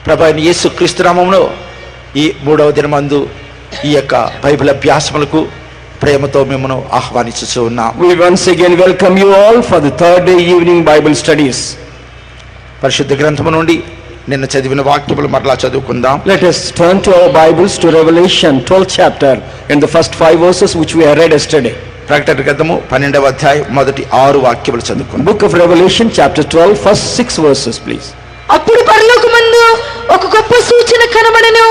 ప్రభువైన యేసుక్రీస్తు నామములో ఈ 3వ దినమందు ఈ యొక్క బైబిల్ అభ్యాసములకు ప్రేమతో మిమ్మల్ని ఆహ్వానించుచూ ఉన్నాం. We once again welcome you all for the third day evening Bible studies. పరిశుద్ధ గ్రంథము నుండి నిన్న చదివిన వాక్యములు మరలా చదువుకుందాం. Let us turn to our Bibles to Revelation 12th chapter in the first 5 verses which we have read yesterday. ప్రకటన గ్రంథము 12వ అధ్యాయం మొదటి 6 వాక్యములు చదువుకుందాం. Book of Revelation chapter 12 first 6 verses please. అప్పుడు పరలోకమందు ఒక గొప్ప సూచన కనబడెను.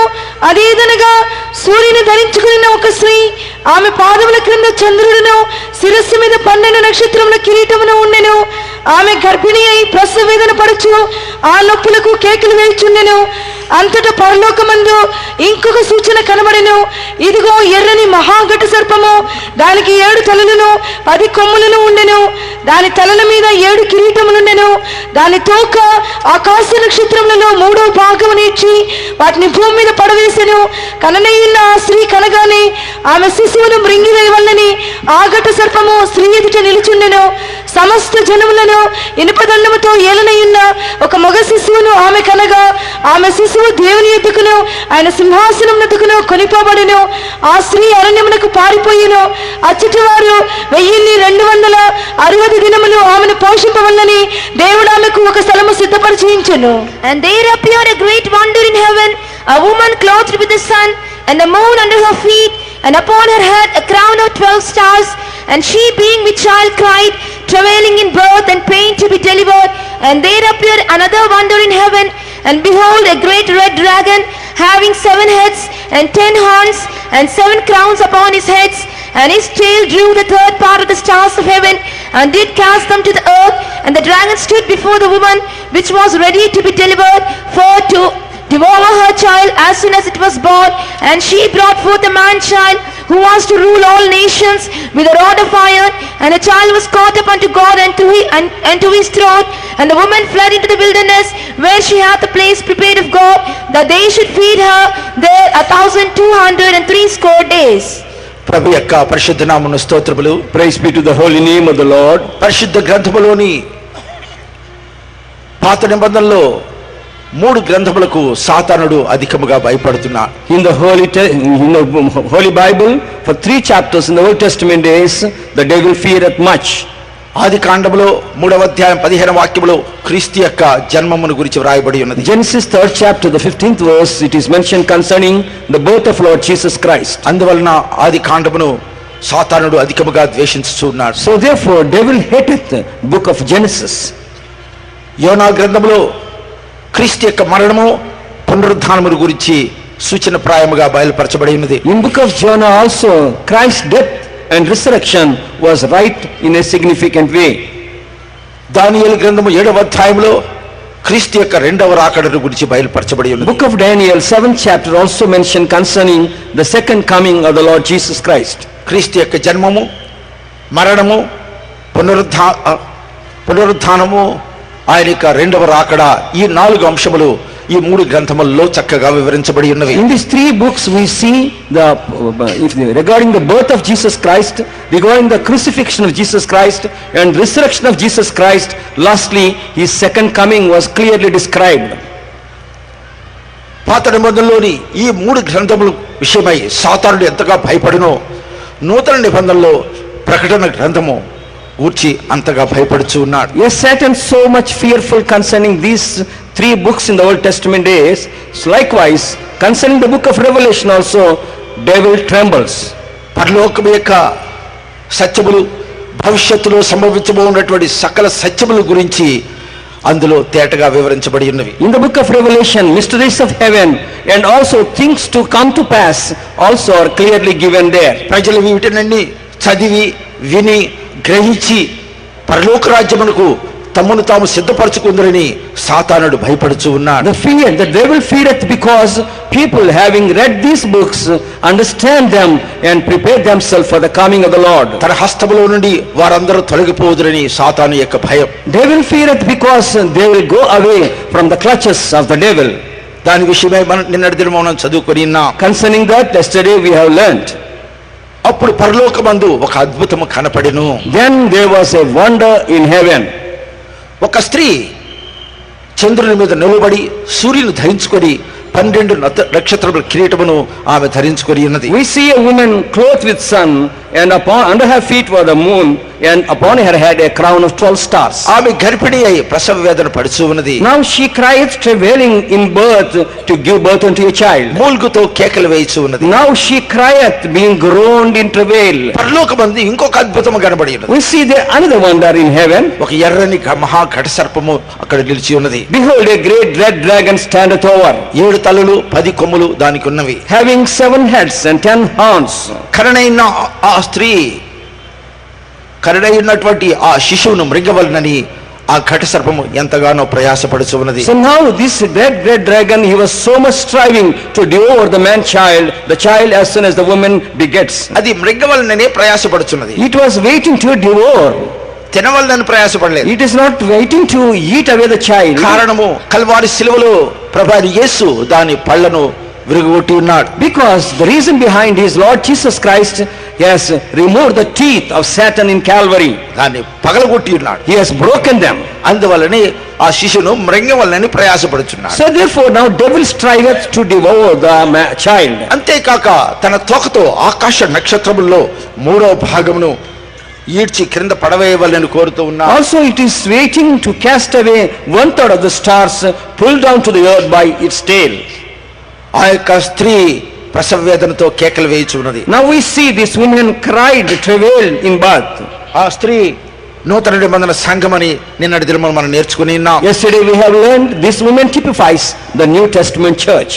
అదేదనగా సూర్యుని ధరించుకున్న ఒక స్త్రీ, ఆమె పాదముల క్రింద చంద్రుడును, శిరస్సు మీద 12 నక్షత్రముల కిరీటమును ఉండెను. ఆమె గర్భిణి అయి ప్రసవ వేదన పడుచు ఆ నొప్పులకు కేకలు వేయుచుండెను. అంతటా పరలోకమందు ఇంకొక సూచన కనబడెను. ఇదిగో ఎర్రని మహాఘట సర్పము, దానికి 7 తలలను 10 కొమ్ములను ఉండెను. దాని తలల మీద 7 కిరీటములుండెను. దాని తోక ఆకాశ నక్షత్రములలో 3వ భాగమును ఇచ్చి వాటిని భూమి మీద పడవేసెను. కననయ్యున్న ఆ స్త్రీ కనగానే ఆమె శిశువును మృంగివేయవలనని ఆ ఘట సర్పము స్త్రీ ఎదుట నిలుచుండెను. సమస్త జనములను ఇనుపదండముతో ఏలనయ్యున్న ఒక మగ శిశువును ఆమె కనగా, ఆమె శిశువు దేవుని ఎద్దుకును ఆయన సింహాసనం ఎద్దుకును కొనిపోబడెను. ఆ స్త్రీ అరణ్యమునకు పారిపోయిను. అచ్చటి వారు 1260 దినములు ఆమెను పోషింపవలనని దేవుడు ఆమెకు ఒక స్థలము సిద్ధపరిచించెను. And there appeared a great wonder in heaven, a woman clothed with the sun, and the moon under her feet, and upon her head a crown of 12 stars. And she, being with child, cried, travailing in birth and pain to be delivered. And there appeared another wonder in heaven, and behold, a great red dragon, having 7 heads and 10 horns, and 7 crowns upon his heads. And his tail drew the 3rd part of the stars of heaven, and did cast them to the earth. And the dragon stood before the woman, which was ready to be delivered, for to devour her child as soon as it was born. And she brought forth a man-child, who was to rule all nations with a rod of iron. And the child was caught up unto God and to his throne. And the woman fled into the wilderness, where she hath a place prepared of God, that they should feed her there 1260 days. ప్రభు యొక్క పరిశుద్ధ నామమున స్తోత్రములు. Praise be to the holy name of the Lord. పరిశుద్ధ గ్రంథములోని పాత నిబంధనలో 3 గ్రంథములకు సాతానుడు అధికముగా భయపడుతున్నాడు. In the Holy Bible, for 3 chapters in the Old Testament days, the devil feareth much. ఆది కాండములో 3వ అధ్యాయం 15వ వాక్యములో క్రీస్తు యొక్క జన్మమును గురించి వ్రాయబడి ఉన్నది. Genesis 3rd chapter, the 15th verse, it is mentioned concerning the birth of Lord Jesus Christ. అందువలన ఆది కాండమును సాతానుడు అధికముగా ద్వేషించుచున్నాడు. So therefore, devil hateth the book of Genesis. యోనా గ్రంథములో క్రీస్తు యొక్క మరణము పునరుద్ధానమును గురించి సూచన ప్రాయముగా బయలుపరచబడి ఉన్నది. In book of Jonah also, Christ's death and resurrection was right in a significant way. దానియేలు గ్రంథము 7వ అధ్యాయంలో క్రీస్తు యొక్క 2వ రాకడను గురించి బయలుపరచబడి ఉన్నది. Book of Daniel 7th chapter also mentioned concerning the second coming of the Lord Jesus Christ. క్రీస్తు యొక్క జన్మము, మరణము, పునరుద్ధానము, ఆయన యొక్క 2వ రాకడ, ఈ 4 అంశములు ఈ 3 గ్రంథములలో చక్కగా వివరించబడి ఉన్నవి. In these 3 books we see regarding the birth of Jesus Christ, regarding the crucifixion of Jesus Christ and resurrection of Jesus Christ. Lastly, his second coming was clearly described. పాత నిబంధనలోని ఈ 3 గ్రంథముల విషయమై సాతానుడు ఎంతగా భయపడినో నూతన నిబంధనలో ప్రకటన గ్రంథము ఊర్చి అంతగా భయపడుచు ఉన్నాడు. Yes, Satan so much fearful concerning these 3 books in the Old Testament days. So likewise, concerning the book of Revelation also, devil trembles. పరలోకము యొక్క సత్యములు, భవిష్యత్తులో సంభవించబోతున్నటువంటి సకల సత్యముల గురించి అందులో తేటగా వివరించబడి ఉన్నవి. In the book of Revelation, mysteries of heaven and also things to come to pass also are clearly given there. ప్రజలు వీటినన్నీ చదివి విని గ్రహించి పరలోక రాజ్యమునకు తమను తాము సిద్ధపరచుకుందరని సాతానుడు భయపడుచు ఉన్నాడు. The devil feareth because people having read these books understand them and prepare themselves for the coming of the Lord. తన హస్తములో నుండి వారందరూ తొలగిపోదురని సాతాను యొక్క భయం. Devil feareth because they will go away from the clutches of the devil. దాని విషయమై మనం నిన్నటి దినం మనం చదువుకొని ఉన్నాం. Concerning that, yesterday we have learnt. అప్పుడు పరలోకమందు ఒక అద్భుతము కనపడెను. Then there was a wonder in heaven. ఒక స్త్రీ చంద్రుని మీద నిలబడి సూర్యుని ధరించుకొని 12 నక్షత్రముల కిరీటమును ఆమె ధరించుకొని ఉన్నది. We see a woman clothed with sun, and under her feet was the moon, and upon her head a crown of 12 stars. ఆమె గర్భిణి అయి ప్రసవ వేదన పడుచు ఉన్నది. Now she cried, travailing in birth to give birth unto a child. మూల్గుతో కేకలు వేయిచు ఉన్నది. Now she crieth, being groaned in travail. పరలోకమందు ఇంకొక అద్భుతము కనబడి ఉన్నది. We see there another wonder in heaven. ఒక ఎర్రని మహా ఘట సర్పము అక్కడ నిలిచి ఉన్నది. Behold, a great red dragon standeth over, 7 తలలు 10 కొమ్ములు దానికి ఉన్నవి. having 7 heads and 10 horns. కరుణైన ఆ స్త్రీ కరుణైనటువంటి ఆ శిశువును మృంగవలనని ఆ ఘట సర్పము ఎంతగానో ప్రయాసపడుచు ఉన్నది. So now this red dragon, he was so much striving to devour the man child, the child as soon as the woman begets. అది మృంగవలననే ప్రయాసపడుచున్నది. It was waiting to devour. తినవలనని ప్రయాసపడలేదు. It is not waiting to eat away the child. కారణము కల్వారి శిలువలో ప్రభువైన యేసు దాని పళ్ళను విరుగొట్టి ఉన్నాడు. Because the reason behind is Lord Jesus Christ has removed the teeth of Satan in Calvary. దాన్ని పగలగొట్టి ఉన్నాడు. He has broken them. అందువలనే ఆ శిశువును మృంగవలనని ప్రయాసపడుచున్నాడు. So therefore now devil striveth to devour the child. అంతేకాక తన తోకతో ఆకాశ నక్షత్రముల్లో 3వ భాగమును ఈడ్చి క్రింద పడవేయవలని కోరుతూ ఉన్నా. Also it is waiting to cast away 1/3 of the stars, pulled down to the earth by its tail. ఆ యొక్క స్త్రీ ప్రసవ వేదనతో కేకలు వేయిచు ఉన్నది. Now we see this woman cried, travailed in birth. ఆ స్త్రీ నూతన నిబంధన సంఘమని నిన్నటి దినమున మనం నేర్చుకుని ఉన్నాం. Yesterday we have learned this woman typifies the New Testament church.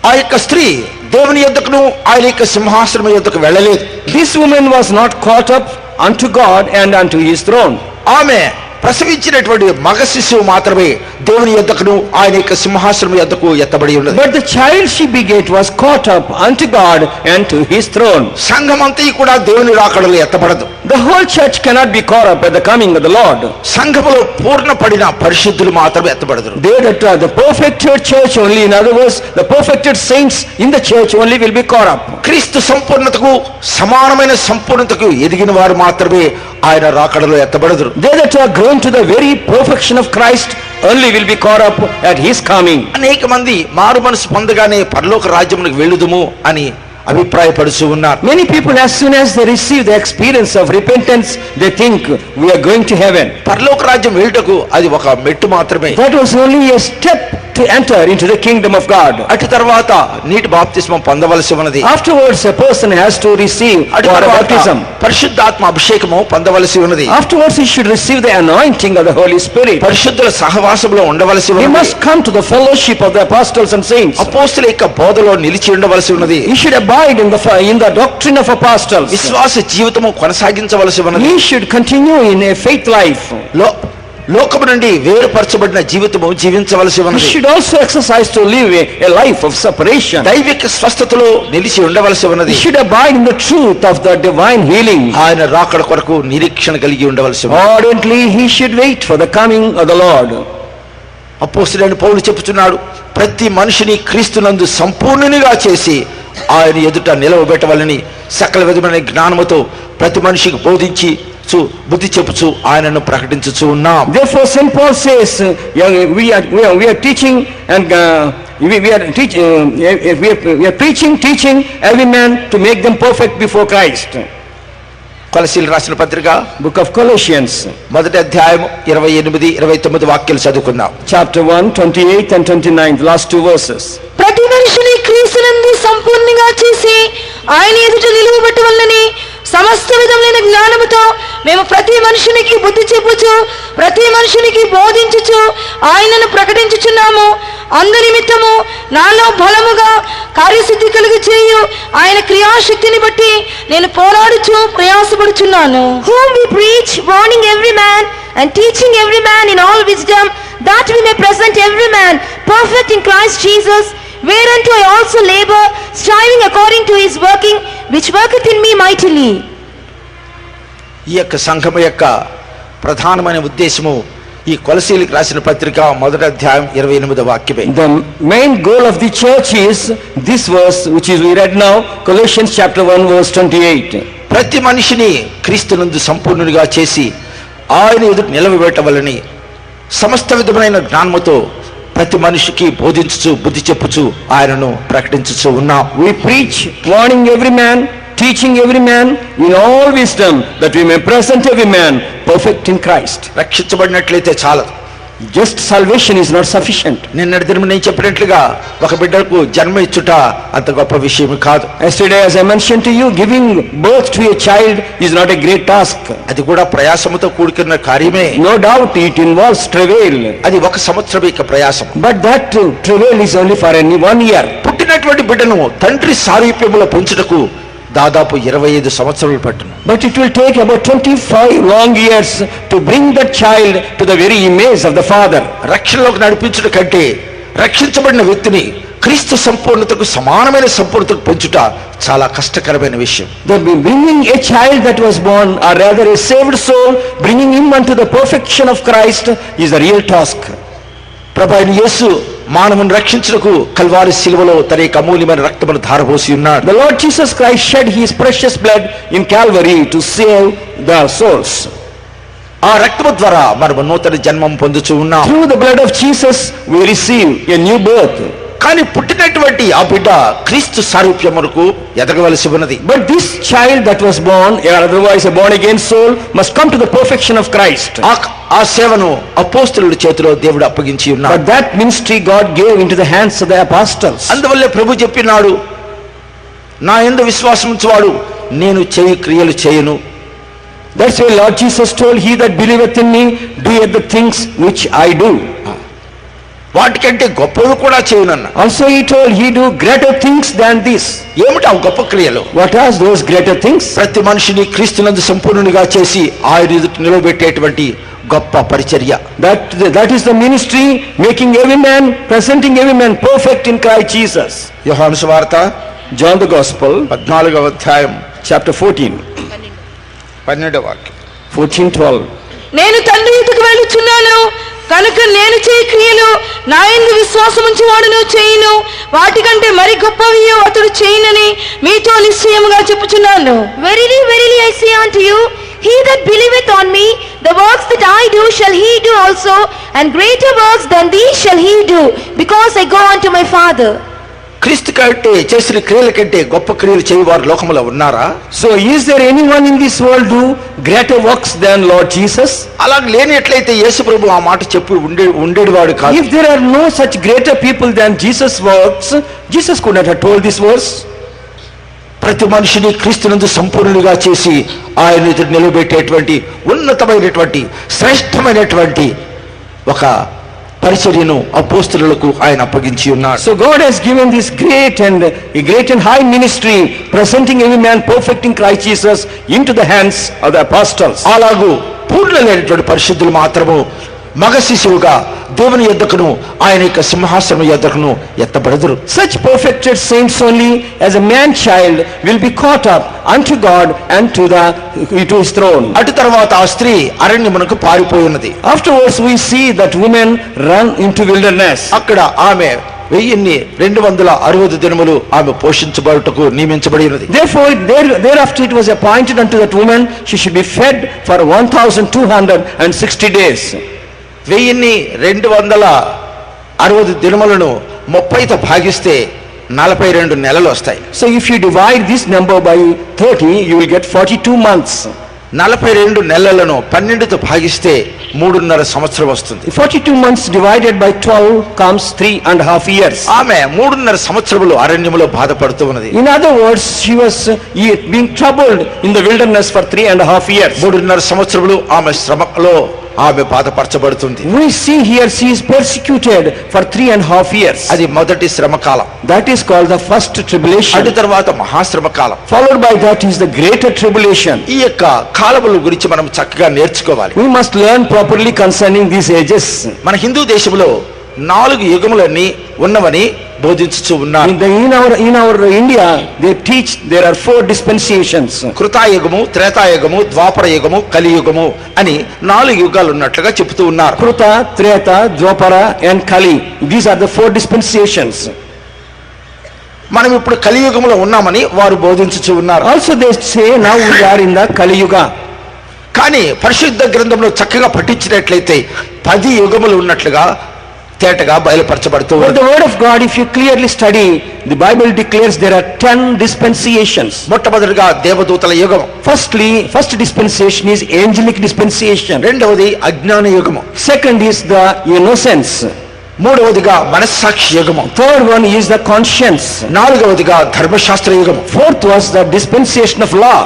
ఆ యొక్క స్త్రీ దేవుని యొద్దకును ఆయన యొక్క సింహాసనం యొద్దకు వెళ్ళలేదు. This woman was not caught up unto God and unto his throne. ఆమె ప్రసవించినటువంటి మగ శిశువు మాత్రమే దేవుని యొద్దకును ఆయన యొక్క సింహాసనం యొద్దకు ఎత్తబడి ఉన్నది. But the child she begat was caught up unto God and to his throne. సంఘమంతా కూడా దేవుని రాకడలో ఎత్తబడదు. The whole church cannot be caught up at the coming of the Lord. సంఘములో పూర్ణ పడిన పరిశుద్ధులు మాత్రమే ఎత్తబడదురు. They that are the perfected church only, in other words, the perfected saints in the church only will be caught up. క్రీస్తు సంపూర్ణతకు సమానమైన సంపూర్ణతకు ఎదిగిన వారు మాత్రమే ఆయన రాకడలో ఎత్తబడదురు. They that are grown to the very perfection of Christ only will be caught up at his coming. అనేక మంది మారు మనసు పొందగానే పరలోక రాజ్యమునకు వెళ్ళుదుము అని అభిప్రాయపడుచు ఉన్నారు. Many people, as soon as they receive the experience of repentance, they think we are going to heaven. పరలోక రాజ్యం వెళ్ళుటకు అది ఒక మెట్టు మాత్రమే. That was only a step to enter into the kingdom of God. అటు తర్వాత నీటి బాప్తిస్మం పొందవలసి ఉన్నది. Afterwards a person has to receive water baptism. పరిశుద్ధాత్మ అభిషేకము పొందవలసి ఉన్నది. Afterwards he should receive the anointing of the Holy Spirit. పరిశుద్ధుల సహవాసంలో ఉండవలసి He ఉన్నది. must come to the fellowship of the apostles and saints. అపోస్తలుల యొక్క బోధలో నిలిచి ఉండవలసి ఉన్నది. He should abide in the doctrine of apostles. విశ్వాస జీవితము కొనసాగించవలసి ఉన్నది. He should continue in a faith life. లోకము నుండి వేరుపరచబడిన జీవితము జీవించవలసి He ఉన్నది. should also exercise to live a life of separation. దైవిక స్వస్థతలో నిలిచి ఉండవలసి ఉన్నది. He should abide in the truth of the divine healing. ఆయన రాకడ కొరకు నిరీక్షణ కలిగి ఉండవలసి ఉన్నది. Ardently he should wait for the coming of the Lord. అపోస్తలుడైన పౌలు చెప్పుచున్నాడు, ప్రతి మనిషిని క్రీస్తునందు సంపూర్ణునిగా చేసి ఆయన ఎదుట నిలవబెట్టవాలని సకల విధమైన జ్ఞానముతో ప్రతి మనిషికి బోధించి బుద్ధి చెప్పుచు ఆయనను ప్రకటించుచు ఉన్నాం. Therefore St. Paul says, we are teaching and we are preaching, teaching every man to make them perfect before Christ. కొలసీలు రాసిన పత్రిక Book of Colossians, మొదటి అధ్యాయం 28, 29 వాక్యాలు చదువుకుందాం. chapter 1, 28 and 29, the last 2 verses. ప్రతి మనిషిని క్రీస్తునందు సంపూర్ణంగా చేసి ఆయన ఎదుట నిలువబెట్టవలనని సమస్త విధములైన జ్ఞానముతో మేము ప్రతి మనుషునికి బుద్ధి చెప్పుచు ప్రతి మనుషునికి బోధించుచు ఆయనను ప్రకటించుచున్నాము. అందు నిమిత్తము నాలో బలముగా కార్యసిద్ధి కలుగు చేయు ఆయన క్రియాశక్తిని బట్టి నేను పోరాడుచు ప్రయాసపడుచున్నాను. Whom we preach, warning every man and teaching every man in all wisdom, that we may present every man perfect in Christ Jesus. Whereunto I also labor, striving according to his working, which worketh in me mightily. ఈ యొక్క సంఘం యొక్క ప్రధానమైన ఉద్దేశము ఈ కొలసీలకు రాసిన పత్రిక 1వ అధ్యాయం 28వ వాక్యమే. The main goal of the church is this verse which is we read now, Colossians chapter 1 verse 28. ప్రతి మనిషిని క్రీస్తునందు సంపూర్ణునిగా చేసి ఆయన ఎదుట నిలవబెట్టవలని సమస్త విధమైన జ్ఞానముతో ప్రతి మనిషికి బోధించుచు బుద్ధి చెప్పుచు ఆయనను ప్రకటించుచు ఉన్నాం. We preach, warning every man, teaching every man in all wisdom, that we may present every man perfect in Christ. రక్షించబడినట్లయితే చాలదు. Just salvation is not sufficient. నిన్నటి దినం నేను చెప్పినట్లుగా ఒక బిడ్డకు జన్మ ఇచ్చుట అంత గొప్ప విషయం కాదు. Yesterday, as I mentioned to you, giving birth to a child is not a great task. అది కూడా ప్రయాసముతో కూడుకున్న కార్యమే. No doubt it involves travail. అది 1 సంవత్సరం యొక్క ప్రయాసం. But that travail is only for only 1 year. పుట్టినటువంటి బిడ్డను తండ్రి సారూప్యములో పెంచుటకు దాదాపు 25 సంవత్సరాలు పట్టును. But it will take about 25 long years to bring that child to the very image of the father. రక్షణలోకి నడిపించుట కంటే రక్షించబడిన వ్యక్తిని క్రీస్తు సంపూర్ణతకు సమానమైన సంపూర్ణతకు పెంచుట చాలా కష్టకరమైన విషయం. The bringing a child that was born, or rather a saved soul, bringing him unto the perfection of Christ is a real task. ప్రభువైన యేసు మానవుని రక్షించుటకు కల్వారి శిలువలో తన యొక్క అమూల్యమైన రక్తమును ధారపోసి ఉన్నాడు. The Lord Jesus Christ shed his precious blood in Calvary to save the souls. ఆ రక్తము ద్వారా మనము నూతన జన్మం పొందుచు ఉన్నాం. Through the blood of Jesus we receive a new birth. కానీ పుట్టినటువంటి ఆ బిడ్డ క్రీస్తు సారూప్యమునకు ఎదగవలసి ఉన్నది. But this child that was born, or otherwise a born again soul, must come to the perfection of Christ. ఆ సేవను అపోస్తలుల చేతిలో దేవుడు అప్పగించి ఉన్నాడు. But that ministry God gave into the hands of the apostles. అందువల్లే ప్రభు చెప్పినాడు, నా యందు విశ్వాసం ఉంచువాడు నేను చేయు క్రియలు చేయను. That's why Lord Jesus told, he that believeth in me doeth the things which I do. వాటికంటే గొప్పవి కూడా చేయనన్న. Also he told, he do greater things than this. ఏమిటి ఆ గొప్ప క్రియలు? What are those greater things? ప్రతి మనిషిని క్రీస్తునందు సంపూర్ణునిగా చేసి ఆయన ఎదుట నిలబెట్టేటువంటి గొప్ప పరిచర్య. That is the ministry, making every man, presenting every man perfect in Christ Jesus. యోహాను సువార్త John the Gospel, 14వ అధ్యాయం chapter 14, 12వ వాక్యం. 14:12. నేను తండ్రి యొద్దకు వెళ్ళుచున్నాను కనుక నేను చేయి క్రియలు నా యందు విశ్వాసముంచు వాడును చేయును, వాటికంటే మరి గొప్పవి అతడు చేయునని మీతో నిశ్చయముగా చెప్పుచున్నాను. Verily, verily, I say unto you, he that believeth on me, the works that I do shall he do also, and greater works than these shall he do, because I go unto my Father. క్రీస్తు కంటే చేసిన క్రియల కంటే గొప్ప క్రియలు చేయవారు లోకములో ఉన్నారా? So is there anyone in this world do greater works than Lord Jesus? అలా లేనట్లయితే యేసు ప్రభు ఆ మాట చెప్పి ఉండేవాడు కాదు. If there are no such greater people than Jesus works, Jesus could not have told this verse. ప్రతి మనిషిని క్రీస్తునందు సంపూర్ణునిగా చేసి ఆయన ఎదుట నిలబెట్టేటువంటి ఉన్నతమైనటువంటి శ్రేష్టమైనటువంటి ఒక పరిచర్యను అపోస్తలులకు ఆయన అప్పగించి ఉన్నాడు. So God has given this great and high ministry, presenting every man perfect in Christ Jesus into the hands of the apostles. అలాగూ పూర్ణులైనటువంటి పరిశుద్ధులు మాత్రము మగ శిశువుగా దేవుని యొద్దకును ఆయన యొక్క సింహాసనం యొద్దకును ఎత్తబడదురు. Such perfected saints only as a man child will be caught up unto God and to his throne. అటు తర్వాత ఆ స్త్రీ అరణ్యమునకు పారిపోయి ఉన్నది. Afterwards we see that women run into wilderness. అక్కడ ఆమె 1260 దినములు ఆమె పోషించబడుటకు నియమించబడి ఉన్నది. Therefore thereafter it was appointed unto that woman, she should be fed for 1260 days. 1260 దినములను 30తో భాగిస్తే 42 నెలలు వస్తాయి. So if you divide this number by 30, you will get 42 months. 42 నెలలను 12తో భాగిస్తే 3.5 సంవత్సరం వస్తుంది. 42 months divided by 12 comes 3.5 years. ఆమె 3.5 సంవత్సరములు అరణ్యములో బాధపడుతూ ఉన్నది. In other words, she was being troubled in the wilderness for 3.5 years. 3.5 సంవత్సరములు ఆమె శ్రమలో ఆమె బాధపరచబడుతుంది. We see here she is persecuted for 3.5 years. అది మొదటి శ్రమ కాలం. That is called the first tribulation. అటు తర్వాత మహాశ్రమ కాలం. Followed by that is the greater tribulation. ఈ యొక్క కాలముల గురించి మనం చక్కగా నేర్చుకోవాలి. We must learn properly concerning these ages. మన హిందూ దేశంలో 4 యుగములన్నీ ఉన్నవని బోధించుచూ ఉన్నారు. In our India, they teach there are 4 dispensations. కృతాయుగము, త్రేతాయుగము, ద్వాపర యుగము, కలియుగము అని 4 యుగాలు ఉన్నట్లుగా చెబుతూ ఉన్నారు. Kruta, Treta, Dwapara and Kali. These are the 4 dispensations. మనం ఇప్పుడు కలియుగంలో ఉన్నామని వారు బోధించుచూ ఉన్నారు. Also they say now we are in the Kali Yuga. కానీ పరిశుద్ధ గ్రంథంలో చక్కగా పఠించినట్లయితే 10 యుగములు ఉన్నట్లుగా తేటగా బయలుపరచబడుతూ But the word of God, if you clearly study, the Bible declares there are 10 dispensations. మొట్టమొదటిగా దేవదూతల యుగం, First dispensation is angelic dispensation. రెండవది అజ్ఞాన యుగము, Second is the innocence. మూడవదిగా మనస్సాక్షి యుగము, Third one is the conscience. నాలుగవదిగా ధర్మశాస్త్ర యుగము, Fourth was the dispensation of law.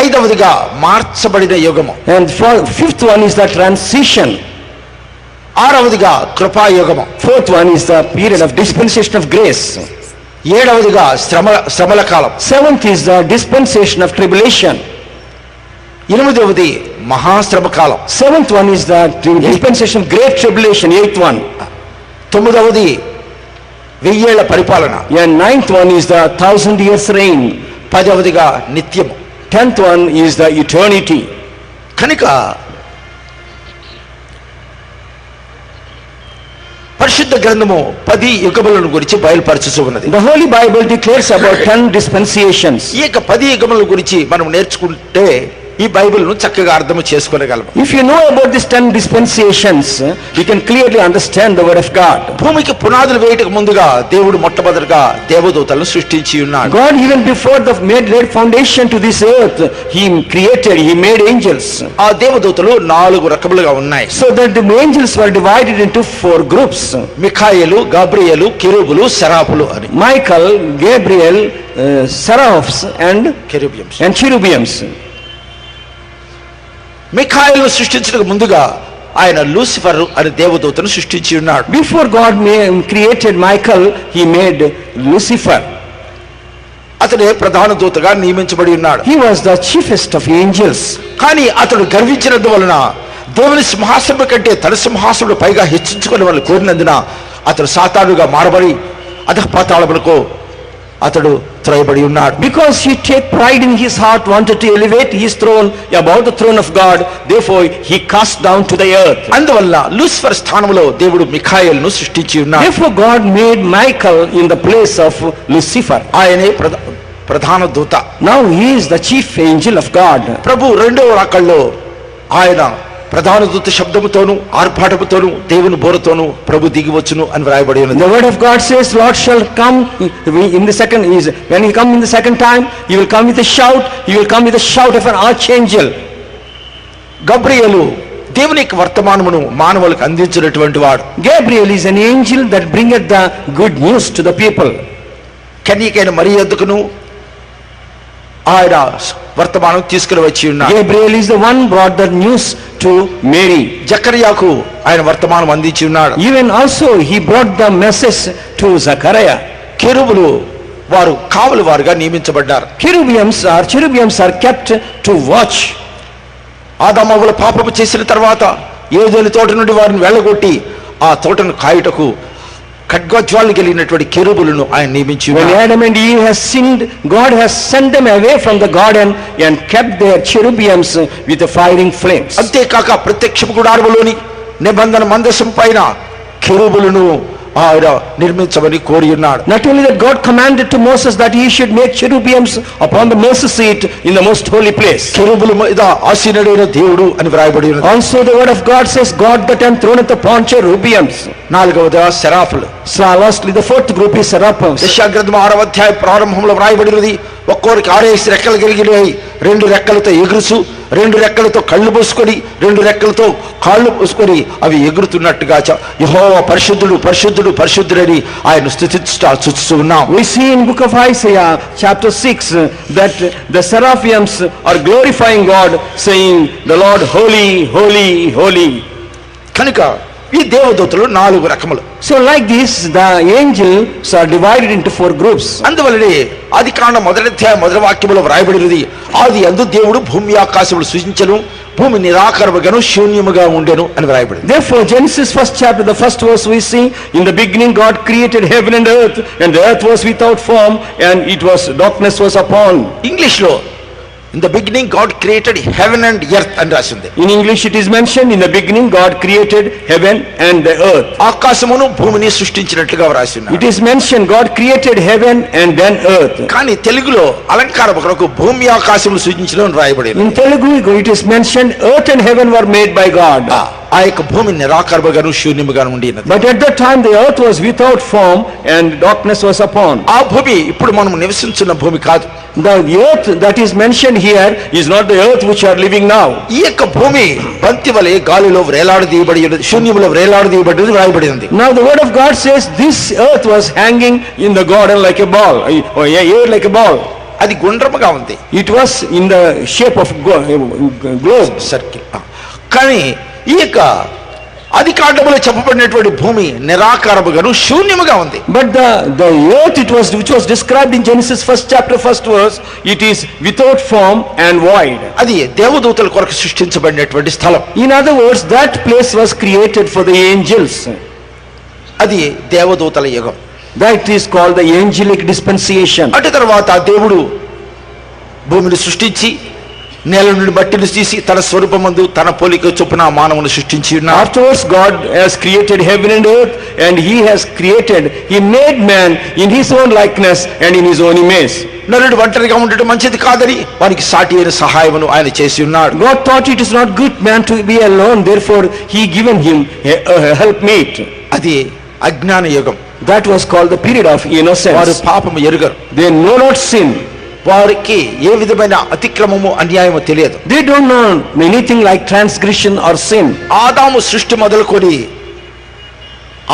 ఐదవదిగా మార్చబడిన యుగము, And fifth one is the transition. ఆరవదిగా కృపాయుగము, Fourth one is the period of dispensation of grace. ఏడవదిగా శ్రమల కాలం, Seventh is the dispensation of tribulation. ఎనిమిదవది మహాశ్రమ కాలం, Seventh one is the dispensation of great tribulation. Eighth one. తొమ్మిదవది 1000 ఏళ్ల పరిపాలన, And ninth one is the 1000 years reign. పదవదిగా నిత్యము. 10th one is the eternity. కనుక పరిశుద్ధ గ్రంథము 10 యుగములను గురించి బయలుపరచుచూ ఉన్నది. The Holy Bible declares about 10 dispensations. ఈ యొక్క 10 యుగముల గురించి మనం నేర్చుకుంటే ఈ బైబిల్ను చక్కగా అర్థం చేసుకోగలం. If you know about these 10 dispensations, you can clearly understand the word of God. భూమికి పునాదులు వేయటకు ముందుగా దేవుడు మొట్టమొదటిగా దేవదూతలను సృష్టించి ఉన్నాడు. God even before the laid foundation to this earth, he made angels. ఆ దేవదూతలు 4 రకములుగా ఉన్నాయి. So that the angels were divided into 4 groups. మిఖాయేలు, Gabriel, కెరూబులు, సెరాఫులు అని. Michael, Gabriel, seraphs and కెరూబియమ్స్. cherubims. మిఖాయేలును సృష్టించడానికి ముందుగా ఆయన లూసిఫర్ అనే దేవదూతను సృష్టించి ఉన్నాడు. Before God created Michael, he made Lucifer. అతడే ప్రధాన దూతగా నియమించబడి ఉన్నాడు. He was the chiefest of angels. కానీ అతడు గర్వించినందువలన దేవుని సింహాసనం కంటే తన సింహాసనం పైగా హెచ్చించుకునే వాళ్ళు కోరినందున అతడు సాతానుగా మారబడి అధఃపాతాళములకు అతడు త్రోయబడి ఉన్నాడు. Because he take pride in his heart, wanted to elevate his throne above the throne of God, therefore he cast down to the earth. అందువల్ల లూసిఫర్ స్థానంలో దేవుడు మిఖాయేలును సృష్టించి ఉన్నాడు. Therefore God made Michael in the place of Lucifer. ఆయనే ప్రధాన దూత. Now he is the chief angel of God. ప్రభు రెండవ రాకడలో ఆయన ప్రధాన దూత శబ్దముతోను ఆర్భాటముతోను దేవుని బోరతోను ప్రభు దిగివచ్చును అని వ్రాయబడి ఉన్నది. The word of God says Lord shall come in the second when he come in the second time, he will come with a shout, he will come with a shout of an archangel. Gabriel దేవుని యొక్క వర్తమానమును మానవులకు అందించినటువంటి వాడు. Gabriel is an angel that bringeth the good news to the people. కన్యకైన మరియ యొద్దకును ఆయన వర్తమానం తీసుకుని వచ్చి ఉన్నాడు. Gabriel is the one brought the news to Mary. జకర్యాకు ఆయన వర్తమానం అందించి ఉన్నాడు. Even also he brought the message to Zachariah. కెరూబులు వారు కావలి వారుగా నియమించబడ్డారు. Cherubims are kept to watch. ఆదామవ్వల పాపము చేసిన తర్వాత ఏదైనా తోట నుండి వారిని వెళ్ళగొట్టి ఆ తోటను కాయుటకు ఖడ్గజ్వాలు కలిగినటువంటి కెరూబులను ఆయన నియమించి When Adam and Eve has sinned, God has sent them away from the garden and kept their cherubims with the firing flames. అంతేకాక ప్రత్యక్ష గుడారములోని నిబంధన మందసం పైన కెరూబులను ఆయన నిర్మించమని కోరి ఉన్నాడు. Not only that, God commanded to Moses that he should make cherubims upon the mercy seat in the most holy place. కెరూబుల మీద ఆసీనుడైన దేవుడు అని వ్రాయబడి ఉన్నది. Also the word of God says God that enthroneth upon cherubims. నాలుగవది సెరాఫులు. Lastly the fourth group is seraphim. యెషయా 6వ అధ్యాయం ప్రారంభంలో వ్రాయబడినది, ఒక్కొక్కరికి 6 రెక్కలు కలిగినవి, 2 రెక్కలతో ఎగురుచు, 2 రెక్కలతో కళ్ళు మూసుకొని, 2 రెక్కలతో కాళ్ళు మూసుకొని అవి ఎగురుతున్నట్టుగా యెహోవా పరిశుద్ధుడు పరిశుద్ధుడు పరిశుద్ధుడని ఆయన స్తుతిస్తూ ఉన్నాం. We see in book of Isaiah chapter 6 that the seraphims are glorifying God, saying the Lord holy holy holy. కనుక ఈ దేవదూతలు 4 రకములు. So like this, the angels are divided into 4 groups. అందువల్లనే ఆదికాండం 1వ అధ్యాయం 1వ వాక్యములో వ్రాయబడినది, ఆది యందు దేవుడు భూమి ఆకాశములు సృజించెను, భూమి నిరాకారముగాను శూన్యముగా ఉండెను అని వ్రాయబడింది. Therefore, Genesis 1st chapter, the first verse we see, in the beginning God created heaven and the earth was without form, and it was darkness was upon. English లో in the beginning God created heaven and earth అని రాసింది. In English it is mentioned, in the beginning God created heaven and the earth. ఆకాశమును భూమిని సృష్టించినట్లుగా వ్రాసి It ఉన్నది. is mentioned God created heaven and then earth. కానీ తెలుగులో అలంకారం కొరకు భూమి ఆకాశములు సృజించడం అని రాయబడింది. In Telugu it is mentioned earth and heaven were made by God. ఆ యొక్క భూమి నిరాకారముగాను శూన్యముగాను ఉండినది. But at that time the earth was without form and darkness was upon. ఆ భూమి ఇప్పుడు మనం నివసించున్న భూమి కాదు. The earth that is mentioned here is not the earth which are living now. ఈ యొక్క భూమి బంతి వలె గాలిలో వ్రేలాడదీయబడి ఉన్నది, శూన్యములో వ్రేలాడదీయబడి వ్రాయబడింది. Now the word of God says this earth was hanging in the garden like a ball, or air like a ball. అది గుండ్రముగా ఉంది, It was in the shape of globe. Circle. కానీ ఈ యొక్క ఆదికాండములో చెప్పబడినటువంటి భూమి నిరాకారముగాను శూన్యముగా ఉంది. But the earth which was described in Genesis 1st chapter 1st verse, it is without form and void. అది దేవదూతల కొరకు సృష్టించబడినటువంటి స్థలం. In other words, that place was created for the angels. అది దేవదూతల యుగం. That is called the angelic dispensation. అటు తర్వాత దేవుడు భూమిని సృష్టించి నేల నుండి మట్టిని తీసి తన స్వరూపమందు తన పోలిక చొప్పున మానవుని సృష్టించి ఉన్నాడు. Afterwards God has created heaven and earth, and he made man in his own likeness and in his own image. నరుడు ఒంటరిగా ఉండటం మంచిది కాదని వానికి సాటి అయిన సహాయమును ఆయన చేసి ఉన్నాడు. God thought it is not good man to be alone, therefore he given him a helpmeet. అది అజ్ఞాన యుగం. That was called the period of వారు innocence. పాపము ఎరుగరు. They know not sin. వారికి ఏ విధమైన అతిక్రమము అన్యాయము తెలియదు. They don't know anything like transgression or sin. ఆదాము సృష్టి మొదలుకొని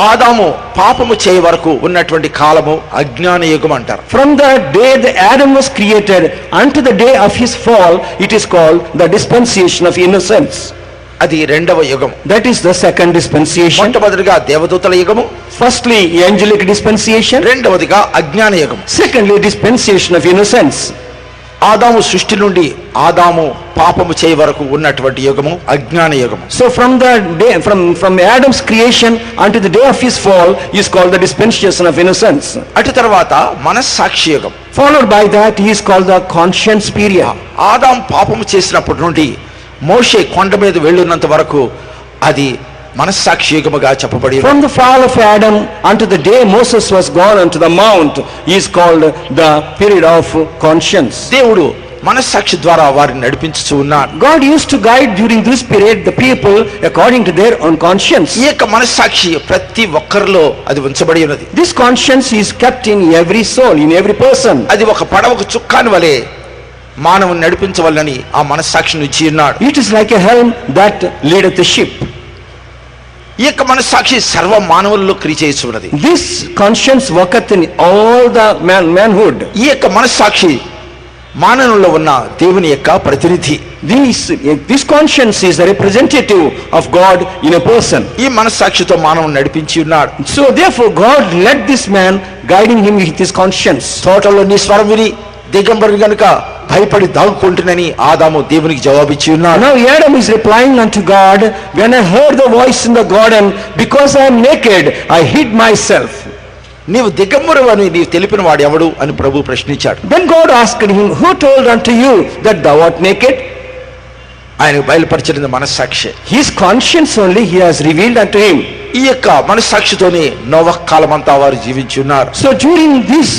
ఆదాము పాపము చేయ వరకు ఉన్నటువంటి కాలము అజ్ఞాన యుగం అంటారు. From the day Adam was created unto the day of his fall, it is called the dispensation of innocence. అది రెండవ యుగం. That is the second dispensation. మొట్టమొదటిగా దేవదూతల యుగము, Firstly, angelic dispensation. రెండవదిగా అజ్ఞాన యుగం. Secondly, dispensation of innocence. ఆదాము సృష్టి నుండి ఆదాము పాపము చేయ వరకు ఉన్నటువంటి యుగము అజ్ఞాన యుగము. So from Adam's creation unto the day of his fall is called the dispensation of innocence. అటు తర్వాత మనస్సాక్షి యుగం. Followed by that, he is called the conscience period. ఆదాము పాపము చేసినప్పటి నుండి మోషే కొండ మీద వెళ్ళినంత వరకు అది మనస్సాక్షి యుగముగా చెప్పబడి. From the fall of Adam unto the day Moses was gone unto the mount is called the period of conscience. దేవుడు మనస్సాక్షి ద్వారా వారిని నడిపించుచూ ఉన్నాడు. God used to guide during this period the people according to their own conscience. ఈ యొక్క మనస్సాక్షి ప్రతి ఒక్కరిలో అది ఉంచబడి ఉన్నది. This conscience is kept in every soul, in every person. అది ఒక పడవకు చుక్కాని వలె మానవుని నడిపించవలని ఆ మనస్సాక్షిని ఇచ్చి ఉన్నాడు. It is like a helm that leadeth the ship. ఈ యొక్క మనస్సాక్షి సర్వ మానవుల్లో క్రియ చేయుచున్నది. This conscience worketh in all the manhood. ఈ యొక్క మనస్సాక్షి మానవుల్లో ఉన్న దేవుని యొక్క ప్రతినిధి. This conscience is the representative of God in a person. ఈ మనస్సాక్షితో మానవుని నడిపించి ఉన్నాడు. So therefore God led this man, guiding him with his conscience. తోటలో నీ స్వరం విని దిగంబరుని గనుక భయపడి దాగుకుంటునని ఆదాము దేవునికి జవాబిచ్చి ఉన్నాడు. Now Adam is replying unto God, when I heard the voice in the garden, because I am naked, I hid myself. నీవు దిగంబరువు అని నీవు తెలిపిన వాడు ఎవడు అని ప్రభు ప్రశ్నించాడు. Then God asked him, who told unto you that thou art naked? ఆయన బయలుపరిచిన మనస్సాక్షి. His conscience only he has revealed unto him. ఈ యొక్క మనస్సాక్షితోనే నోవహ్ కాలమంతా వారు జీవించి ఉన్నారు. So during this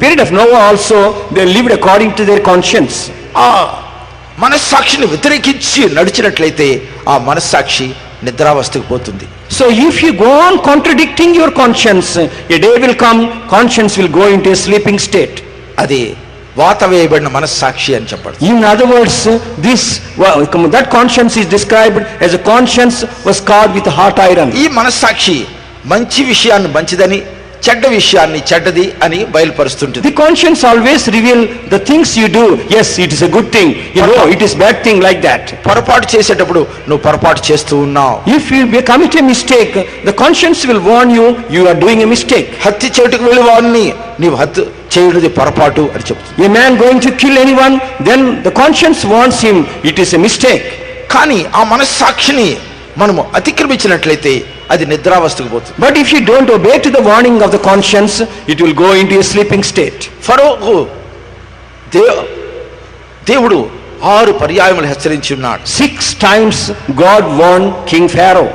period of Noah also, they lived according to their conscience. ఆ మనస్సాక్షిని వ్యతిరేకించి నడిచినట్లయితే ఆ మనస్సాక్షి నిద్రావస్థకు పోతుంది. So if you go on contradicting your conscience, a day will come, conscience will go into a sleeping state. అది వాత వేయబడిన మనస్సాక్షి అని చెప్పాడు. In other words, that conscience is described as a conscience was scarred with hot iron. ఈ మనస్సాక్షి మంచి విషయాన్ని మంచిదని, చెడ్డ విషయాన్ని చెడ్డది అని బయలుపరుస్తుంటుంది. The conscience always reveal the things you do. Yes, it is a good thing. You know, it is bad thing, like that. పొరపాటు చేసేటప్పుడు నువ్వు పొరపాటు చేస్తూ ఉన్నావు. If you commit a mistake, the conscience will warn you, you are doing a mistake. హత్య చేటుకు వెళ్ళి వాడిని నీవు హత్య చేయడది పొరపాటు అని చెప్తుంది. A man going to kill anyone, then the conscience warns him, it is a mistake. కానీ ఆ మనస్సాక్షిని మనము అతిక్రమించినట్లయితే అది నిద్రావస్థకు పోతుంది. But if you don't obey to the warning of the conscience, it will go into a sleeping state. ఫరోకు దేవుడు 6 పర్యాయములు హెచ్చరించి ఉన్నాడు. 6 times God warned King Pharaoh.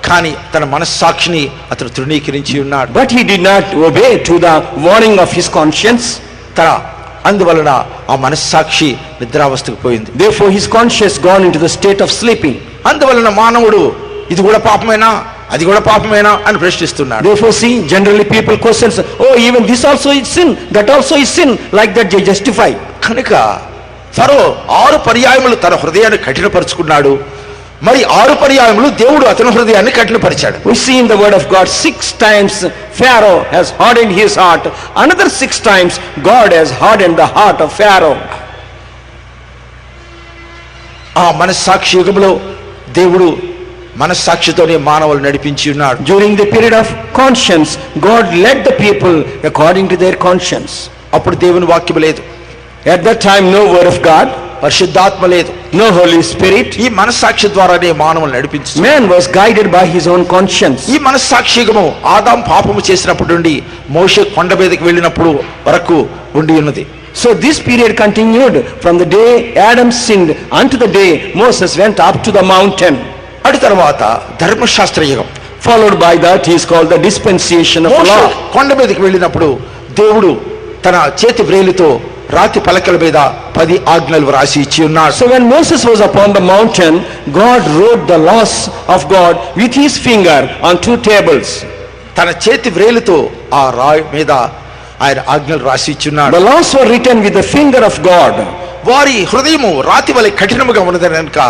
కానీ తన మనస్సాక్షిని అతను తృణీకరించి ఉన్నాడు. But he did not obey to the warning of his conscience. అందువలన ఆ మనస్సాక్షి నిద్రావస్థకు పోయింది. Therefore his conscience gone into the state of sleeping. అందువలన మానవుడు ఇది కూడా పాపమేనా అది కూడా పాపమేనా అని ప్రశ్నిస్తున్నాడు. Therefore see, generally people questions, oh, even this also is sin, that also is sin, like that they justify. కనుక ఫరో 6 పర్యాయములు తన హృదయాన్ని కఠినపరుచుకున్నాడు. మరి 6 పర్యాయములు దేవుడు అతని హృదయాన్ని కఠినపరిచాడు. We see in the word of God 6 times Pharaoh has hardened his heart. Another 6 times God has hardened the heart of Pharaoh. ఆ మనస్సాక్షి యుగంలో దేవుడు మనస్సాక్షితోనే మానవులు నడిపించి ఉన్నాడు. During the period of conscience, God led the people according to their conscience. అప్పుడు దేవుని వాక్యం లేదు. At that time no word of God, పరిశుద్ధాత్మ లేదు, no Holy Spirit. ఈ మనస్సాక్షి ద్వారానే మానవులు నడిపించు. Man was guided by his own conscience. ఈ మనస్సాక్షి యుగము ఆదాం పాపము చేసినప్పటి నుండి మోషే కొండ మీదకి వెళ్ళినప్పుడు వరకు ఉండి ఉన్నది. So this period continued from the day Adam sinned unto the day Moses went up to the mountain. అటు తర్వాత ధర్మశాస్త్ర యుగం. Followed by that he is called the dispensation of Moshe law. కొండ మీదకి వెళ్ళినప్పుడు దేవుడు తన చేతి వ్రేలితో రాతి పలకల మీద 10 ఆజ్ఞలు రాసి ఇచ్చి ఉన్నాడు. So when Moses was upon the mountain, God wrote the laws of God with his finger on 2 tables. తన చేతి వ్రేలితో ఆ రాయి మీద ఆయన ఆజ్ఞలు రాసి ఇచ్చున్నాడు. The laws were written with the finger of God. వారి హృదయము రాతి వలె కఠినముగా ఉన్నదని కనుక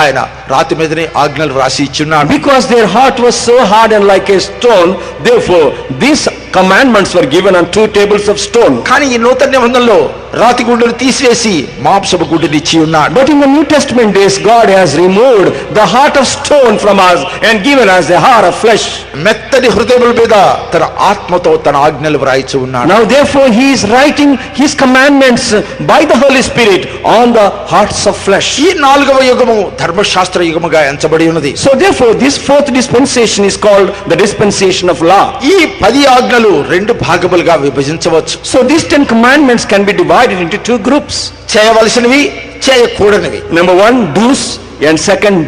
ఆయన రాతి మీదనే ఆజ్ఞలు రాసి ఇచ్చున్నాడు. Because their heart was so hard and like a stone, therefore these commandments were given on 2 tables of stone. కానీ ఈ నూతన నిబంధనలో రాతి గుండెను తీసివేసి మాంసపు గుండెని ఇచ్చి ఉన్నాడు. But in the New Testament days, God has removed the heart of stone from us and given us a heart of flesh. మెత్తని హృదయముల మీద తన ఆత్మతో తన ఆజ్ఞలు వ్రాయిచు ఉన్నాడు. Now therefore he is writing his commandments by the Holy Spirit on the hearts of flesh. ఈ 4వ యుగము ధర్మశాస్త్ర యుగముగా ఎంచబడి ఉన్నది. So therefore this 4th dispensation is called the dispensation of law. ఈ 10 ఆజ్ఞలు 2 భాగములుగా విభజించవచ్చు. So these 10 commandments can be divided into 2 groups. చేయవలసినవి, చేయకూడనివి. Number 1, do's, and second,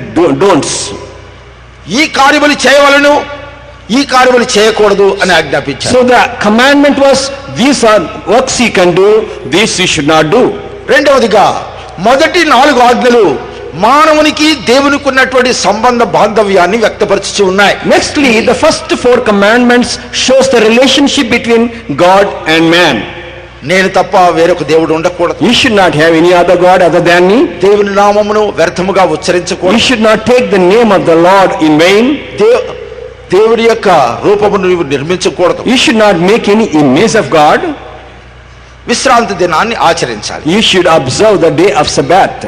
don'ts. ఈ కార్యములు చేయవలను, ఈ కార్యములు చేయకూడదు అని ఆజ్ఞాపించారు. So the commandment was, these are works you can do, these you should not do. రెండవదిగా మొదటి 4 ఆజ్ఞలు మానవునికి దేవునికి ఉన్నటువంటి సంబంధ బాంధవ్యాన్ని వ్యక్తపరుచుతూ ఉన్నాయి. Nextly, the first 4 commandments shows the relationship between God and man. నేను తప్ప వేరొక దేవుడు ఉండకూడదు. You should not have any other God other than me. దేవుని నామమును వ్యర్థముగా You ఉచ్చరించకూడదు. should not take the name of the Lord in vain. దేవుని యొక్క రూపమును నీవు నిర్మించకూడదు. You should not make any image of God. విశ్రాంతి దినాన్ని ఆచరించాలి. You should observe the day of Sabbath.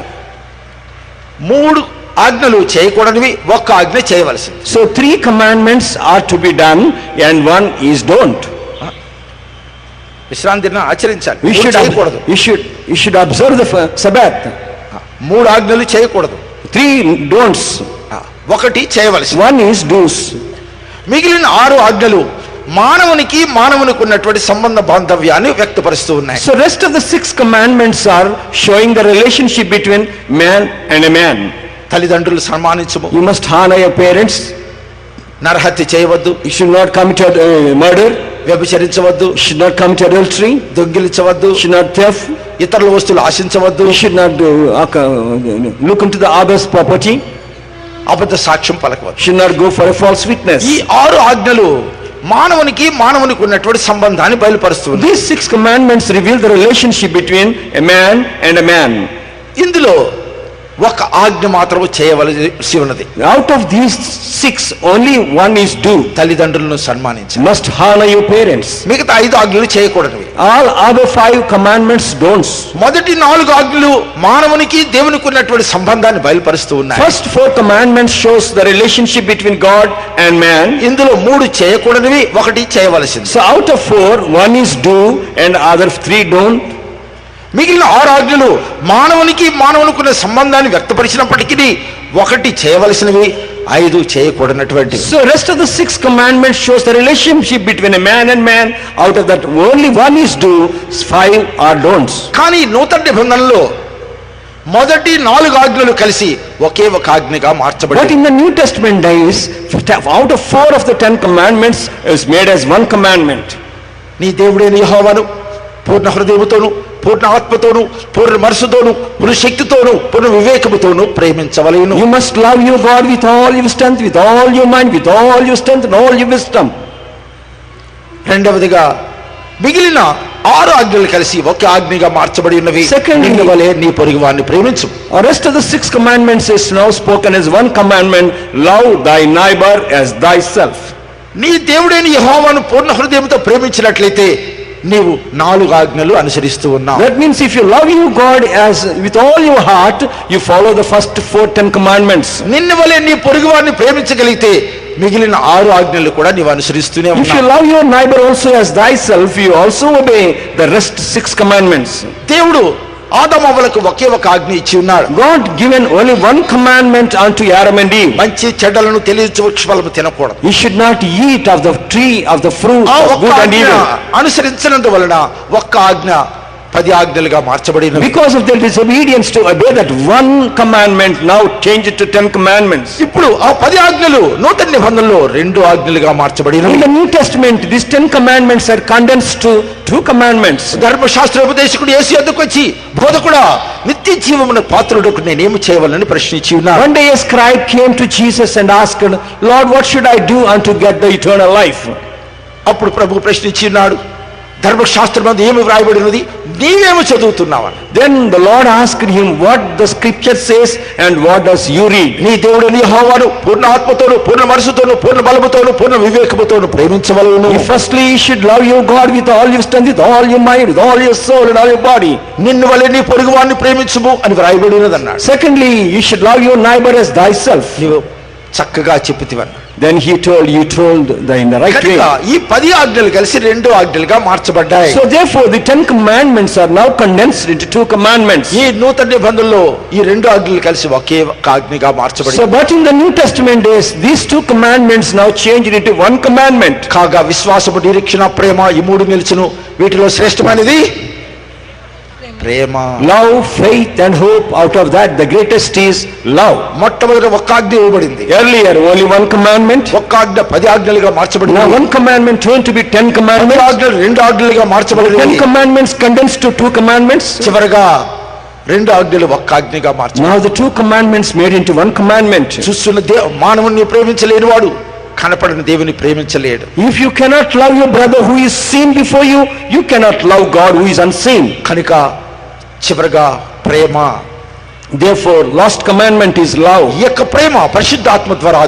3 ఆజ్ఞలు చేయకూడనివి, 1 ఆజ్ఞ చేయవలసింది. So 3 commandments are to be done and 1 is don't. విశ్రాంతి దినాన్ని ఆచరించాలి. You చేయకూడదు. should observe the Sabbath. 3 ఆజ్ఞలు చేయకూడదు, 3 don'ts. 1 చేయవలసింది. 1 is do's. మిగిలిన 6 ఆజ్ఞలు మానవునికి ఉన్నటువంటి సంబంధ బాంధవ్యాన్ని వ్యక్తపరుస్తూ ఉన్నాయి. So rest of the 6 commandments are showing the relationship between man and a man. తల్లిదండ్రులు సన్మానించము, You must honor your parents. నరహత్య చేయవద్దు, You should not commit murder. వ్యభిచరించవద్దు, You should not commit adultery. దొంగిలించవద్దు, You should not theft. ఇతరుల వస్తువులు ఆశించవద్దు, You should not look into the other's property. అబద్ధ సాక్ష్యం పలకవద్దు. You should not go for a false witness. ఈ 6 ఆజ్ఞలు మానవునికి ఉన్నటువంటి సంబంధాన్ని బయలుపరుస్తుంది. These 6 commandments reveal the relationship between a man and a man. ఇందులో ఒక ఆజ్ఞ మాత్రం చేయవలసి ఉన్నది. Out of these 6, only one is due. తల్లిదండ్రులను సన్మానించాలి. Must honor your parents. మిగతా 5 ఆజ్ఞలు చేయకూడనివి. All other 5 commandments don'ts. మొదటి 4 ఆజ్ఞలు మానవునికి దేవునికి ఉన్నటువంటి సంబంధాన్ని బయలుపరుస్తూ ఉన్నాయి. First 4 commandments shows the relationship between God and man. ఇందులో 3 చేయకూడనివి, 1 చేయవలసింది. So out of 4, one is due and other 3 don't. మిగిలిన 6 ఆజ్ఞలు మానవునికి మానవునికున్న సంబంధాన్ని వ్యక్తపరిచినప్పటికీ 1 చేయవలసినవి, 5 చేయకూడనటువంటివి. So rest of the 6 commandments shows the relationship between a man and man. Out of that, only one is due, 5 are don'ts. కానీ నూతన నిబంధనలో మొదటి 4 ఆజ్ఞలు కలిసి ఒకే ఒక ఆజ్ఞగా But మార్చబడింది. in the New Testament days, out of 4 of the 10 commandments is made as one commandment. నీ దేవుడైన యెహోవాను పూర్ణ హృదయముతోను, పూర్ణ ఆత్మతోను, పూర్ణ మనసుతోను, పూర్ణ శక్తితోను, పూర్ణ వివేకముతోను ప్రేమించవలెను. You must love your God with all your strength, with all your mind, with all your strength and all your wisdom. రెండవదిగా మిగిలిన 6 ఆజ్ఞలు కలిసి ఒకే ఆజ్ఞగా మార్చబడి ఉన్నవి. Secondly, నిన్ను వలె నీ పొరుగువాన్ని ప్రేమించు. The rest of the 6 commandments is now spoken as one commandment: love thy neighbor as thyself. నీ దేవుడైన యెహోవాను పూర్ణ హృదయంతో ప్రేమించినట్లయితే నీవు 4 ఆజ్ఞలు అనుసరిస్తూ ఉన్నావు. That means if you love your God as with all your heart, you follow the first 4 10 commandments. నిన్ను వలె నీ పొరుగువాన్ని ప్రేమించగలిగితే మిగిలిన 6 ఆజ్ఞలు కూడా నీవు అనుసరిస్తూనే If you ఉన్నావు. love your neighbor also as thyself, you also obey the rest 6 commandments. దేవుడు ఆదామవ్వలకు ఒకే ఒక ఆజ్ఞ ఇచ్చి ఉన్నాడు. God given only one commandment unto Adam and Eve. మంచి చెడ్డలను తెలియచు వృక్షఫలము తినకూడదు. You should not eat of the tree of the fruit ఆ of ఒక్క good and ఆజ్ఞ evil. అనుసరించినందువలన ఒక్క ఆజ్ఞ 10 ఆజ్ఞలుగా మార్చబడినది. Because of their disobedience to obey that one commandment, now change it to 10 commandments. ఇప్పుడు ఆ 10 ఆజ్ఞలు నూతన నిబంధనలో 2 ఆజ్ఞలుగా మార్చబడినవి. In the New Testament, these 10 commandments are condensed to 2 commandments. ధర్మశాస్త్ర ఉపదేశకుడు యేసు యొద్దకు వచ్చి, బోధకుడా, నిత్య జీవమున పాత్రుడకు నేనేమి చేయవలని ప్రశ్నించి ఉన్నాడు. One day a scribe came to Jesus and asked, Lord, what should I do unto get the eternal life? అప్పుడు ప్రభు ప్రశ్నించి ఉన్నాడు, ధర్మశాస్త్రమందు ఏమి వ్రాయబడినది, నీవేమి చదువుతున్నావని. Then the Lord asked him what the scripture says and what does you read? నీ దేవుడైన యెహోవాను పూర్ణ ఆత్మతోను, పూర్ణ మనసుతోను, పూర్ణ బలముతోను, పూర్ణ వివేకముతోను ప్రేమించవలెను. Firstly, you should love your God with all your strength, with all your mind, with all your soul and all your body. నిన్ను వలె నీ పొరుగువాన్ని ప్రేమించుము అని వ్రాయబడినది అన్నాడు. Secondly, you should love your neighbor as thyself. నీవు చక్కగా చెప్పితివన్న. Then he told, you told in the right way. కనుక ఈ 10 ఆజ్ఞలు కలిసి 2 ఆజ్ఞలుగా మార్చబడ్డాయి. So therefore, the 10 commandments are now condensed into 2 commandments. ఈ నూతన నిబంధనలో ఈ 2 ఆజ్ఞలు కలిసి ఒకే ఒక ఆజ్ఞగా మార్చబడింది. So but in the New Testament days, these 2 commandments now changed into 1 commandment. కాగా విశ్వాసము, నిరీక్షణ, ప్రేమ, ఈ 3 నిలుచును. వీటిలో శ్రేష్టమైనది ప్రేమ. Love, faith and hope. Out of that, the greatest is love. మొట్టమొదటి ఒక్క ఆజ్ఞ ఇవ్వబడింది. Earlier, only 1 commandment. ఒక్క ఆజ్ఞ 10 ఆజ్ఞలుగా మార్చబడింది. Now 1 commandment turned to be 10 10 commandments. ఆజ్ఞలు 2 ఆజ్ఞలుగా 10 మార్చబడింది. commandments condensed to 2 commandments. చివరగా 2 ఆజ్ఞలు ఒక్క ఆజ్ఞగా మార్చబడింది. Now the 2 commandments made into 1 commandment. చూస్తున్న మానవుని ప్రేమించలేని వాడు కనపడిన దేవుని ప్రేమించలేడు. If you cannot love your brother who is seen before you, you cannot love God who is unseen. కనుక చివరగా ప్రేమ. Therefore, last commandment is love. ఈ యొక్క ప్రేమ పరిశుద్ధాత్మ ద్వారా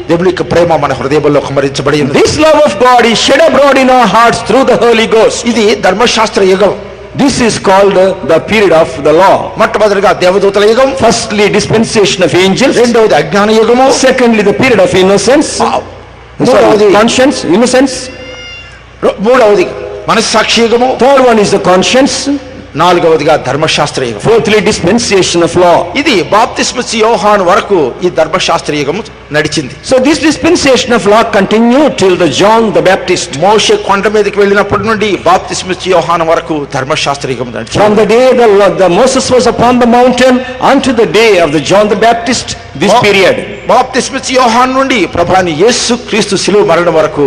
దేవుని యొక్క ప్రేమ మన హృదయంలో కుమ్మరించబడి ఉంది. This love of God is shed abroad in our hearts through the Holy Ghost. ఇది ధర్మశాస్త్ర యుగం. This is called the period of the law. మొట్టమొదటిగా దేవదూతల యుగం. Firstly, dispensation of angels. రెండవది అజ్ఞాన యుగము. Secondly, the period of innocence. మూడవది Conscience, innocence. మూడవది మనస్సాక్షి యుగము. Third one is the conscience. నాలుగవదిగా ధర్మశాస్త్ర యుగం. Fourthly, dispensation of law. ఇది బాప్తిస్మసి యోహాను వరకు ఈ ధర్మశాస్త్ర యుగము నడిచింది. So this dispensation of law continued till the John the Baptist. మోషే కొండ మీదకి వెళ్ళినప్పటి నుండి బాప్తిస్మసి యోహాను వరకు ధర్మశాస్త్ర యుగం నడిచింది. From the day the Moses was upon the mountain unto the day of the John the Baptist, this period. బాప్తిస్మసి యోహాను నుండి ప్రభువైన యేసు క్రీస్తు శిలువ మరణం వరకు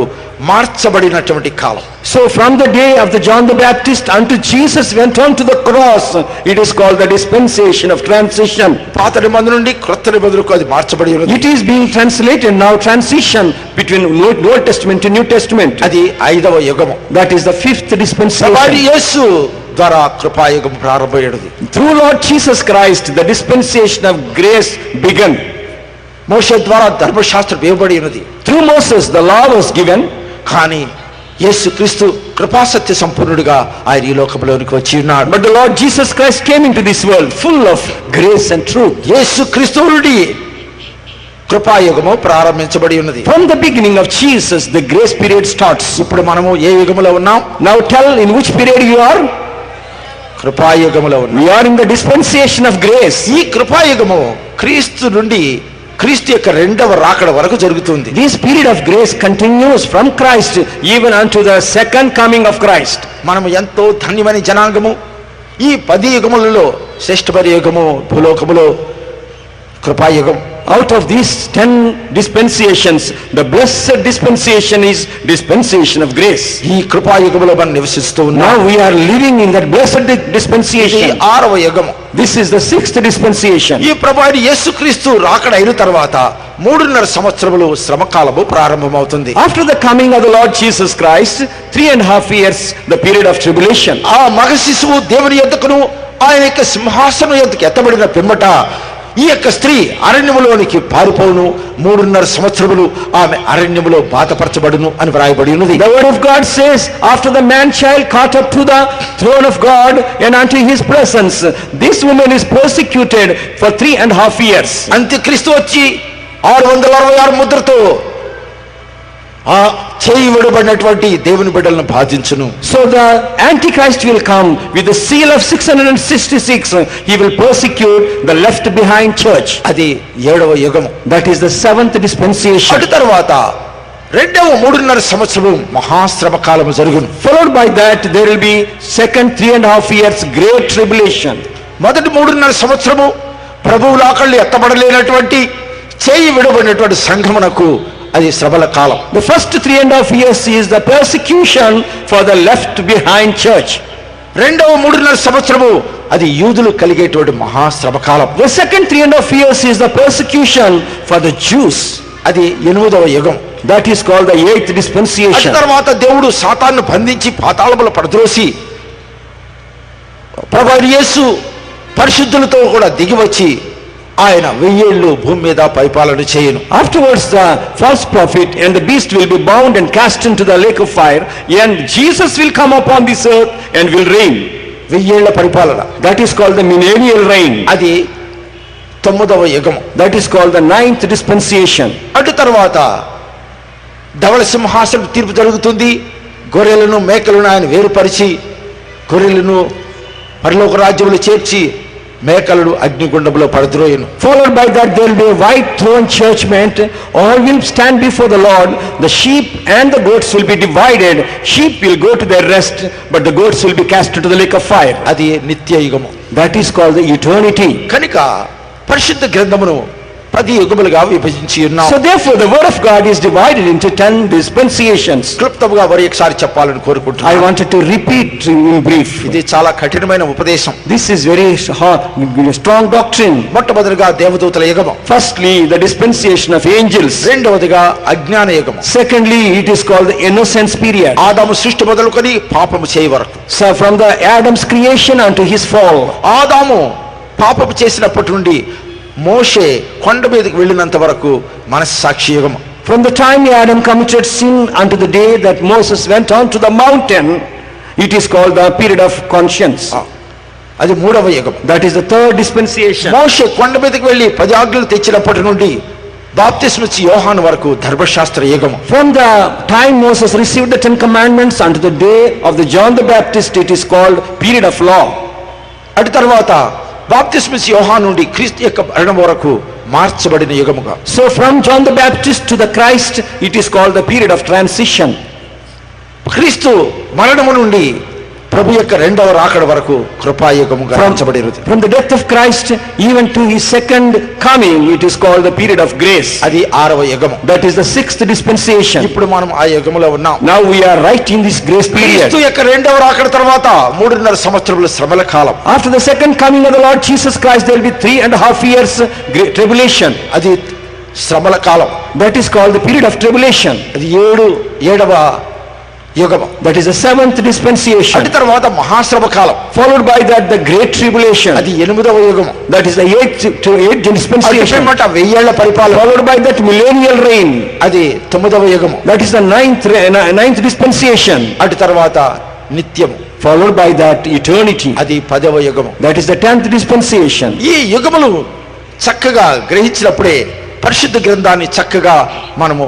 మార్చబడినటువంటి కాలం. So from the day of the John the Baptist until Jesus went on to the cross, it is called the dispensation of transition. పాత నిబంధన నుండి క్రొత్త నిబంధనకు అది మార్చబడి ఉన్నది. It is being translated now, transition between Old Testament and New Testament. అది 5వ యుగము. That is the 5th ప్రభువైన dispensation. యేసు ద్వారా కృపాయుగం ప్రారంభమైనది. Through Lord Jesus Christ, the dispensation of grace began. మోషే ద్వారా ధర్మశాస్త్రం ఇవ్వబడి ఉన్నది. Through Moses, the law was given. కానీ యేసుక్రీస్తు కృపాసత్య సంపూర్ణుడిగా ఆయన ఈ లోకంలోనికి వచ్చి ఉన్నాడు. But the Lord Jesus Christ came into this world full of grace and truth. యేసుక్రీస్తు నుండి కృపాయుగము ప్రారంభించబడి ఉన్నది. From the beginning of Jesus, the grace period starts. ఇప్పుడు మనము ఏ యుగములో ఉన్నాం? Now tell in which period you are? కృపాయుగములో ఉన్నాం. We are in the dispensation of grace. ఈ కృపాయుగము క్రీస్తు నుండి క్రీస్తు యొక్క రెండవ రాకడ వరకు జరుగుతుంది. This period of grace continues from Christ even unto the second coming of Christ. మనము ఎంతో ధన్యమైన జనాంగము. ఈ 10 యుగములలో శ్రేష్ఠమైన యుగము భూలోకములో కృపాయుగం. Out of these 10 dispensations, the blessed dispensation is dispensation of grace. ఈ కృపాయుగములో మనం నివసిస్తూ ఉన్నాం. Now we are living in that blessed ఇది dispensation. 6వ యుగము. This is the 6th dispensation. ఈ ప్రభువైన యేసుక్రీస్తు రాకడ అయిన తర్వాత 3.5 సంవత్సరములు శ్రమకాలము ప్రారంభమవుతుంది. After the coming of the Lord Jesus Christ, 3.5 years, the period of tribulation. ఆ మగ శిశువు దేవుని యొద్దకును ఆయన యొక్క సింహాసనం యొద్దకు ఎత్తబడిన పిమ్మట ఈ యొక్క స్త్రీ అరణ్యములోనికి పారిపోవును. 3.5 సంవత్సరములు ఆమె అరణ్యములో బాధపరచబడును అని వ్రాయబడి ఉన్నది. The word of God says, after the man child caught up to the throne of God and unto his presence, this woman is persecuted for 3.5 years. అంత్యక్రీస్తు వచ్చి 666 ముద్రతో ఆ చేయి విడబడినటువంటి దేవుని బిడ్డలను బాధించును. So the Antichrist will come with the seal of 666. He will persecute the left behind church. అది 7వ యుగము. That is the 7th dispensation. అటు తర్వాత రెండవ 3.5 సంవత్సరము మహాశ్రమ కాలము జరుగును. Followed by that, there will be second 3.5 years great tribulation. మొదటి 3.5 సంవత్సరము ప్రభువు రాకళ్ళు ఎత్తబడలేనటువంటి చేయి విడబడినటువంటి సంఘమునకు అది శ్రమల కాలం. The first 3.5 years is the persecution for the left behind church. రెండవ 3.5 సంవత్సరము అది యూదులు కలిగేటువంటి మహాశ్రమ కాలం. The second 3.5 years is the persecution for the Jews. అది 8వ యుగం. That is called the 8th అటు dispensation. తర్వాత దేవుడు సాతాను బంధించి పాతాళములో పడద్రోసి ప్రభువైన యేసు పరిశుద్ధులతో కూడా దిగి వచ్చి ఆయన 1000 ఏళ్ళు భూమి మీద పరిపాలన చేయను. Afterwards, the false prophet and the beast will be bound and cast into the lake of fire, and Jesus will come upon this earth and will reign. 1000 ఏళ్ల పరిపాలన. That is called the millennial reign. అది 9వ యుగము. That is called the 9th dispensation. అటు తర్వాత ధవళ సింహాసనం తీర్పు జరుగుతుంది. గొర్రెలను మేకలను ఆయన వేరుపరిచి గొర్రెలను పరలోక రాజ్యములో చేర్చి మేకలను అగ్నిగుండంలో పడద్రోయను. Followed by that, there will be a white throne judgment. All will stand before the Lord. The sheep and the goats will be divided. Sheep will go to their rest, but the goats will be cast into the lake of fire. అది నిత్య యుగము. That is called the eternity. కనుక పరిశుద్ధ గ్రంథమును 10 యుగములుగా విభజించి ఉన్నాం. So therefore, the word of God is divided into 10 dispensations. క్లుప్తంగా మరి ఒకసారి చెప్పాలని I కోరుకుంటున్నాను. wanted to repeat in brief. ఇది చాలా కఠినమైన ఉపదేశం. This is very strong doctrine. మొట్టమొదటిగా దేవదూతల యుగము. Firstly, the dispensation of angels. రెండవదిగా అజ్ఞాన యుగము. Secondly, it is called the innocence period. ఆదాము సృష్టి మొదలుకొని పాపము చేయ వరకు. So from the Adam's creation unto his fall. ఆదాము పాపము చేసినప్పటి నుండి మోషే కొండ మీదకి వెళ్ళినంత వరకు మనస్సాక్షి యుగము. From the time Adam committed sin unto the day that Moses went on to the mountain, it is called the period of conscience. అది 3వ యుగం. That is the 3rd dispensation. మోషే కొండ మీదకి వెళ్ళి 10 ఆజ్ఞలు తెచ్చినప్పటి నుండి బాప్తిస్మిచ్చి యోహాను వరకు ధర్మశాస్త్ర యుగము. From the time Moses received the 10 commandments unto the day of the John the Baptist, it is called period of law. అటు తర్వాత బాప్తిస్మిచ్చి యోహాను నుండి క్రీస్తు యొక్క మరణం వరకు మార్చబడిన యుగముగా. So from John the Baptist to the Christ, it is called the period of transition. క్రీస్తు మరణము నుండి ప్రభు యొక్క రెండవ రాకడ వరకు కృపాయుగముగా మార్చబడినది. From the death of Christ even to his second coming, it is called the period of grace. అది 6వ యుగము. That is the 6th dispensation. ఇప్పుడు మనం ఆ యుగములో ఉన్నాం. Now we are right in this grace period. క్రీస్తు యొక్క రెండవ రాకడ తర్వాత 3.5 సంవత్సరముల శ్రమల కాలం. After the second coming of the Lord Jesus Christ, there will be 3.5 years tribulation. అది శ్రమల కాలం. That is called the period of tribulation. అది 7వ యుగము. That is the seventh dispensation. అటు తర్వాత మహాశ్రమ కాలం. Followed by that the great tribulation. అది 8వ యుగము. That is the eighth dispensation. అటు 1000 పరిపాలన. Followed by that millennial reign. అది 9వ యుగము. That is the ninth dispensation. అటు తర్వాత నిత్యము. Followed by that eternity. అది 10వ యుగము. That is the 10th dispensation. ఈ యుగములు చక్కగా గ్రహించినప్పుడే పరిశుద్ధ గ్రంథాన్ని చక్కగా మనము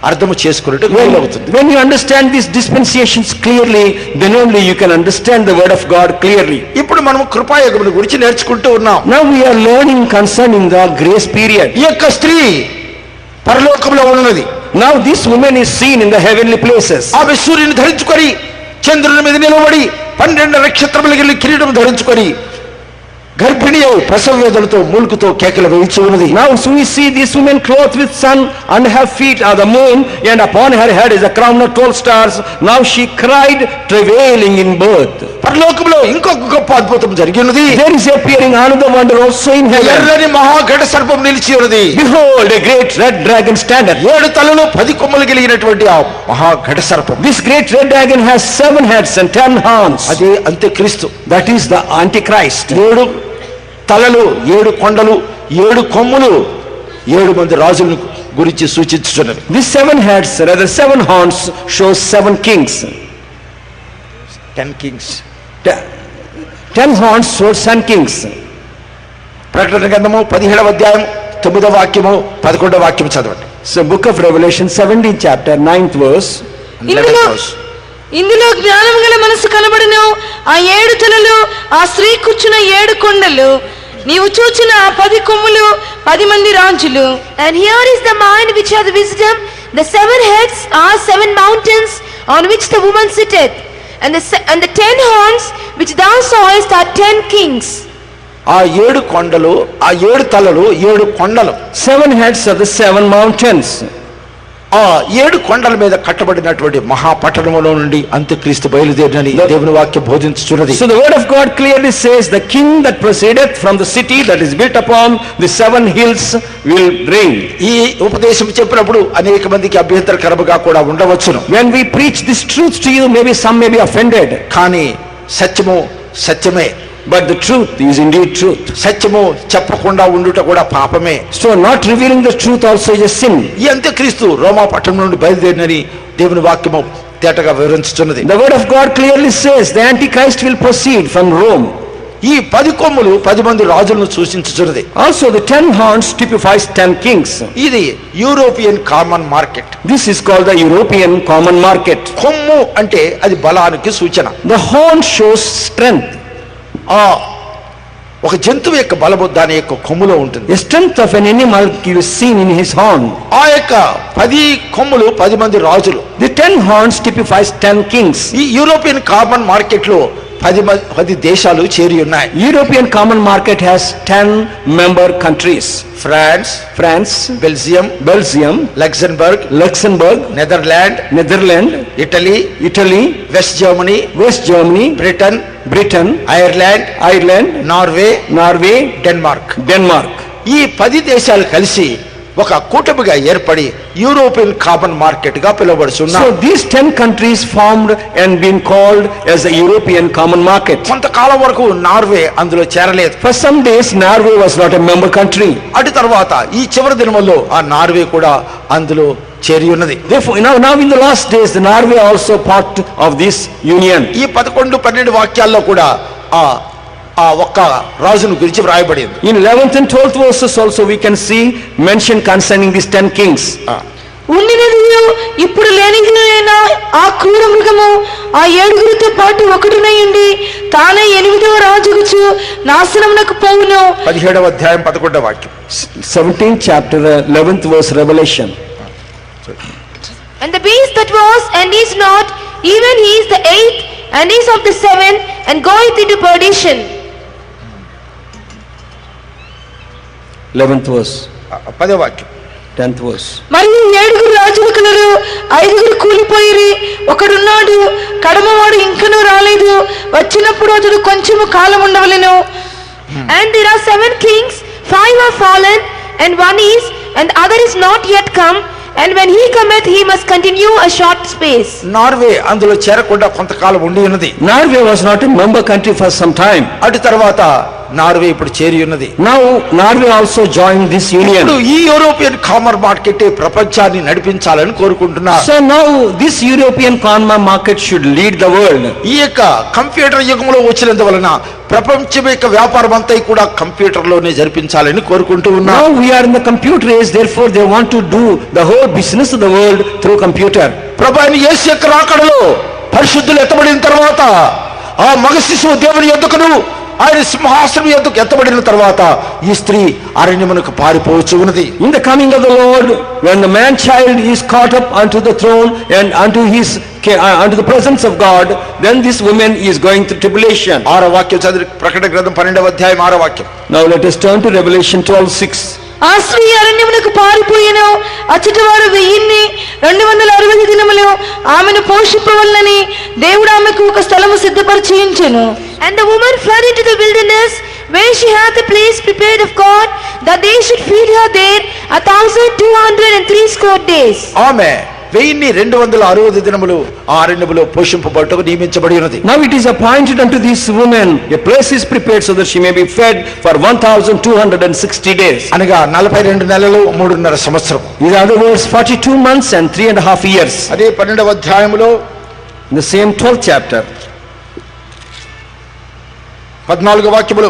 అర్థము చేసుకున్నట్టు వీలవుతుంది. When you understand these dispensations clearly, then only you can understand the word of God clearly. ఇప్పుడు మనం కృపాయుగముల గురించి నేర్చుకుంటూ ఉన్నాం. Now we are learning concerning the grace period. ఈ యొక్క స్త్రీ పరలోకంలో ఉన్నది. Now this woman is seen in the heavenly places. ఆమె సూర్యుని ధరించుకొని చంద్రుని మీద నిలబడి 12 నక్షత్రముల కిరీటం ధరించుకొని గర్భిణి అయి ప్రసవ వేదనతో మూలుగుతో కేకలు వేయించి ఉన్నది. Now so we see this woman clothed with sun, and her feet are the moon, and upon her head is a crown of 12 stars. Now she cried, travailing in birth. పరలోకంలో ఇంకొక గొప్ప అద్భుతం జరిగినది. There is appearing another wonder also in heaven. ఎర్రని మహాఘట సర్పం నిలిచి ఉన్నది. Behold, a great red dragon standeth. 7 తలలు 10 కొమ్మలు కలిగినటువంటి ఆ మహాఘట సర్పం. This great red dragon has 7 heads and 10 horns. అదే అంత్యక్రీస్తు. That is the Antichrist. 7 తలలు 7 కొండలు 7 కొమ్ములు 7 మంది రాజులను గురించి సూచించుతున్నవి. These 7 heads, rather 7 horns, shows 7 kings. 10 kings. 10 horns shows 10 kings. ప్రకటన గ్రంథము 17వ అధ్యాయం 9వ వాక్యము 11వ వాక్యం చదవండి. So book of Revelation 17 chapter 9th verse. ఇందులో జ్ఞానం గల మనసు కనబడును. ఆ 7 తలలు, ఆ స్త్రీ కూర్చున్న 7 కొండలు, నీవు చూచిన 10 కొమ్ములు, 10 మంది రాజులు. And here is the mind which hath wisdom. The 7 heads are 7 mountains on which the woman sitteth, and the 10 horns which thou sawest are 10 kings. ఆ 7 కొండలు, ఆ 7 తలలు 7 కొండలు. 7 heads are the 7 mountains. ఆ 7 కొండల మీద కట్టబడినటువంటి మహాపట్టణములో నుండి అంత్యక్రీస్తు బయలుదేరినని దేవుని వాక్యం బోధించుచున్నది. So the word of God clearly says the king that proceedeth from the city that is built upon the 7 hills will reign. ఈ ఉపదేశం చెప్పినప్పుడు అనేక మందికి అభ్యంతరకరముగా కూడా ఉండవచ్చును. When we preach this truth to you, maybe some may be offended. కానీ సత్యము సత్యమే. But the truth is indeed truth. సత్యము చెప్పకుండా ఉండుట కూడా పాపమే. So not revealing the truth also is a sin. ఈ అంత్యక్రీస్తు రోమా పట్టణం నుండి బయలుదేరినని దేవుని వాక్యము తేటగా వివరించుతున్నది. The word of God clearly says the Antichrist will proceed from Rome. ఈ 10 కొమ్ములు 10 మంది రాజులను సూచించుచున్నది. Also the 10 horns typifies 10 kings. ఇది European common market. This is called the European common market. కొమ్ము అంటే అది బలానికి సూచన. The horn shows strength. ఆ ఒక జంతువు యొక్క బలము దాని యొక్క కొమ్ములో ఉంటుంది. The strength of an animal is seen in his horn. ఆ యొక్క 10 కొమ్ములు 10 మంది రాజులు. The 10 horns typifies 10 kings. ఈ యూరోపియన్ కామన్ మార్కెట్ లో 10 దేశాలు చేరి ఉన్నాయి. European common market has 10 member countries. France, Belgium, Luxembourg, Netherlands, Italy, West Germany, Britain, Ireland, Norway, Denmark. ఈ 10 దేశాలు కలిసి ఒక కూటమిగా ఏర్పడి యూరోపియన్ కామన్ మార్కెట్ గా పిలువబడుచున్నారు. So these 10 countries formed and been called as the European common market. కొంతకాలం వరకు Norway అందులో చేరలేదు. For some days Norway was not a member country. అటు తర్వాత ఈ చివరి దినముల్లో ఆ నార్వే కూడా అందులో చేరి ఉన్నది. Therefore now in the last days the Norway also part of this union. ఈ 11-12 వాక్యాల్లో కూడా ఆ ఒక్క రాజును గురించి వ్రాయబడింది. In 11th and 12th verses also we can see mention concerning these 10 kings. ఉండినదియు ఇప్పుడు లేనిదియైన ఆ క్రూర మృగము ఆ 7గురితో పాటు ఒకటినయ్యుండి తానే 8వ రాజుగుచు నాశనమునకు పోవును. 17వ అధ్యాయం 11వ వాక్యం. 17th chapter 11th verse Revelation. And the beast that was and is not, even he is the 8th and is of the 7th and goeth into perdition. 11th verse. 10వ వాక్యం. 10th verse. మరియు 7 రాజులు colour, 5 కూలిపోయిరి, ఒకడున్నాడు, కడమవాడు ఇంకనూ రాలేదు, వచ్చినప్పుడు అతడు కొంచెము కాలం ఉండవలెను. And there are 7 kings, 5 are fallen and 1 is, and the other is not yet come, And when he cometh, he must continue a short space. Norway అందులో చేరకుండా కొంతకాలం ఉండి ఉన్నది. Norway was not a member country for some time. అటు తర్వాత Norway ఇప్పుడు చేరి ఉన్నది. Now Norway also joined this ఇప్పుడు union. ఈ యూరోపియన్ కామర్ మార్కెట్ ప్రపంచాన్ని నడిపించాలని కోరుకుంటున్నారు. So now this European common market should lead the world. ఈ యొక్క కంప్యూటర్ యుగంలో వచ్చినందువలన ప్రపంచం యొక్క వ్యాపారం అంతా కూడా కంప్యూటర్ లోనే జరిపించాలని కోరుకుంటూ ఉన్నారు. Now we are in the computer age, therefore they want to do the whole business of the world through computer. ప్రభువైన యేసు యొక్క రాకడలో పరిశుద్ధులు ఎత్తబడిన తర్వాత ఆ మగ శిశువు దేవుని యొద్దకును ఆయన సింహాసనం యొద్దకు ఎత్తబడిన తర్వాత ఈ స్త్రీ అరణ్యమునకు పారిపోవచ్చు ఉన్నది. In the coming of the Lord, when the man child is caught up unto the throne and unto the presence of God, then this woman is going through tribulation. 6వ వాక్యం చదివి ప్రకటన గ్రంథం 12వ అధ్యాయం 6వ వాక్యం. Now let us turn to Revelation 12:6. ఆ స్త్రీ అరణ్యమునకు పారిపోయెను. అచ్చట వారు 1260 దినములు ఆమెను పోషింపవలనని దేవుడు ఆమెకు ఒక స్థలము సిద్ధపరిచి ఉంచెను. And the woman fled into the wilderness, where she had the place prepared of God, that they should feed her there 1260 days. ఆమె 1260 దినములు ఆ అరణ్యములో పోషింపబడుటకు నియమించబడి ఉన్నది. Now it is appointed unto this woman a place is prepared so that she may be fed for 1260 days. అనగా 42 నెలలు 3.5 సంవత్సరం. In other words, 42 months and 3.5 years. అదే 12వ అధ్యాయములో In the same 12th chapter, 14వ వాక్యములో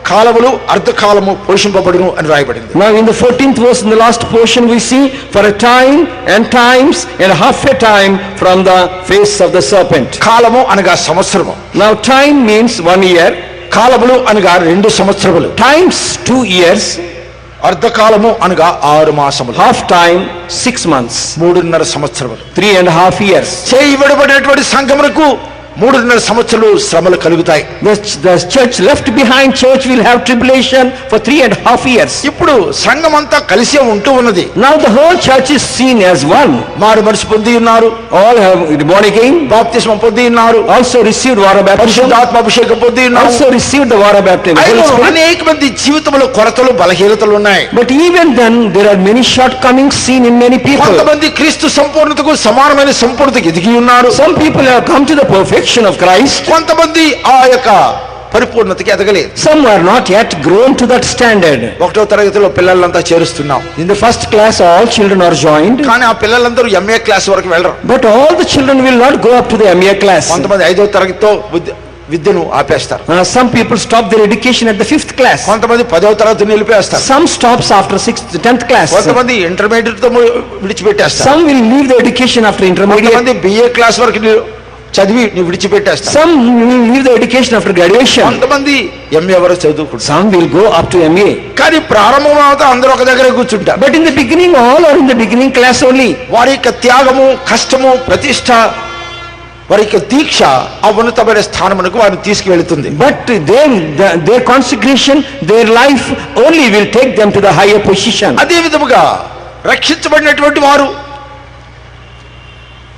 కాలములు అర్ధకాలము పోషింపబడును అని రాయబడింది. now in the 14th verse, in the last portion, we see for a time and times and half a time from the face of the serpent. కాలము అనగా సంవత్సరము. Now time means 1 year, కాలములు అనగా 2 సంవత్సరములు. times 2 years, అర్ధకాలము అనగా 6 మాసములు. half time 6 months, 3.5 సంవత్సరములు. 3.5 years. చేయబడినటువంటి సంఘమునకు 3.5 సంవత్సరాలు శ్రమలు కలుగుతాయి. The church left behind church will have tribulation for 3.5 years. ఇప్పుడు సంఘమంతా కలిసే ఉంటూ ఉన్నది. Now the whole church is seen as one. మారు మనసు పొంది ఉన్నారు, All have born again, బాప్తిస్మం పొంది ఉన్నారు, also received water baptism, పరిశుద్ధాత్మ అభిషేకం పొంది ఉన్నారు. also received the water baptism. Holy అయినా Spirit. అనేక మంది జీవితంలో కొరతలు బలహీనతలు ఉన్నాయి. But even then there are many shortcomings seen in many people. కొంతమంది క్రీస్తు సంపూర్ణతకు సమానమైన సంపూర్ణతకు ఎదిగి ఉన్నారు. Some people have come to the perfection of Christ. కొంతమంది ఆ యొక్క పరిపూర్ణతకి ఎదగలేదు. Some are not yet grown to that standard. 1వ తరగతిలో పిల్లలంతా చేరుస్తున్నాం. In the first class all children are joined, కానీ ఆ పిల్లలందరూ MA క్లాస్ వరకు వెళ్ళరు. but all the children will not go up to the MA class. కొంతమంది 5వ తరగతితో విద్యను ఆపేస్తారు. Some people stop their education at the 5th class. కొంతమంది 10వ తరగతి నిలిపేస్తారు. Some stops after 6th, 10th class. కొంతమంది ఇంటర్మీడియట్ తో విడిచిపెట్టేస్తారు. Some will leave the education after intermediate. కొంతమంది BA క్లాస్ వరకు చదివి విడిచిపెట్టేస్తారు. Some will leave the education after graduation. కొంతమంది MA వరకు చదువుకుంటారు. Some will go up to MA. కానీ ప్రారంభం అవుతా అందరూ ఒక దగ్గరే కూర్చుంటారు. But in the beginning all are in the beginning class only. వారి యొక్క త్యాగము, కష్టము, ప్రతిష్ట, వారి యొక్క దీక్ష ఆ ఉన్నతమైన స్థానమునకు వారిని తీసుకువెళుతుంది. But their consecration, their life only will take them to the higher position. అదే విధముగా రక్షించబడినటువంటి వారు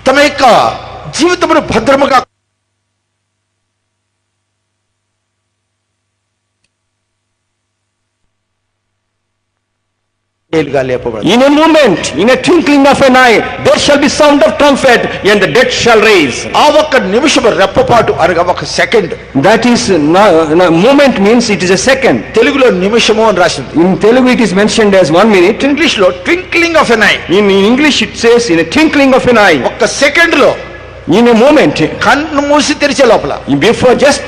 తమ యొక్క జీవితమును భద్రముగా In a moment, in a twinkling of an eye, there shall be sound of trumpet, and the dead shall raise. ఆ ఒక్క నిమిషము రెప్పపాటు అనగా ఒక second. That is, moment means it is a second. తెలుగులో నిమిషము అని రాసింది. In Telugu it is mentioned as 1 minute. English లో twinkling of an eye. In English it says in a twinkling of an eye. ఒక్క సెకండ్ లో, in a moment, కన్ను మూసి తెరిచే లోపల, before just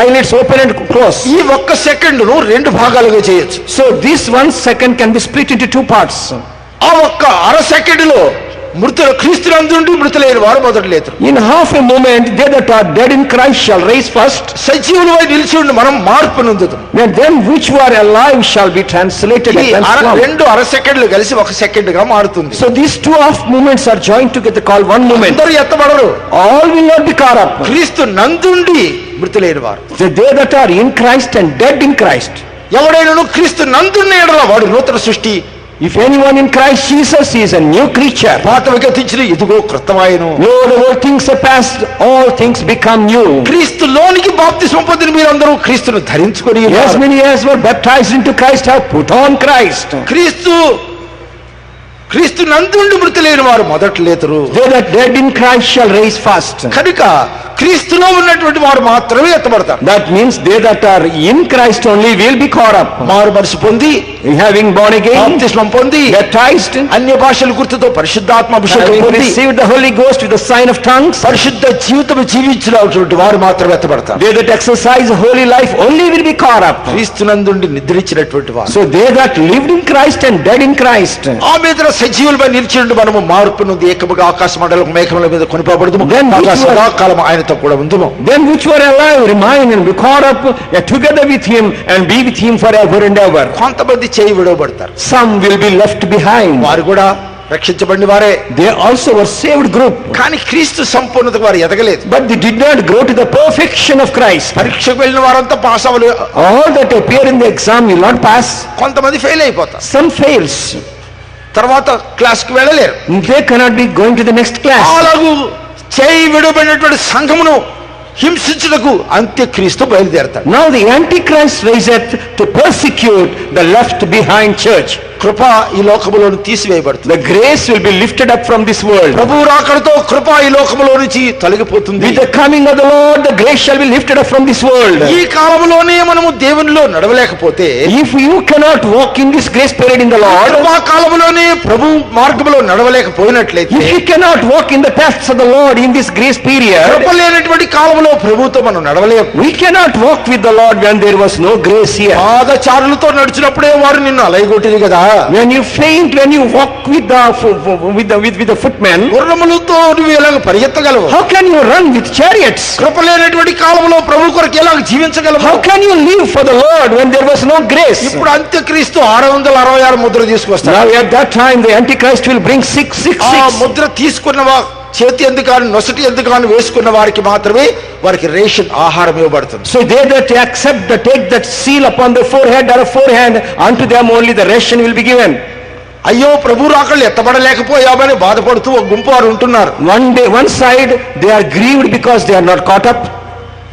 eyelids open and close. ఈ ఒక్క second ను 2 భాగాలుగా చేయొచ్చు. So this 1 second can be split into 2 parts. ఆ ఒక్క అర సెకండ్ లో మృతులు క్రీస్తునందుండి మృతులైన వారు మొదట లేతురు. In half a moment they that are dead in Christ shall rise first. సజీవులై నిలిచి ఉండి మనం మార్పు నొందుతాం. Then them which were alive shall be translated and transformed. 2 అర సెకండ్లు కలిసి 1 సెకండ్ గా మారుతుంది. So these 2 half moments are joined together called 1 moment. అందరూ ఎత్తబడరు. All will not be caught up. క్రీస్తు నందుండి మృతులైన వారు, They that are in Christ and dead in Christ. ఎవడైనను క్రీస్తు నందున్న ఎడల వాడు నూతన సృష్టి. If anyone in Christ Jesus is a new creature. పాతవి గతించిన ఇదిగో కృతమాయెను. Lord, all things are past, all things become new. క్రీస్తులోనికి బాప్తిస్మం పొందిన మీరందరూ క్రీస్తును ధరించుకొని As ఉన్నారు. many as were baptized into Christ have put on Christ. క్రీస్తు క్రీస్తు నందుండి మృతి లేని వారు మొదట లేతురు. They that dead in Christ shall rise first. కనుక క్రీస్తులో ఉన్నటువంటి వారు మాత్రమే ఎత్తబడతారు. That means they that are in Christ only will be caught up. మారు మనసు పొంది, Having born again, బాప్తిస్మం పొంది, baptized, అన్య భాషల గుర్తుతో పరిశుద్ధాత్మ అభిషేకం having పొంది, received the Holy Ghost with the sign of tongues, పరిశుద్ధ జీవితం జీవించినటువంటి వారు మాత్రమే ఎత్తబడతారు. they that exercise a holy life only will be caught up. క్రీస్తునందుండి నిద్రించినటువంటి వారు, So they that lived in Christ and dead in Christ, ఆ మీద సజీవులపై నిలిచి మనము మార్పు నుండి ఏకముగా ఆకాశ మండలం మేఘముల మీద కొనిపోబడదుము. Then which were- సదాకాలం ఆయనతో కూడా ఉందుము. then which were alive remain and be caught up together with him and be with him forever and ever. కొంతమంది చేయి విడవబడతారు, Some will be left behind. వారు కూడా రక్షించబడిన వారే. They also were saved group, కానీ క్రీస్తు సంపూర్ణతకు వారు ఎదగలేదు. but they did not grow to the perfection of Christ. పరీక్షకు వెళ్ళిన వారంతా పాస్ అవ్వలేదు, All that appear in the exam will not pass. కొంతమంది ఫెయిల్ అయిపోతారు, Some fails. తర్వాత క్లాస్కి వెళ్ళలేరు. They cannot be going to the next class. అలాగూ చేయి విడవబడినటువంటి సంఘమును హింసించుటకు అంత్యక్రీస్తు బయలుదేరతాడు. Now the Antichrist riseth to persecute the left behind church. కృప ఈ లోకములోని తీసివేయబడుతుంది. The grace will be lifted up from this world. ప్రభు రాకడతో కృప ఈ లోకములో నుంచి తొలగిపోతుంది. With the coming of the Lord, the grace shall be lifted up from this world. ఈ కాలములోనే మనము దేవునిలో నడవలేకపోతే, If you cannot walk in this grace period in the Lord, కృపా కాలములోనే ప్రభు మార్గములో నడవలేకపోయినట్లయితే, if you cannot walk in the paths of the Lord in this grace period, కృప లేనటువంటి కాలములో ప్రభుతో మనం నడవలేము. we cannot walk with the Lord when there was no grace here. పాదచారులతో నడిచినప్పుడే వారు నిన్ను అలయగొట్టింది కదా. When you faint, when you walk with the footmen, గుర్రములతో నువ్వు ఎలాగ పరిగెత్తగలవు? how can you run with chariots? కృప లేనటువంటి కాలంలో ప్రభు కొరకు ఎలాగ జీవించగలవు? How can you live for the Lord when there was no grace? ఇప్పుడు అంత్యక్రీస్తు 666 ముద్ర తీసుకొస్తాడు. Now at that time the Antichrist will bring 666. Mudra తీసుకున్న చేతి ఎందుకు నొసటి ఎందుకు వేసుకున్న వారికి మాత్రమే వారికి రేషన్ ఆహారం ఇవ్వబడుతుంది. So they that accept take that seal upon the forehead or forehand, unto them only the ration will be given. అయ్యో ప్రభు రాకళ్ళు ఎత్తబడలేకపోయామని బాధపడుతూ ఒక గుంపు వారు ఉంటున్నారు. One side they are grieved because they are not caught up.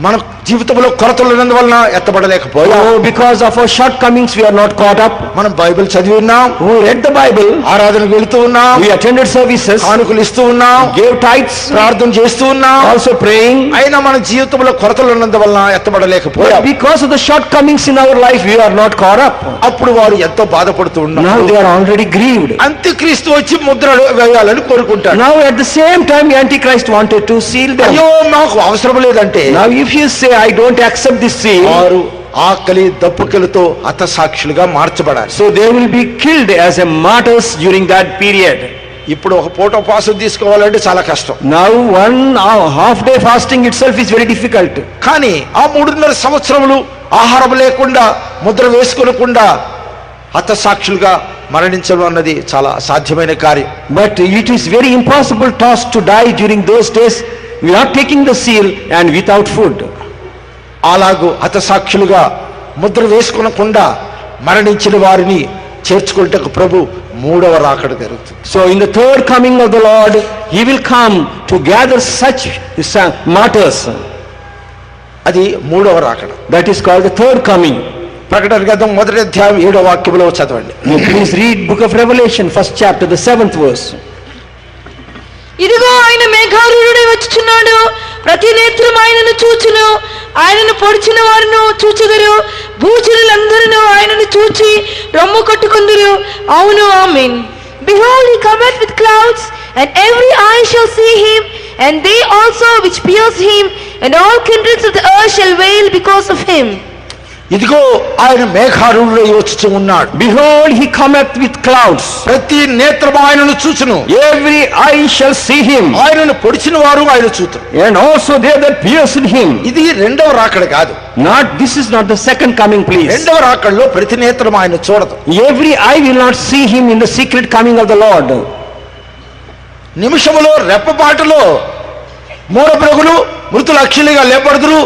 మన జీవితంలో కొరతలు ఉన్నందువలన ఎత్తబడలేకపోయాం. Oh, because of our shortcomings we are not caught up. మనం బైబిల్ చదివి ఉన్నాం, We read the Bible, ఆరాధనకు వెళుతూ ఉన్నాం, we attended services, కానుకలు ఇస్తూ ఉన్నాం, gave tithes, ప్రార్థన చేస్తూ ఉన్నాం, also praying. అయినా మన జీవితంలో కొరతలు ఉన్నందువలన ఎత్తబడలేకపోయాం. But because of the shortcomings in our life we are not caught up. అప్పుడు వారు ఎంతో బాధపడుతూ Now ఉన్నారు. they are already grieved. అంత్యక్రీస్తు వచ్చి ముద్ర వేయాలని కోరుకుంటాడు. Now at the same time the Antichrist wanted to seal them. అయ్యో నాకు అవసరం లేదంటే Now if you say I don't accept this seal, వారు ఆకలి దప్పుకలతో హతసాక్షులుగా మార్చబడాలి. so they will be killed as a martyrs during that period. ఇప్పుడు ఒక పూట ఉపవాసం తీసుకోవాలంటే చాలా కష్టం. Now one half day fasting itself is very difficult. కానీ ఆ 3.5 సంవత్సరములు ఆహారం లేకుండా ముద్ర వేసుకోకుండా హతసాక్షులుగా మరణించడం అన్నది చాలా అసాధ్యమైన కార్యం. But it is very impossible task to die during those days without taking the seal and without food. అలాగూ హతసాక్షులుగా ముద్ర వేసుకొనకుండా మరణించిన వారిని చేర్చుకుంటకు ప్రభు 3వ రాకడ జరుగుతుంది. So in the third coming of the Lord, he will come to gather such martyrs. అది 3వ రాకడ. That is called the third coming. ప్రకటన గ్రంథం 1వ అధ్యాయం 7వ వాక్యంలో చదవండి. Please read book of Revelation, 1st chapter, the 7th verse. ఇదిగో ఆయన మేఘారూఢుడై వచ్చుచున్నాడు, ప్రతి నేత్రం ఆయనను చూచును, ఆయనను పొడిచిన వారును చూచుదురు, భూజనులందరూ ఆయనను చూచి రొమ్ము కట్టుకుందురు. అవును, ఆమేన్. Behold, he cometh with clouds, and every eye shall see him, and they also which pierced him, and all kindreds of the earth shall wail because of him. ఇదిగో ఆయన మేఘారూఢుడై వచ్చుచు ఉన్నాడు. Behold, he cometh with clouds. ప్రతి నేత్రం ఆయనను చూచును, Every eye shall see him, ఆయనను పొడిచిన వారు ఆయన చూతురు. and also they that pierced him. ఇది 2వ రాకడ కాదు. This is not the second coming, please. 2వ రాకడలో ప్రతి నేత్రం ఆయన చూడదు. Every eye will not see him in the secret coming of the Lord. నిమిషములో రెప్పపాటులో మూఢప్రగులు మృతులు అక్షులుగా లేపడుదురు,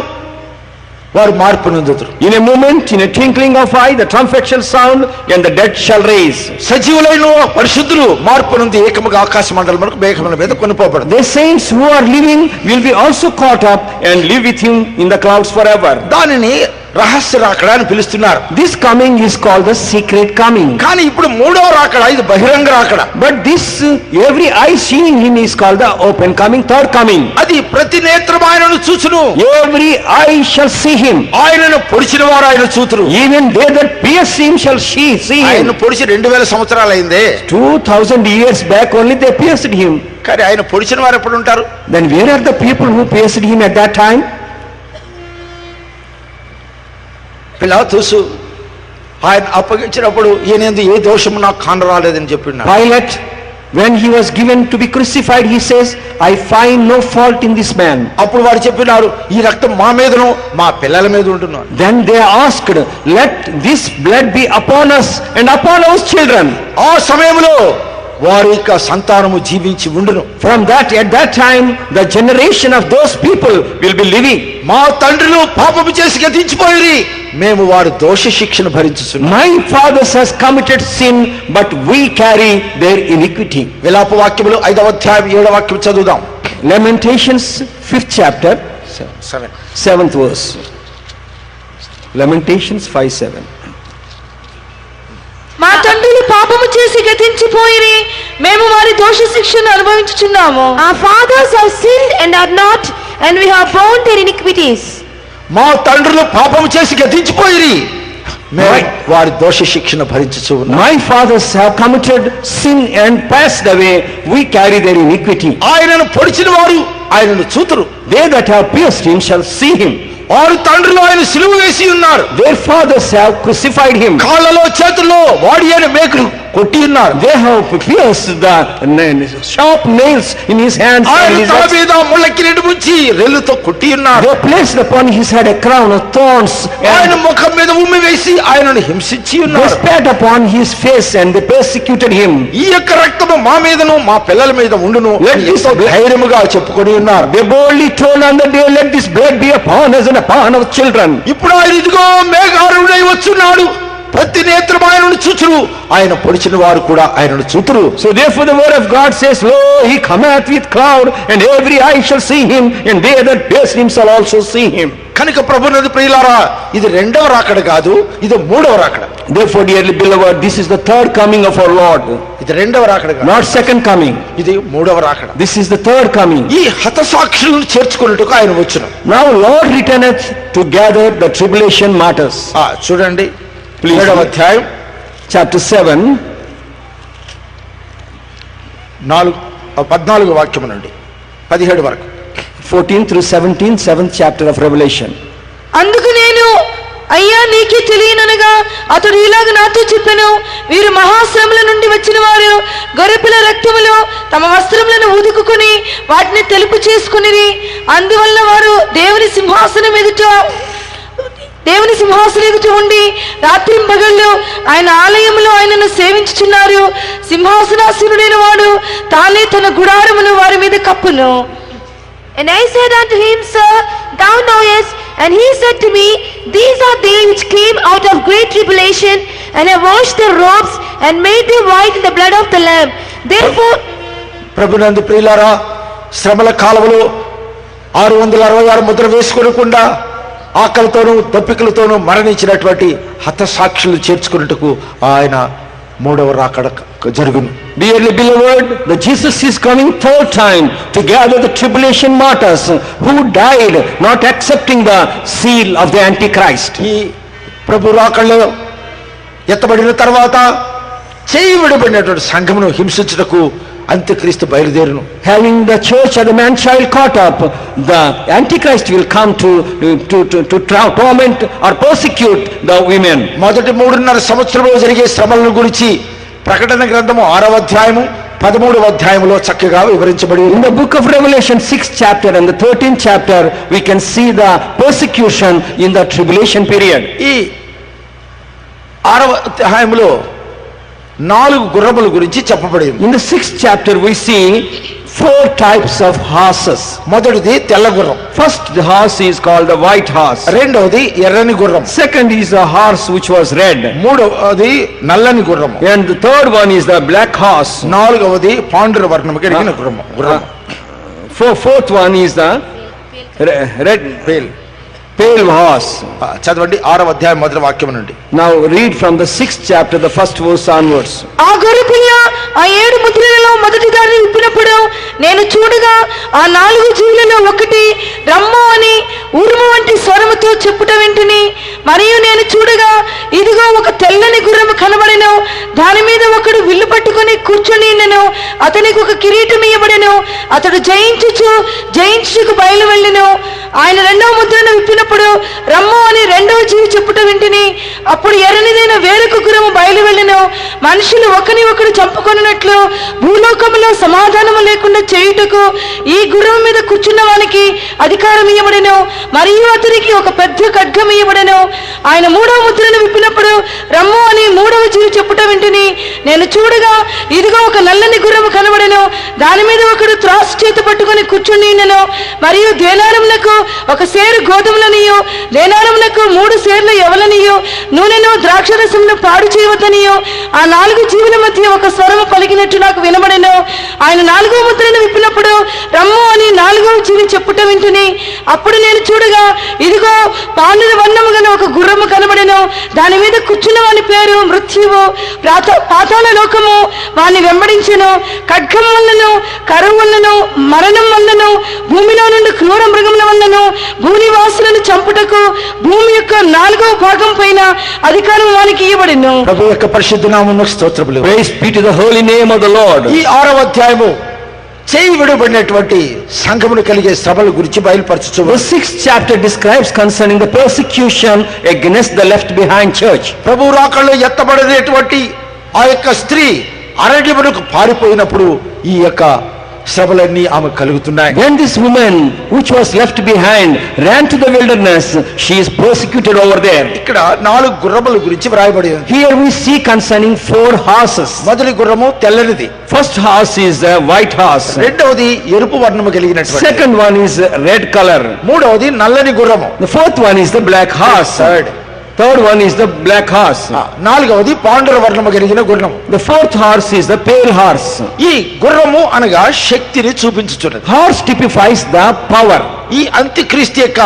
వారు మార్పు నొందుదురు. In a moment, in a twinkling of eye, the trumpet shall sound, and the dead shall raise. సజీవులైన పరిశుద్ధులు మార్పు నొంది ఏకముగా ఆకాశ మండలమునకు మేఘముల మీద కొనిపోబడతారు. The saints who are living will be also caught up and live with him in the clouds forever. దానిని రహస్య రాకడ అని పిలుస్తున్నారు. This coming is called the secret coming. కానీ ఇప్పుడు మూడవ రాకడ, ఇది బహిరంగ రాకడ. But this every eye seeing him is called the open coming, third coming. అది ప్రతి నేత్రం ఆయనను చూచును. Every eye shall see him. ఆయనను పొడిచిన వారు ఆయన చూతురు. Even they that pierce him shall see ఆయన him. పొడిచి 2000 సంవత్సరాలు అయిందే. 2000 years back only they pierced him. కానీ ఆయన పొడిచిన వారు ఎప్పుడు ఉంటారు? Then where are the people who pierced him at that time? పిలాతుసు ఆయన అప్పగించినప్పుడు ఈయనందు ఏ దోషము నాకు కానరాలేదని చెప్పినాడు. Pilate, when he was given to be crucified, he says, I find no fault in this man. అప్పుడు వారు చెప్పినారు, ఈ రక్తం మా మీదను మా పిల్లల మీద ఉంటున్నాను. Then they asked, let this blood be upon us and upon our children. ఆ సమయంలో వారి యొక్క సంతానము జీవించి ఉండును. From that, at that time, the generation of those people will be living. మా తండ్రులు పాపము చేసి గతించిపోయిరి, మేము వారి దోష శిక్షను భరించుచున్నాం. My fathers has committed sin, but we carry their iniquity. విలాప వాక్యములు 5వ అధ్యాయం 7వ వాక్యం చదువుదాం. Lamentations 5th chapter, 7th verse. Lamentations 5:7. మా తండ్రులు పాపము చేసి గతించిపోయిరి, మేము వారి దోష శిక్షను అనుభవించుచున్నాము. Our fathers have sinned and are not, and we have borne their iniquities. మా తండ్రులు పాపము చేసి గతించిపోయిరి, మేము వారి దోష శిక్షను భరించుచు ఉన్నాం. My fathers have committed sin and passed away, we carry their iniquity. ఆయనను పొడిచిన వారు ఆయనను చూతురు. They that have pierced him shall see him. వారు తండ్రులు ఆయన సిలువ వేసి ఉన్నారు. Their fathers have crucified him. కాళ్ళలో చేతుల్లో వాడి అయిన మేకులు కొట్టి ఉన్నారు. They have pierced the sharp nails in his hands and ఆయన his తల legs. మీద ముళ్ళ కిరీటం ఉంచి రెల్లుతో కొట్టి ఉన్నారు. They placed upon his head a crown of thorns ఆయన and ముఖం మీద ఉమ్మి వేసి ఆయనను హింసించి they ఉన్నారు. spat upon his face and they persecuted him. ఈ యొక్క రక్తము మా మీదను మా పిల్లల మీద ఉండును Let this ఎంతో ధైర్యముగా చెప్పుకొని ఉన్నారు. They boldly told on the day, let this blood be upon us and upon our children. ఇప్పుడు ఆయన ఇదిగో మేఘారుడై వచ్చున్నాడు, ప్రతి నేత్రం ఆయనను చూచురు, ఆయన పొడిచిన వారు కూడా ఆయనను చూతురు. So therefore the word of God says, lo, he cometh with cloud, and every eye shall see him, and they that pierced him shall also see him. కనుక ప్రభునందు ప్రియులారా, ఇది రెండవ రాకడ కాదు, ఇది మూడవ రాకడ. Therefore, dearly beloved, this is the third coming of our Lord, ఇది రెండవ రాకడ కాదు, not second coming. ఇది మూడవ రాకడ. This is the third coming. ఈ హతసాక్షులను చేర్చుకున్నట్టుకు ఆయన వచ్చును. Now Lord returneth to gather the tribulation martyrs. చూడండి, Please. 7వ అధ్యాయం Chapter 7, 14వ వాక్యము నుండి 17 వరకు. 14 through 17, 7th chapter of Revelation. అందుకు నేను, అయ్యా నీకే తెలియననగా అతడు ఇలాగ నాతో చెప్పెను, వీరు మహాశ్రమల నుండి వచ్చిన వారు గొర్రెపిల్ల రక్తములో తమ వస్త్రములను ఊదుకుని వాటిని తెలుపు చేసుకుని, అందువల్ల వారు దేవుని సింహాసనం ఎదుట ఉండి రాత్రింపగళ్ళు ఆయన ఆలయంలో ఆయనను సేవించుచున్నారు. సింహాసనాసీనుడైన వాడు తానే తన గుడారమును వారి మీద కప్పును. And I said unto him, Sir, thou knowest. And he said to me, these are they which came out of great tribulation, and have washed their robes, and made them white in the blood of the Lamb. Therefore, ప్రభునందు ప్రియులారా, శ్రమల కాలంలో 666 ముద్ర వేసుకోకుండా ఆకలితోనూ దప్పికలతోనూ మరణించినటువంటి హతసాక్షులు చేర్చుకున్నట్టుకు ఆయన మూడవ రాకడ జరుగును. Dearly beloved, the Jesus is coming third time to gather the tribulation martyrs who died not accepting the seal of the Antichrist. ఈ ప్రభు రాకడలో ఎత్తబడిన తర్వాత చేయి విడబడినటువంటి సంఘమును హింసించుటకు అంత్యక్రీస్తు బయలుదేరును. Having the church or the man-child caught up, the Antichrist will come to torment or persecute the women. మొదటి 3.5 సంవత్సరంలో జరిగే శ్రమలను గురించి ప్రకటన గ్రంథము 6వ అధ్యాయము 13వ అధ్యాయములో చక్కగా వివరించబడి In the book of Revelation 6th chapter and the 13th chapter, we can see the persecution in the tribulation period. ఈ 6వ అధ్యాయములో 4 గుర్రముల గురించి చెప్పబడింది. In the 6th chapter, we see 4 types of horses. మొదటిది తెల్ల గుర్రం, First, the horse is called the white horse. రెండవది ఎర్రని గుర్రం, Second is the horse which was red. మూడవది నల్లని గుర్రము, And the third one is the black horse. నాలుగవది పాండుర వర్ణము కలిగిన గుర్రము. Fourth one is the red. Pale pale horse. చదవండి 6వ అధ్యాయం మొదటి వాక్యం నుండి. Now read from the 6th chapter, the first verse onwards. ఆ గొర్రెపిల్ల ఆ 7 ముద్రలలో మొదటి దానిని విప్పినప్పుడు నేను చూడగా ఆ 4 జీవులలో ఒకటి రమ్ము అని ఉరుము వంటి స్వరముతో చెప్పుట వింటిని. మరియు నేను చూడగా ఇదిగో ఒక తెల్లని గుర్రము కనబడెను. దాని మీద ఒకడు విల్లు పట్టుకొని కూర్చొని ఉండెను. అతనికి ఒక కిరీటం ఇయ్యబడెను. అతడు జయించుటకు బయలు వెళ్ళెను. ఆయన 2వ ముద్రను విప్పినప్పుడు రమ్ము అని 2వ జీవి చెప్పుట వింటిని. అప్పుడు ఎర్రనిదైన వేరొక గుర్రము బయలు వెళ్ళెను. మనుషులు ఒకని ఒకడు చంపుకొనున్నట్లు భూలోకములో సమాధానము లేకుండా చేయుటకు ఈ గుర్రం మీద కూర్చున్న వానికి అధికారం ఇయ్యబడెను. మరియు అతనికి ఒక పెద్ద ఖడ్గం ఇయ్యబడెను. ఆయన 3వ ముద్రను విప్పినప్పుడు రమ్ము అని 3వ జీవి చెప్పుట వింటిని. నేను చూడగా ఇదిగో ఒక నల్లని గుర్రము కనబడెను. దాని మీద ఒకడు త్రాసు చేత పట్టుకొని కూర్చుని ఉండెను. మరియు దేనారములకు ఒక సేరు గోధుమలనియు, దేనారములకు 3 సేర్ల యవలనియు, నూనెను ద్రాక్షరసమును పాడు చేయవద్దనియు ఆ 4 జీవుల మధ్య ఒక స్వరము పలికినట్టు నాకు వినబడెను. ఆయన 4వ ముద్రను విప్పినప్పుడు రమ్ము అని 4వ జీవి చెప్పుట వింటిని. అప్పుడు నేను చూడగా ఇదిగో పాండుర వర్ణము గల ఒక గుర్రము కనబడెను. దాని మీద కూర్చున్న వాని పేరు మృత్యువు. పాతాళ లోకము వాని వెంబడించెను. ఖడ్గం వల్లను, కరువు వల్లను, మరణం వల్లను, భూమిలో నుండి క్రూర మృగముల వల్లను భూనివాసులను చంపుటకు భూమి యొక్క 4వ భాగం పైన అధికారం వానికి ఇవ్వబడెను. ప్రభు యొక్క పరిశుద్ధ నామమునకు స్తోత్రములు. Praise be to the holy name of the Lord. ఈ 6వ అధ్యాయము చేయి విడబడినటువంటి సంఘమును కలిగే శ్రమల గురించి The బయలుపరచుచున్నది. 6th chapter describes concerning the persecution against the left behind church. ప్రభు రాకల్లో ఎత్తబడినటువంటి ఆ యొక్క స్త్రీ అరణ్యమునకు పారిపోయినప్పుడు ఈ యొక్క శ్రమలన్నీ ఆమె కలుగుతున్నాయి. When this woman which was left behind ran to the wilderness, she is persecuted over there. ఇక్కడ 4 గుర్రముల గురించి వ్రాయబడి ఉంది. Here we see concerning 4 horses. మొదటి గుర్రము తెల్లనిది, First horse is a white horse. రెండవది ఎరుపు వర్ణము కలిగినటువంటి, Second one is red color. మూడవది నల్లని గుర్రము, The fourth one is the black horse. Third one is the black horse. నాలుగవది పాండుర వర్ణము కలిగిన గుర్రము. The fourth horse is the pale horse. ఈ గుర్రము అనగా శక్తిని చూపించుచున్నది. Horse typifies the power. ఈ అంత్యక్రీస్తు యొక్క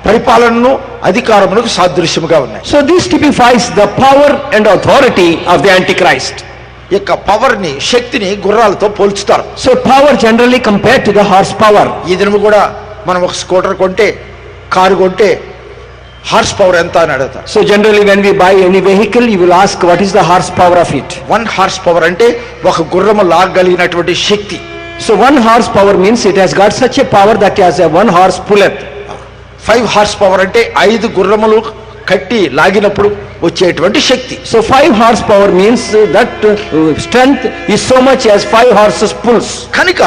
పరిపాలనను అధికారమునకు సాదృశ్యముగా ఉన్నాయి. So this typifies the power and authority of the Antichrist. ఈ యొక్క పవర్ ని, శక్తిని గుర్రాలతో పోల్చుతారు. So power generally compared to the horse power. ఈ దినము కూడా మనం ఒక స్కూటర్ కొంటే, కారు కొంటే హార్స్ పవర్ ఎంత అని అడుగుతారు. So generally when we buy any vehicle, you will ask what is the horsepower of it. 1 horse power అంటే ఒక గుర్రము లాగలిగినటువంటి శక్తి. So 1 horsepower means it has got such a power that it has a 1 horse pulleth. 5 horse power అంటే 5 గుర్రములు కట్టి లాగినప్పుడు వచ్చేటువంటి శక్తి. So 5 horsepower means that strength is so much as 5 horses pulls. కనుక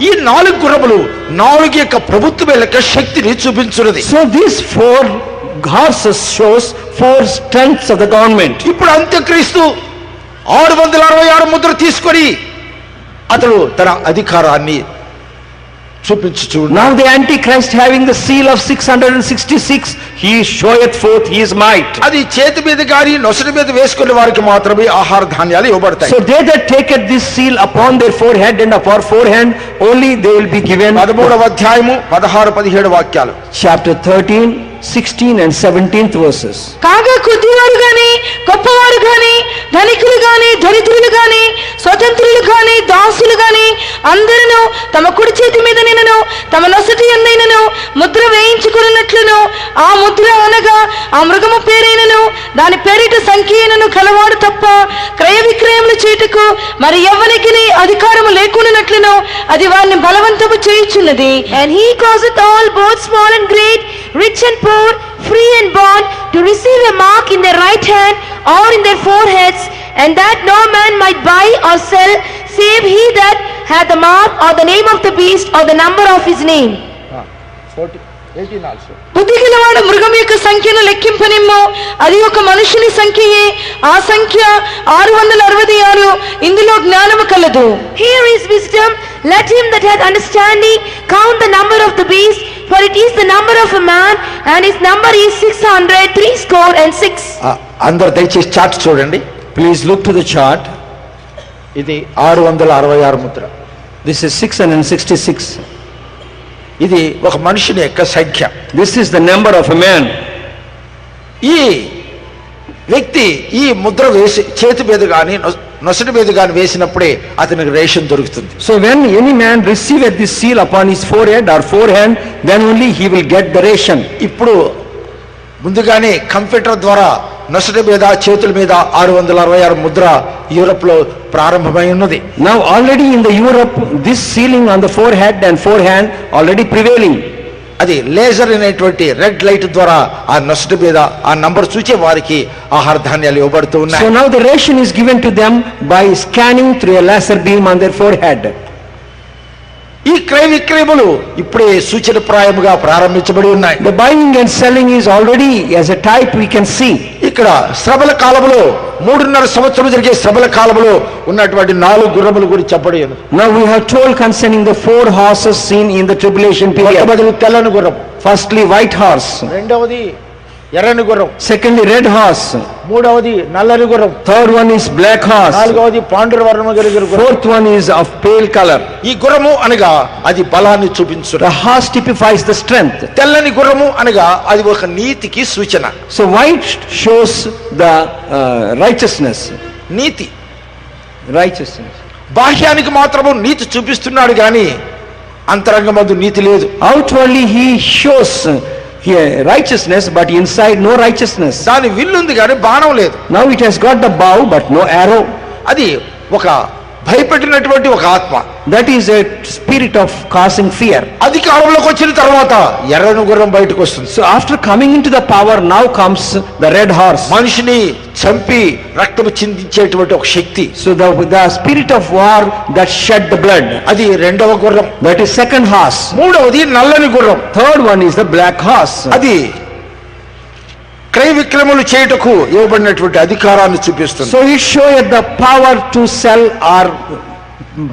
ఈ 4 గుర్రములు 4 యొక్క ప్రభుత్వం యొక్క శక్తిని చూపించున్నది. So these 4 horses shows 4 strengths of the government. ఇప్పుడు అంత్యక్రీస్తు 666 ముద్ర తీసుకొని అతడు తన అధికారాన్ని చూపించుచు. Now the Antichrist having the seal of 666, he showeth forth his might. అది చేతి మీద గాని నొసటి మీద వేసుకునే వారికి మాత్రమే ఆహార ధాన్యాలు ఇవ్వబడతాయి. So they that taketh this seal upon their forehead and upon forehead, only they will be given. 13వ అధ్యాయము 16-17 వాక్యాలు. Chapter 13, 16 and 17th verses. కాగా కొద్దివారు గాని, గొప్పవారు గాని, ధనికులు గాని, దరిద్రులు గాని, స్వతంత్రులు గాని, దాసులు గాని అందరూ తమ కుడి చేతి మీద నిన్నను తమ నొసటి ఎందైనను ముద్ర వేయించుకున్నట్లును, ఆ ముద్ర అనగా ఆ మృగము పేరైనను దాని పేరిట సంఖ్యను కలవాడు తప్ప క్రయ విక్రయములు చేయుటకు మరి ఎవ్వనికి అధికారము లేకుండానట్లును అది వారిని బలవంతము చేయుచున్నది. And he causeth all, both small and great, rich and poor, free and bond, to receive a mark in their right hand or in their foreheads, and that no man might buy or sell, save he that hath the mark or the name of the beast or the number of his name. 18 also. బుద్ధి గలవాడు మృగం యొక్క సంఖ్యను లెక్కింపనిమ్ము, అది ఒక మనుషుని సంఖ్యయే, ఆ సంఖ్య 666. ఇందులో జ్ఞానము కలదు. Here is wisdom, let him that hath understanding count the number of the beast, for it is the number of a man, and his number is 666. అందరు దయచేసి చార్ట్ చూడండి. Please look to the chart. ఇది 666 Mudra. This is 666. ఇది ఒక మనుషుని యొక్క సంఖ్య. This is the number of a man. ఈ వ్యక్తి ఈ ముద్ర వేసి చేతి మీద కానీ నొసటి మీద కానీ వేసినప్పుడే అతనికి రేషన్ దొరుకుతుంది. So when any man receiveth this seal upon his forehead or forehand, then only he will get the ration. ఇప్పుడు ముందుగానే కంప్యూటర్ ద్వారా నొసటి మీద చేతుల మీద 666 ముద్ర యూరప్ లో ప్రారంభమై ఉన్నది. Now already in the Europe, this sealing on the forehead and forehand already prevailing. అది లేజర్ అనేటువంటి రెడ్ లైట్ ద్వారా ఆ నొసటి మీద ఆ నంబర్ చూచే వారికి ఆహార ధాన్యాలు ఇవ్వబడుతూ ఉన్నాయి. So now the ration is given to them by scanning through a laser beam on their forehead. ఈ క్రయ విక్రయములు ఇప్పుడే సూచనప్రాయముగా ప్రారంభించబడి ఉన్నాయి. The buying and selling is already as a type we can see. ఇక్కడ శ్రమల కాలంలో 3.5 సంవత్సరం జరిగే శ్రమల కాలంలో ఉన్నటువంటి 4 గుర్రముల గురించి చెప్పబడి ఉంది. Now we have told concerning the 4 horses seen in the tribulation period. మొట్టమొదటి తెల్లని గుర్రం, Firstly white horse, రెండవది ఎర్రని గుర్రం, secondly red horse, మూడవది నల్లని గుర్రం, third one is black horse, నాలుగవది పాండుర వర్ణము కలిగిన గుర్రం. fourth one is of pale color. ఈ గుర్రము అనగా అది బలాన్ని చూపించుట. The horse typifies the strength. తెల్లని గుర్రము అనగా అది ఒక నీతికి సూచన. So white shows the righteousness. NITI Righteousness. బాహ్యానికి మాత్రము నీతి చూపిస్తున్నాడు గాని అంతరంగమందు నీతి లేదు. Outwardly he shows righteousness, but inside no righteousness. దాని విల్లుంది కానీ బాణం లేదు. Now it has got the bow but no arrow. అది ఒక భయపెట్టినటువంటి ఒక ఆత్మ. That is a spirit of causing fear. అధికారంలోకి వచ్చిన తర్వాత ఎర్రని గుర్రం బయటకు వస్తుంది. So after coming into the power, now comes the red horse. మనిషిని చంపి రక్తము చిందించేటువంటి ఒక శక్తి. So the spirit of war that shed the blood. అది రెండవ గుర్రం. That is second horse. మూడవది నల్లని గుర్రం. Third one is the black horse. అది క్రయ విక్రయములు చేయుటకు ఇవ్వబడినటువంటి అధికారాన్ని చూపిస్తుంది. So it showeth the power to sell or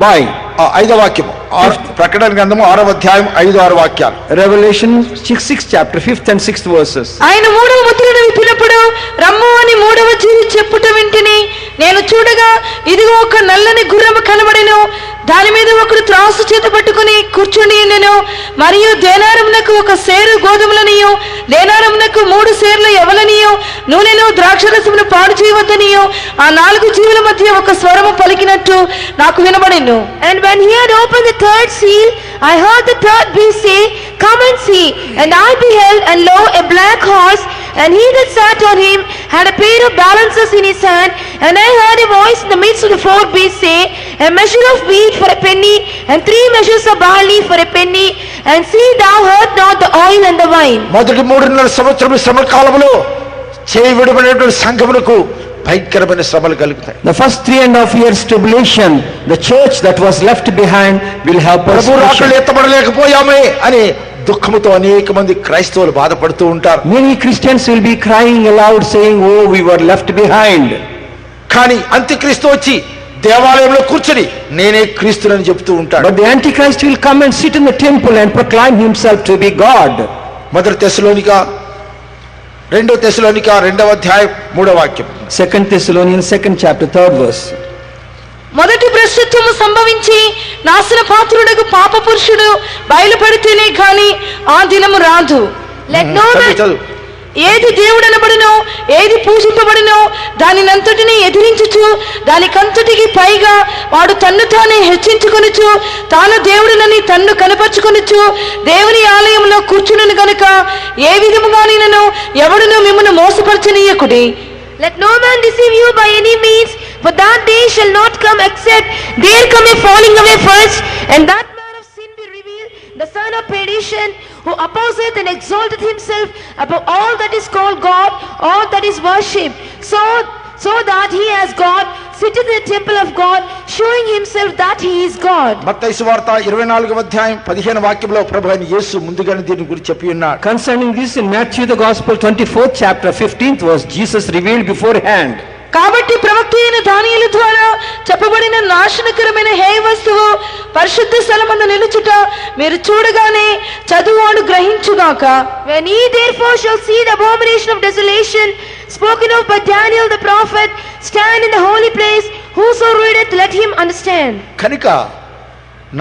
buy. 5వ వాక్యం, ప్రకటన గ్రంథము 6వ అధ్యాయం 5-6 వాక్యాలు. Revelation 6 chapter 5th and 6th verses. ఆయన 3వ ముద్రను విప్పినప్పుడు రమ్ము అని 3వ జీవి చెప్పుట వింటిని. నేను చూడగా ఇదిగో ఒక నల్లని గుర్రము కనబడెను. దాని మీద ఒకడు త్రాసు చేత పట్టుకుని కూర్చుండి ఉండెను. మరియు దేనారమునకు 1 సేరు గోధుమలనియు, దేనారమునకు 3 సేర్ల యవలనియు, నూనెను ద్రాక్షరసమును పాడు చేయవద్దనియు ఆ 4 జీవుల మధ్య ఒక స్వరము పలికినట్టు నాకు వినబడెను. And when he had opened the 3rd seal, I heard the 3rd beast say, Come and see. And I beheld, and lo, a black horse, and he that sat on him had a pair of balances in his hand. And I heard a voice in the midst of the 4 beasts say, A measure of wheat for a penny, and 3 measures of barley for a penny. And see, thou hurt not the oil and the wine. మొదటి 3.5 సంవత్సరం శ్రమ కాలంలో చేయబడినటువంటి సంఘములకు భయంకరమైన శ్రమలు కలుగుతాయి. The first 3.5 years tribulation, the church that was left behind will have Prabhu రాకడలు persecution. ఎత్తబడలేకపోయామే అని దుఃఖముతో అనేక మంది క్రైస్తవులు బాధపడుతూ ఉంటారు. Many Christians will be crying aloud saying, Oh, we were left behind. కానీ అంత్యక్రీస్తు వచ్చి దేవాలయంలో కూర్చొని నేనే క్రీస్తునని చెప్తూ ఉంటాడు. But the Antichrist will come and sit in the temple and proclaim himself to be God. మొదటి తెస్సలోనిక 2వ తెస్సలోనిక 2వ అధ్యాయం 3వ వాక్యం. 2 Thessalonians 2nd chapter 3rd verse. మొదటి భ్రష్టత్వము సంభవించి నాశన పాత్రుడకు పాప పురుషుడు బయలుపడితేనే కాని ఆ దినము రాదు. Let no man చదువు. ఏది దేవుడనబడునో, ఏది పూజింపబడునో దానినంతటిని ఎదిరించుచు దానికంతటికి పైగా వాడు తన్ను తానే హెచ్చించుకొనుచు తాను దేవుడినని తన్ను కనపరుచుకొనుచు దేవుని ఆలయంలో కూర్చునును గనుక ఏ విధముగానైనను ఎవడును మిమ్మును మోసపరచనీయకుడి. Let no man deceive you by any means, for that day shall not come except there come a falling away first, and that man of sin be revealed, the son of perdition, who opposeth and exalteth himself above all that is called God, all that is worshipped, so that he as God sitteth in the temple of God, showing himself that he is God. మత్తయి సువార్త 24వ అధ్యాయం 15వ వాక్యంలో ప్రభువైన యేసు ముందుగానే దీని గురించి చెప్పి ఉన్నాడు. Concerning this in Matthew the Gospel 24th chapter 15th verse, Jesus revealed beforehand. కాబట్టి ప్రవక్త అయిన దానియేలు ద్వారా చెప్పబడిన నాశనకరమైన హేయ వస్తువు పరిశుద్ధ స్థలమందు నిలుచుట మీరు చూడగానే చదువువాడు గ్రహించుగాక. When ye therefore shall see the abomination of desolation spoken of by Daniel the prophet stand in the holy place, whoso readeth let him understand. కనుక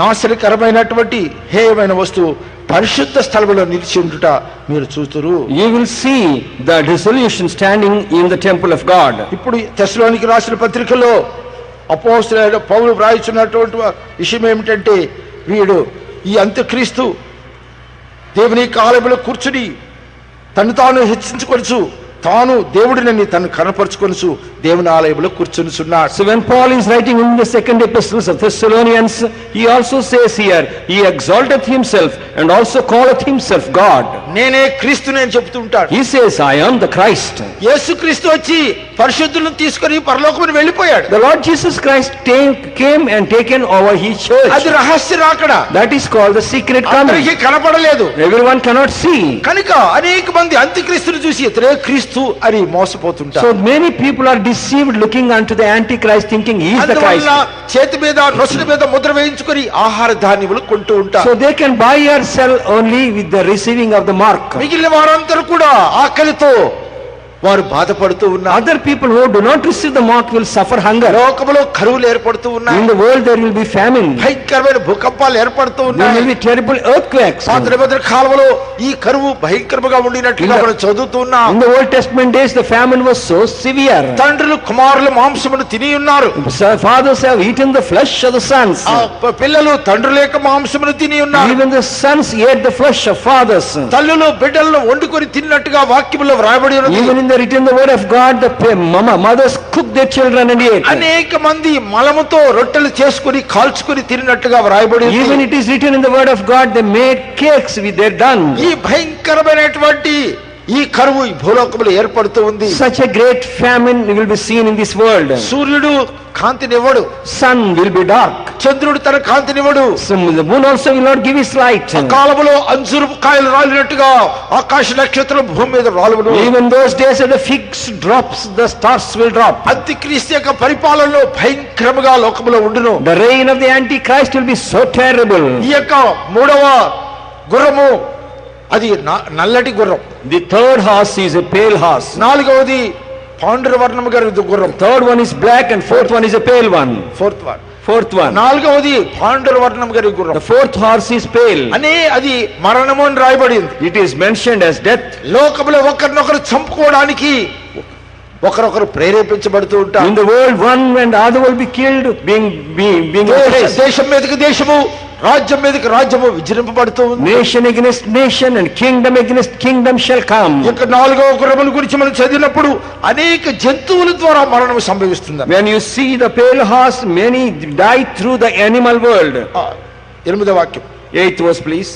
నాశనకరమైనటువంటి హేయమైన వస్తువు పరిశుద్ధ స్థలంలో నిలిచి ఉండుట మీరు చూతురు. You will see the dissolution standing in the temple of God. ఇప్పుడు తెస్సలోనికి రాసిన పత్రికలో అపోస్తలుడైన పౌలు వ్రాయించున్నటువంటి విషయం ఏమిటంటే, వీడు ఈ అంత్యక్రీస్తు దేవుని ఆలయంలో కూర్చుని తను తాను హెచ్చించుకొనుచు, తాను దేవుడినని తను కనపరుచుకొనుచు దేవుని ఆలయంలో కూర్చునిచున్నాడు. So when Paul is writing in the second epistles of Thessalonians, he also says here, he exalteth himself and also calleth himself God. నేనే క్రీస్తుని అని చెప్తూ ఉంటాడు. He says, I am the Christ. యేసుక్రీస్తు వచ్చి పరిశుద్ధులను తీసుకొని పరలోకమును వెళ్ళిపోయాడు. The Lord Jesus Christ came and taken over his church. అది రహస్య రాకడ. That is called the secret coming. అందరికీ కనపడలేదు. Everyone cannot see. కనుక అనేక మంది అంత్యక్రీస్తుని చూసి ఇతరే క్రీస్తు అని మోసపోతుంటారు. So many people are deceived looking unto the Antichrist thinking he is the Christ. చేతి మీద నొసటి మీద ముద్ర వేయించుకొని ఆహార ధాన్యములు కొంటూ ఉంటారు. So they can buy or sell only with the receiving of the mark. మిగిలిన వారందరూ కూడా ఆకలితో వారు బాధపడుతూ ఉన్నారు. Other people who do not receive the mark will suffer hunger. లోకములో కరువులు ఏర్పడుతూ ఉన్నాయి. In the world there will be famine. భయంకరమైన భూకంపాలు ఏర్పడుతూ There ఉన్నాయి. will be terrible earthquakes. పాత నిబంధన కాలంలో ఈ కరువు భయంకరంగా ఉండినట్లుగా మనం చదువుతూ ఉన్నాం. In the Old Testament days the famine was so severe. తండ్రులు కుమారుల మాంసమును తిని ఉన్నారు. Fathers have eaten the flesh of the sons. ఆ పిల్లలు తండ్రుల యొక్క మాంసమును తిని ఉన్నారు. Even the sons ate the flesh of fathers. తల్లులు బిడ్డలను వండుకొని తిన్నట్టుగా వాక్యములో వ్రాయబడి ఉన్నది. Even in the written the word of God, the mothers cook their children and ate. అనేక మంది మలముతో రొట్టెలు చేసుకొని కాల్చుకొని తిన్నట్టుగా వ్రాయబడి ఉంది. Even it is written in the word of God, they made cakes with their dung. ఈ భయంకరమైనటువంటి ఈ కరువు ఈ భూలోకములో ఏర్పడుతూ ఉంది. Such a great famine will be seen in this world. సూర్యుడు కాంతినివ్వడు. Sun will be dark. చంద్రుడు తన కాంతినివ్వడు. The moon also will not give its light. ఆ కాలములో అంజూరు కాయలు రాలినట్టుగా ఆకాశ నక్షత్రం భూమి మీద రాలును. Even those days of the figs drops, the stars will drop. అంత్యక్రీస్తు యొక్క పరిపాలనలో భయంకరముగా లోకములో ఉండును. The reign of the Antichrist will be so terrible. ఈ యొక్క మూడవ గుర్రము అది నల్లటి గుర్రం. The third horse is a pale horse. నాలుగవది పాండుర వర్ణము గల గుర్రం. Third one is black and fourth one is a pale one. Fourth one. నాలుగవది పాండుర వర్ణము గల గుర్రం. The fourth horse is pale. అనే అది మరణము అని రాయబడింది. It is mentioned as death. లోకములో ఒకరినొకరు చంపుకోవడానికి ఒకరొకరు ప్రేరేపించబడుతూ ఉంటారు. In the world one and the other will be killed, being oppressed. దేశం మీదకి దేశము, రాజ్యం మీదకి రాజ్యము విజృంభబడుతూ ఉంది. Nation against nation and kingdom against kingdom shall come. ఇక నాలుగవ గుర్రముల గురించి మనం చదివినప్పుడు అనేక జంతువుల ద్వారా మరణం సంభవిస్తుంది. When you see the pale horse, many die through the animal world. 8వ వాక్యం. 8th verse please.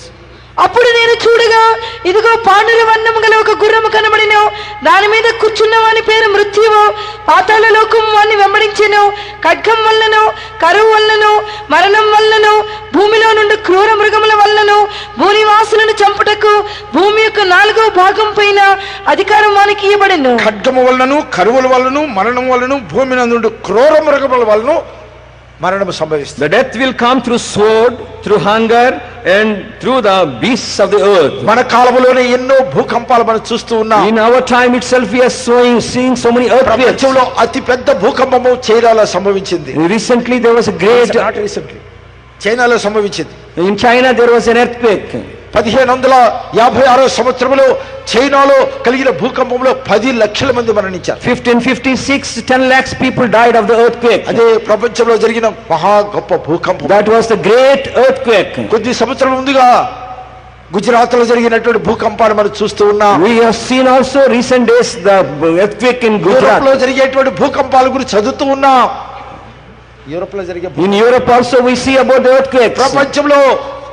అప్పుడు నేను చూడగా ఇదిగో పాండుర వర్ణము గల ఒక గుర్రము కనబడెను. దాని మీద కూర్చున్న వాని పేరు మృత్యువు. పాతాళ లోకము వాణ్ణి వెంబడించెను. ఖడ్గం వల్లను, కరువు వల్లను, మరణం వల్లను, భూమిలో నుండి క్రూర మృగముల వల్లను, భూనివాసులను చంపుటకు భూమి యొక్క 4వ భాగం పైన అధికారం వానికి ఇవ్వబడెను. ఖడ్గము వల్లను, కరువుల వల్లను, మరణం వల్లను, భూమి నందు క్రూర మృగముల వల్లను మరణము సంభవిస్తుంది. The death will come through sword, through hunger and through the beasts of the earth. మన కాలములోనే ఎన్నో భూకంపాలు మనం చూస్తూ ఉన్నాం. In our time itself we are seeing so many earthquakes. ప్రపంచంలో అతి పెద్ద భూకంపము చైనాలో సంభవించింది. Recently there was a great చైనాలో సంభవించింది. In China there was an earthquake. 1556 సంవత్సరంలో చైనాలో కలిగిన భూకంపంలో 10 లక్షల మంది మరణించారు. 1556 10 lakhs people died of the earthquake. అదే ప్రపంచంలో జరిగిన మహా గొప్ప భూకంపం. That was the great earthquake. కొద్ది సంవత్సరాల ముందుగా గుజరాత్ లో జరిగినటువంటి భూకంపాన్ని మనం చూస్తూ ఉన్నాం. We have seen also recent days the earthquake in Europe లో Gujarat. జరిగేటువంటి భూకంపాల గురించి చదువుతూ ఉన్నాం. యూరోప్ లో జరిగే In Europe also we see about the earthquakes. ప్రపంచంలో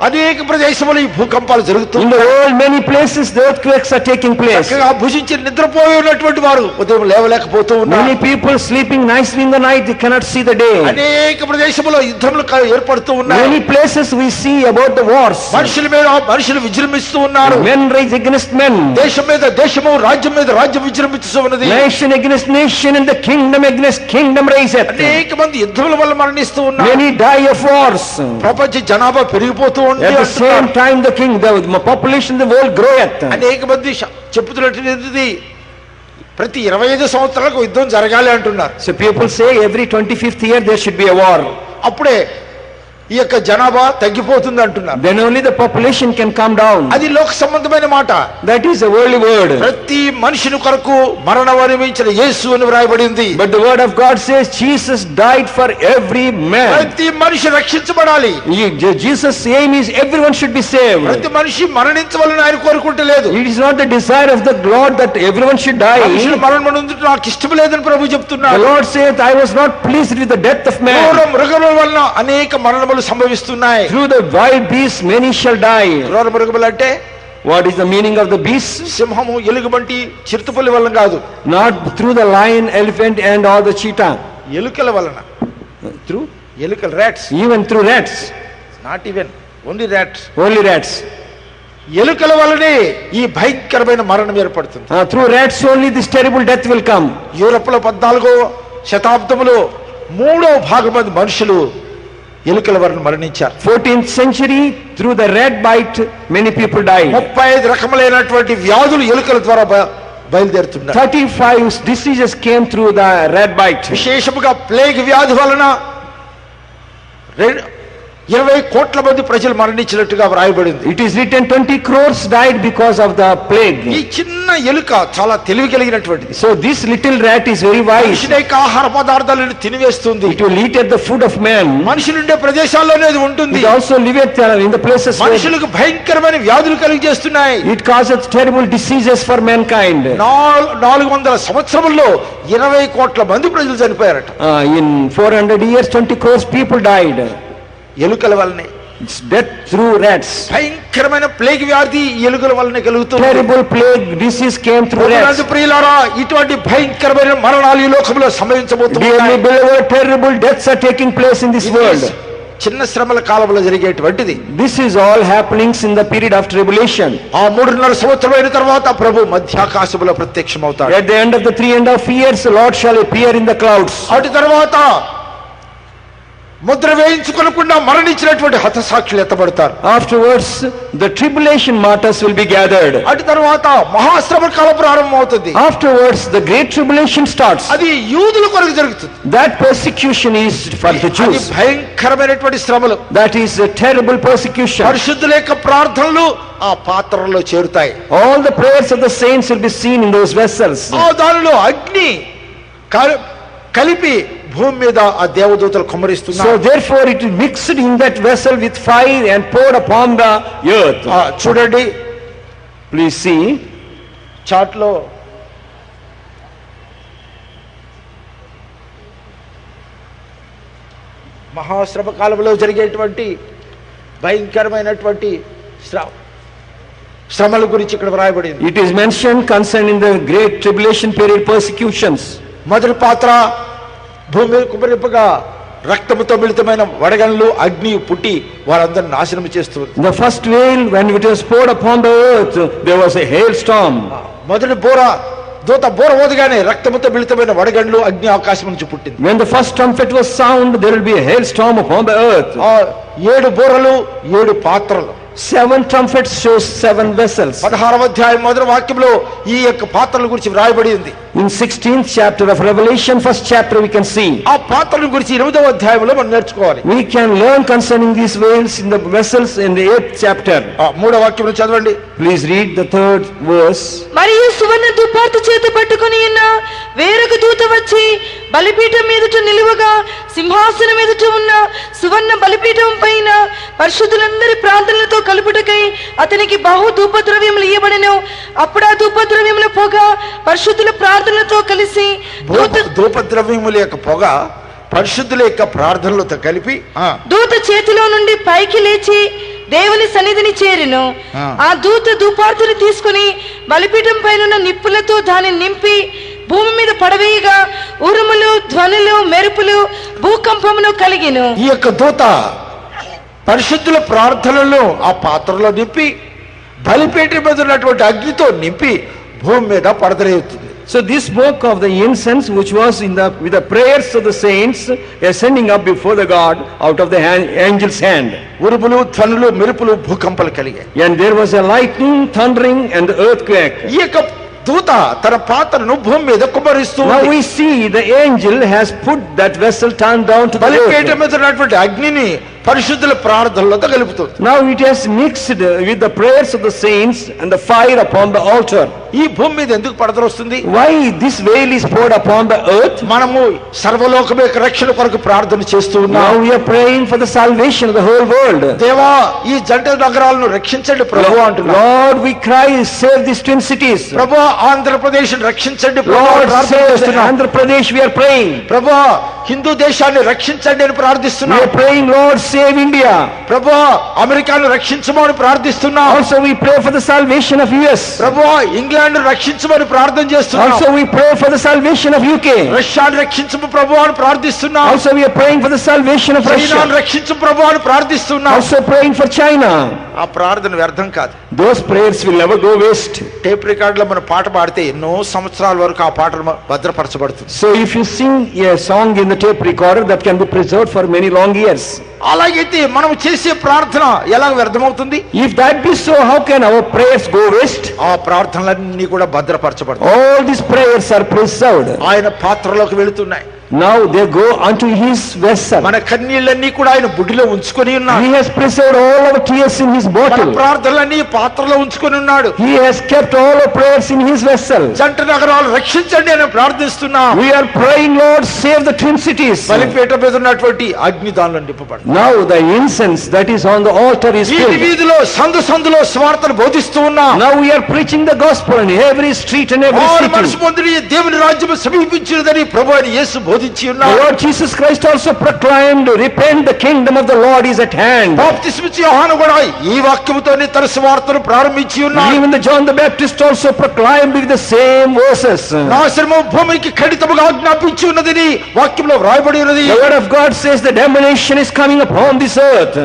అనేక ప్రదేశములు ఈ భూకంపాలు In జరుగుతున్నాయి. the world many places the earthquakes are taking place. చక్కగా భుజించి నిద్రపోయినటువంటి వారు ఉదయం లేవలేకపోతూ ఉన్నారు. Many people sleeping nicely in the night, they cannot see the day. అనేక ప్రదేశములో యుద్ధములు ఏర్పడుతూ ఉన్నాయి. Many places we see about the wars. మనుషుల మీద మనుషులు విజృంభిస్తూ ఉన్నారు. Men rise against men. దేశం మీద దేశము, రాజ్యం మీద రాజ్యం విజృంభిస్తూ ఉన్నది. Nation against nation and the kingdom against kingdom riseth. అనేక మంది యుద్ధముల వల్ల మరణిస్తూ ఉన్నారు. Many die of wars. ప్రపంచ జనాభా పెరిగిపోతూ ఉంది. At the same time the population of the world groweth. అనేక మంది చెప్పుతున్నటువంటిది ప్రతి 25 సంవత్సరాలకు యుద్ధం జరగాలి అంటున్నారు. So people say every 25th year there should be a war. అప్పుడే ఈ యొక్క జనాభా తగ్గిపోతుంది అంటున్నారు. then only the population can come down. అది లోక సంబంధమైన మాట. That is a worldly word. ప్రతి మనిషిని కొరకు మరణం అనుభవించిన యేసు అని వ్రాయబడింది. But the word of God says Jesus died for every man. ప్రతి మనిషి రక్షించబడాలి. Jesus' aim is everyone should be saved. ప్రతి మనిషి మరణించవాలని ఆయన కోరుకుంటలేదు. It is not the desire of the Lord that everyone should die. మనుషులు మరణించడం నాకు ఇష్టం లేదని ప్రభు చెప్తున్నాడు. The Lord said, I was not pleased with the death of man. మృగముల వలన అనేక మరణములు సంభవిస్తున్నాయి. Through the wild beasts many shall die. క్రూర మృగములు అంటే what is the meaning of the beasts? సింహము, ఎలుగుబంటి, చిరుతపులి వలన కాదు. Not through the lion, elephant and all the cheetah. ఎలుకల వలన. Through ఎలుకలు, rats. even through rats. not even only rats. only rats. ఎలుకల వలనే ఈ భయంకరమైన మరణం ఏర్పడుతుంది. through rats only this terrible death will come. Europe లో 14వ శతాబ్దంలో 3వ భాగం మంది మనుషులు ఎలుకల వలన మరణించారు. 14th century through the rat bite many people died. 35 రకములైనటువంటి వ్యాధులు ఎలుకల ద్వారా బయలుదేరుతున్నాయి. 35 diseases came through the rat bite. విశేషముగా ప్లేగ్ వ్యాధి వలన 20 కోట్ల మంది ప్రజలు మరణించినట్టుగా వ్రాయబడింది. It is written 20 crores died because of the plague. ఈ చిన్న ఎలుక చాలా తెలివి కలిగినటువంటిది. So this little rat is very wise. మనిషి యొక్క ఆహార పదార్థాలను తినివేస్తుంది. It will eat at the food of man. మనుషులు ఉండే ప్రదేశాల్లోనే అది ఉంటుంది. It also liveth in the places where మనుషులకు భయంకరమైన వ్యాధులు కలిగజేస్తున్నాయి. it causes terrible diseases for mankind. 400 సంవత్సరాల్లో 20 కోట్ల మంది ప్రజలు చనిపోయారట. In 400 years 20 crores people died. ఎలుకల వల్లనే. It's death through rats. భయంకరమైన ప్లేగ్ వ్యాధి ఎలుకల వల్లనే కలుగుతుంది. Terrible plague disease came through rats. ప్రియులారా, ఇటువంటి భయంకరమైన మరణాలు ఈ లోకంలో సంభవించబోతున్నాయి. Dearly beloved, terrible deaths are taking place in this world. చిన్న శ్రమల కాలంలో జరిగేటువంటిది. This is all happenings in the period of tribulation. ఆ 3.5 సంవత్సరాల తర్వాత ప్రభు మధ్యాకాశములో ప్రత్యక్షమవుతాడు. At the end of the 3.5 years the Lord shall appear in the clouds. అటు తర్వాత ముద్ర వేయించుకోకుండా మరణించినటువంటి హతసాక్షులు ఎత్తబడతారు. Afterwards the tribulation martyrs will be gathered. అటు తర్వాత మహాశ్రమ కాలం ప్రారంభమవుతుంది. Afterwards the great tribulation starts. అది యూదుల కొరకు జరుగుతుంది. That persecution is for the అది Jews. భయంకరమైనటువంటి శ్రమలు. That is a terrible persecution. పరిశుద్ధుల యొక్క ప్రార్థనలు ఆ పాత్రలో చేరుతాయి. All the prayers of the saints will be seen in those vessels. ఆ దానిలో అగ్ని కలిపి భూమి మీద ఆ దేవదూతలు కుమ్మరిస్తున్నారు. So therefore it is mixed in that vessel with fire and poured upon the earth. చూడండి, please see చాట్ లో మహాశ్రమ కాలంలో జరిగేటువంటి భయంకరమైనటువంటి శ్రమల గురించి ఇక్కడ వ్రాయబడింది. it is mentioned concerning the great tribulation period persecutions. మొదటి పాత్ర భూమి కుమరింపగా రక్తముతో మిళితమైన వడగండ్లు అగ్ని పుట్టి వారందరిని నాశనం చేస్తుంది. The first veil when it was poured upon the earth there was a hailstorm. మొదటి దూత బోర ఊదగానే రక్తముతో మిళితమైన వడగండ్లు అగ్ని ఆకాశం నుంచి పుట్టింది. When the first trumpet was sound there will be a hailstorm upon the earth. 7 బోరలు 7 పాత్రలు. 7 trumpets shows 7 vessels. 16వ అధ్యాయం మొదటి వాక్యంలో ఈ యొక్క పాత్రల గురించి వ్రాయబడి ఉంది. In 16th chapter of Revelation, first chapter we can see. ఆ పాత్రల గురించి 8వ అధ్యాయంలో మనం నేర్చుకోవాలి. We can learn concerning these veils in the vessels in the 8th chapter. 3వ వాక్యం చదవండి. Please read the 3rd verse. మరియు సువర్ణ దుపార్తు చేత పట్టుకొని ఉన్న వేరొక దూత వచ్చి బలిపీఠం మీదట నిలువగా సింహాసనం ఎదుట ఉన్న సువర్ణ బలిపీఠం పైన పరిశుద్ధులందరి ప్రార్థనలతో కలుపుటకై అతనికి బహు ధూపద్రవ్యములు ఇయ్యబడెను. అప్పుడు ఆ ధూపద్రవ్యముల పొగ పరిశుద్ధుల ప్రార్థనలతో కలిసి ధూపద్రవ్యముల యొక్క పొగ పరిశుద్ధుల యొక్క ప్రార్థనలతో కలిపి దూత చేతిలో నుండి పైకి లేచి దేవుని సన్నిధిని చేరెను. ఆ దూత ధూపార్తుని తీసుకుని బలిపీఠం పైన నిప్పులతో దానిని నింపి భూమి మీద పడవేయగా ఉరుములు, ధ్వనులు, మెరుపులు, భూకంపమును కలిగెను. ఈ యొక్క దూత పరిశుద్ధుల ప్రార్థనలను ఆ పాత్రలో నింపి బలిపీఠం మీద ఉన్నటువంటి అగ్నితో నింపి భూమి మీద పడదరేయుతుంది. So this smoke of the incense which was with the prayers of the saints ascending up before the God out of the angel's hand. ఉరుములు, ధ్వనులు, మెరుపులు, భూకంపాలు కలిగాయి. And there was a lightning, thundering and the earthquake. ఈ యొక్క దూత తన పాత్రను భూమి మీద కుమ్మరిస్తూ Now we see the angel has put that vessel turned down to the earth. బలిపీఠం మీద ఉన్నటువంటి అగ్నిని పరిశుద్ధుల ప్రార్థనలతో కలుపుతుంది. Now it has mixed with the prayers of the saints and the fire upon the altar. ఈ భూమి మీద ఎందుకు పడదలు వస్తుంది? Why this veil is poured upon the earth? మనము సర్వలోకం యొక్క రక్షణ కొరకు ప్రార్థన చేస్తూ ఉన్నాం. Now we are praying for the salvation of the whole world. దేవా ఈ జంట నగరాలను రక్షించండి ప్రభు అంటున్నాం. Lord, we cry, save these twin cities. ప్రభు ఆంధ్రప్రదేశ్ రక్షించండి ప్రభు Lord, ప్రార్థన save చేస్తున్నాం. Andhra Pradesh, we are praying. ప్రభు హిందూ దేశాన్ని రక్షించండి అని We ప్రార్థిస్తున్నాం. are praying, Lord, save India. ప్రభు అమెరికాను రక్షించమని ప్రార్థిస్తున్నాం. Also we pray for the salvation of US. Prabhu England రక్షించమని ప్రార్థన చేస్తున్నాం. Also we pray for the salvation of UK. రష్యాను రక్షించము ప్రభు అని ప్రార్థిస్తున్నాం. Also we are praying for the salvation of చైనాను Russia. రక్షించు ప్రభు అని ప్రార్థిస్తున్నాం. Also praying for China. ఆ ప్రార్థన వ్యర్థం కాదు. Those prayers will never go waste. Tape రికార్డులో మన పాట పాడితే ఎన్నో సంవత్సరాల వరకు ఆ పాట భద్రపరచబడుతుంది. So if you sing a song in the tape recorder, that can be preserved for many long years. అలాగైతే మనం చేసే ప్రార్థన ఎలా వ్యర్థమవుతుంది? If that be so, how can our prayers go waste? ఆ ప్రార్థనలన్నీ కూడా భద్రపరచబడతాయి. All these prayers are preserved. ఆయన పాత్రలోకి వెళుతున్నాయి. Now they go unto his vessel. మన కన్నీళ్ళన్నీ కూడా ఆయన బుడ్డిలో ఉంచుకొని ఉన్నాడు. He has preserved all our tears in his మన bottle. ప్రార్థనలన్నీ పాత్రలో ఉంచుకొని ఉన్నాడు. He has kept all our prayers in his vessel. జంట నగరాలు రక్షించండి అని ప్రార్థిస్తున్నాం. We are praying, Lord, save the twin cities. బలిపీఠ మీద ఉన్నటువంటి అగ్నిదానులను నింపబడు. Now the incense that is on the altar is వీధి filled. వీధిలో సందులో స్వార్థను బోధిస్తూ ఉన్నాం. Now we are preaching the gospel in every street and every వారు మనసు city. పొంది దేవుని రాజ్యం సమీపించినదని ప్రభు అయిన యేసు బోధించి The ఉన్నాడు. Lord Jesus Christ also proclaimed, repent, the kingdom of the Lord is at hand. బాప్తిస్మిచ్చి యోహాను కూడా ఈ వాక్యముతోనే తన సువార్తను ప్రారంభించి ఉన్నాడు. Even the John the Baptist also proclaimed with the same verses. నాశనము భూమికి ఖండితముగా ఆజ్ఞాపించి ఉన్నదని వాక్యంలో వ్రాయబడి ఉన్నది. The word of God says the damnation is coming upon this earth.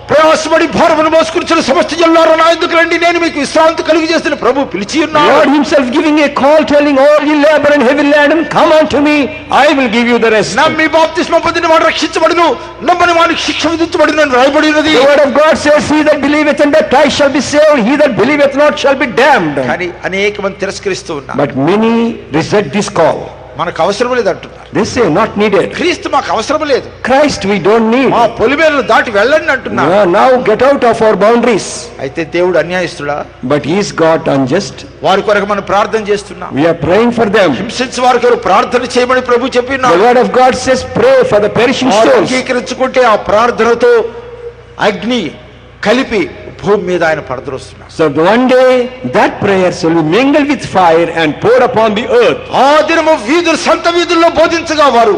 ప్రయాసపడి భారమును మోసుకొనిచున్న సమస్త జనులారా నా యొద్దకు రండి, నేను మీకు విశ్రాంతి కలుగు చేసిన ప్రభు పిలిచి ఉన్నాడు. Lord himself giving a call, telling all ye labor and heavy laden, come unto me, I will give you the rest. నమ్మి బాప్తిస్మం పొందిన వాడు రక్షించబడును, నమ్మని వానికి శిక్ష విధించబడును అని వ్రాయబడి ఉన్నది. The word of God says, he that believeth and baptized shall be saved, he that believeth not shall be damned. కానీ అనేక మంది తిరస్కరిస్తూ ఉన్నారు. But many reject this call. మనకు అవసరం లేదు అంటున్నారు. They say not needed. క్రీస్తు మాకు అవసరం లేదు, Christ we don't need. మా పొలిమేరలు దాటి వెళ్ళండి అంటున్నారు. Now get out of our boundaries. అయితే దేవుడు అన్యాయస్తుడా? But he is God unjust. వారి కొరకు మనం ప్రార్థన చేస్తున్నాం. We are praying for them. హింసించే వారి కొరకు ప్రార్థన చేయమని ప్రభు The చెప్పినాడు. word of God says pray for the perishing వారు souls. అంగీకరించుకుంటే ఆ ప్రార్థనతో అగ్ని కలిపి భూమి మీద ఆయన పడద్రోస్తున్నాడు. So one day that prayer shall be mingled with fire and poured upon the earth. ఆ దినము వీధులు సంత వీధుల్లో బోధించగా వారు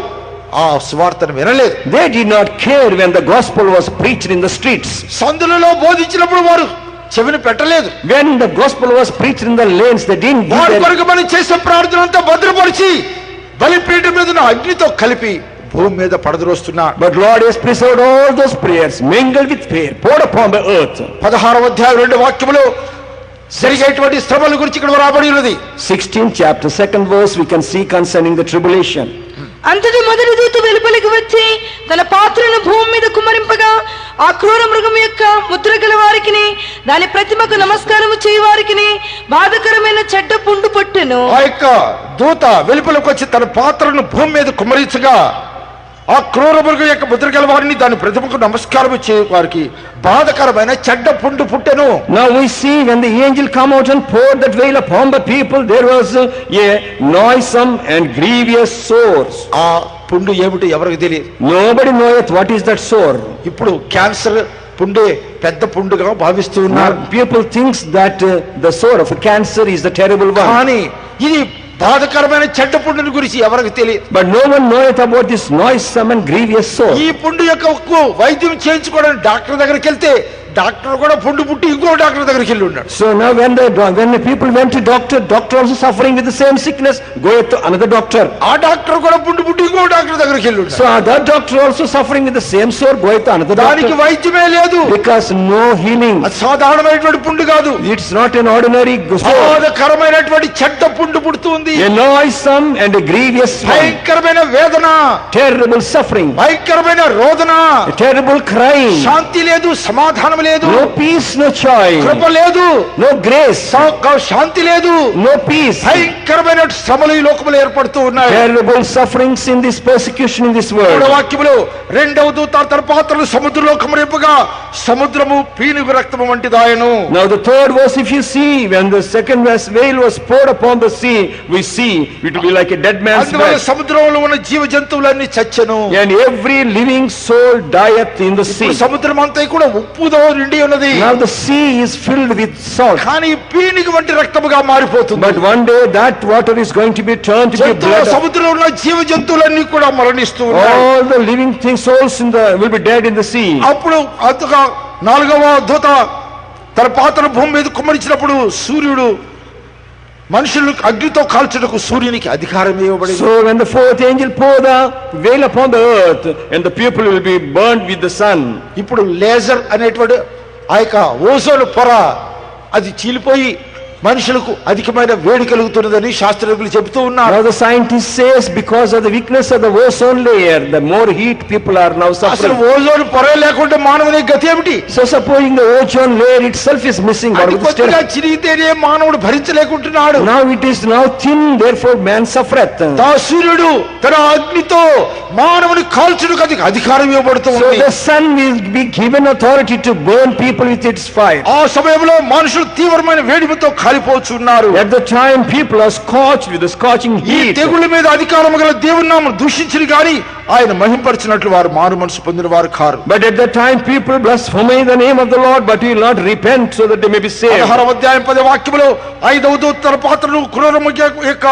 ఆ సువార్తను వినలేదు. They did not care when the gospel was preached in the streets. సందులలో బోధించినప్పుడు వారు చెవిని పెట్టలేదు. When the gospel was preached in the lanes, they didn't give వారి their... కొరకు మనం చేసే ప్రార్థన అంతా భద్రపరిచి బలిపీఠం మీద ఉన్న అగ్నితో కలిపి భూమి మీద పడద్రోస్తున్నాడు. But Lord has preserved all those prayers mingled with fire poured upon the earth. 16వ అధ్యాయం 2వ వాక్యములో జరిగేటువంటి శ్రమల గురించి ఇక్కడ రాబడి ఉన్నది. 16th chapter 2nd verse we can see concerning the tribulation. అంతటి మొదటి దూత వెలుపలికి వచ్చి తన పాత్రను భూమి మీద కుమ్మరింపగా ఆ క్రూర మృగం యొక్క ముద్ర గల వారికిని దాని ప్రతిమకు నమస్కారము చేయ వారికిని బాధకరమైన చెడ్డ పుండు పట్టెను. ఆ యొక్క దూత వెలుపలకు వచ్చి తన పాత్రను భూమి మీద కుమ్మరించగా ఆ క్రూర మృగం యొక్క ముద్ర గల వారిని దాని ప్రతిమకు నమస్కారం చేయ వారికి బాధకరమైన చెడ్డ పుండు పుట్టెను. Now we see when the angel come out and poured that veil upon the people, there was a noisome and grievous sores. ఆ పుండు ఏమిటో ఎవరికి తెలియదు. Nobody knoweth what is that sore. ఇప్పుడు క్యాన్సర్ పుండే పెద్ద పుండుగా భావిస్తూ Now ఉన్నారు. people thinks that the sore of cancer is the terrible one. కానీ ఇది బాధకరమైన చెడ్డ పుండుని గురించి ఎవరికి తెలియదు. But no one knoweth about this noisome and grievous sore. ఈ పుండు యొక్క వైద్యం చేయించుకోవడానికి డాక్టర్ దగ్గరికి వెళ్తే డాక్టర్ కూడా పుండు పుట్టి ఇంకో డాక్టర్ దగ్గరికి వెళ్ళి ఉన్నాడు. So now when the people went to doctor also suffering with the same sickness, go to another doctor. ఆ డాక్టర్ కూడా పుండు పుట్టి ఇంకో డాక్టర్ దగ్గరికి వెళ్ళి ఉన్నాడు. So that doctor also suffering with the same sore, go to another దానికి doctor. వైద్యమే లేదు. Because no healing. అది సాధారణమైనటువంటి పుండు కాదు. It's not an ordinary sore. బాధకరమైనటువంటి చెడ్డ పుండు పుడుతుంది. A noisome and a grievous one. భయంకరమైన వేదన, Terrible suffering. భయంకరమైన రోదన, A terrible crying. శాంతి లేదు, సమాధానం లేదు, no peace, no joy, కృప లేదు, no grace, శాంతి లేదు, no peace. భయంకరమైన శ్రమలు ఈ లోకంలో ఏర్పడుతూ ఉన్నాయి. Terrible sufferings in this persecution in this world. మూడవ వాక్యములో రెండవ దూత తన పాత్రలు సముద్రంలో కమరింపగా సముద్రము పీనుగు రక్తము వంటిదాయను. Now the third verse, if you see, when the second veil was poured upon the sea, we see it will be like a dead man's అందువల్ల breath, సముద్రంలో ఉన్న జీవ జంతువులన్నీ చచ్చెను. and every living soul dieth in the sea. సముద్రం అంతా కూడా ఉప్పుతో నిండి ఉన్నది. Now the sea is filled with salt, కానీ పీనుగు వంటి రక్తముగా మారిపోతుంది. but one day that water is going to be turned to be blood. సముద్రంలో ఉన్న జీవ జంతువులన్నీ కూడా మరణిస్తూ ఉన్నాయి. All the living things, souls will be dead in the sea. అప్పుడు అంతగా నాలుగవ దూత తన పాత్రను భూమి మీద కుమ్మరించినప్పుడు సూర్యుడు మనుషులు అగ్నితో కాల్చుటకు సూర్యునికి అధికారం ఇవ్వబడింది. So when the fourth angel poured the veil upon the earth, and the people will be burned with the sun. ఇప్పుడు లేజర్ అనేటువంటి ఆ యొక్క ఓజోన్ పొర అది చీలిపోయి మనుషులకు అధికమైన వేడి కలుగుతున్నదని శాస్త్రజ్ఞులు చెబుతూ ఉన్నారు. Now the scientist says because of the weakness of the ozone layer, the more heat people are now అసలు suffering. ఓజోన్ పొర లేకుంటే మానవుని గతి ఏమిటి? So supposing the ozone layer itself is missing, what అది would the కొద్దిగా state? చిరిగితేనే మానవుడు భరించలేకుంటున్నాడు. Now it is now thin, therefore man suffereth. తా సూర్యుడు తన అగ్నితో మానవుని కాల్చుటకు అధికారం ఇవ్వబడుతూ So ఉంది. the sun will be given authority to burn people with its fire. ఆ సమయంలో మనుషులు తీవ్రమైన వేడిమితో కాలిపోతున్నారు. At the time people are scorched with the scorching ఈ heat. తెగుళ్ళ మీద అధికారం గల దేవుని నామమును దూషించిన గాని ఆయన మహింపరిచినట్లు వారు మారు మనసు పొందిన వారు car. But at that time people blaspheme the name of the Lord, but will not repent so that they may be saved. 16వ అధ్యాయం 10వ వాక్యములో ఐదవ దూత తన పాత్రను క్రూరము యొక్క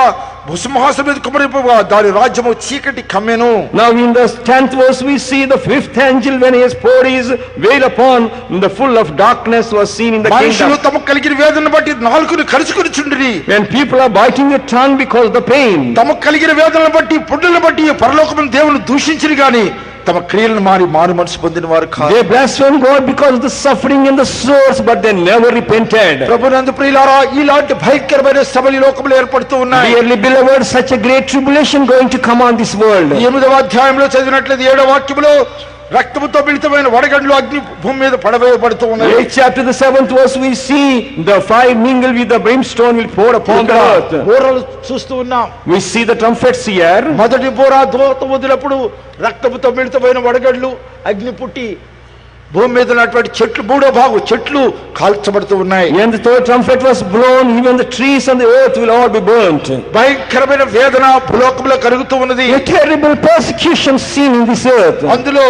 భుసింహాసనం మీద కుమ్మరింపగా దాని రాజ్యము చీకటి కమ్మెను. Now in the 10th verse we see the fifth angel, when he has poured his veil upon, the full of darkness was seen in the మనుషులు kingdom. తమకు కలిగిన వేదనను బట్టి నాలుకను కరుచుకొనిచుండిరి. When people are biting their tongue because of the pain. తమకు కలిగిన వేదనను బట్టి పుండులను బట్టి పరలోకమైన దేవుని దూషించిరి గాని తమ క్రియలను మారు మనసు పొందిన వారు కాదు. They blaspheme God because of the suffering and the sores, but they never repented. ప్రభునందు ప్రియులారా, ఇలాంటి భయంకరమైన శ్రమలు ఈ లోకంలో ఏర్పడుతూ ఉన్నాయి. Dearly beloved, such a great tribulation going to come on this world. 8వ అధ్యాయంలో చదివినట్లయితే 7వ వాక్యములో రక్తముతో మిళితమైన వడగండ్లు అగ్ని భూమి మీద పడవేయబడుతూ ఉన్నాయి. 8th chapter, the 7th verse, we see the fire mingled with the brimstone will pour upon the earth. బూరలు చూస్తూ ఉన్నాం. We see the trumpets here. మొదటి బూర దూత వదిలినప్పుడు రక్తముతో మిళితమైన వడగండ్లు అగ్ని పుట్టి భూమి మీద ఉన్నటువంటి చెట్లు మూడో భాగం చెట్లు కాల్చబడుతూ ఉన్నాయి. When the third trumpet was blown, even the trees on the earth will all be burnt. భయంకరమైన వేదన భూలోకంలో కలుగుతూ ఉన్నది. A terrible persecution seen in this earth. అందులో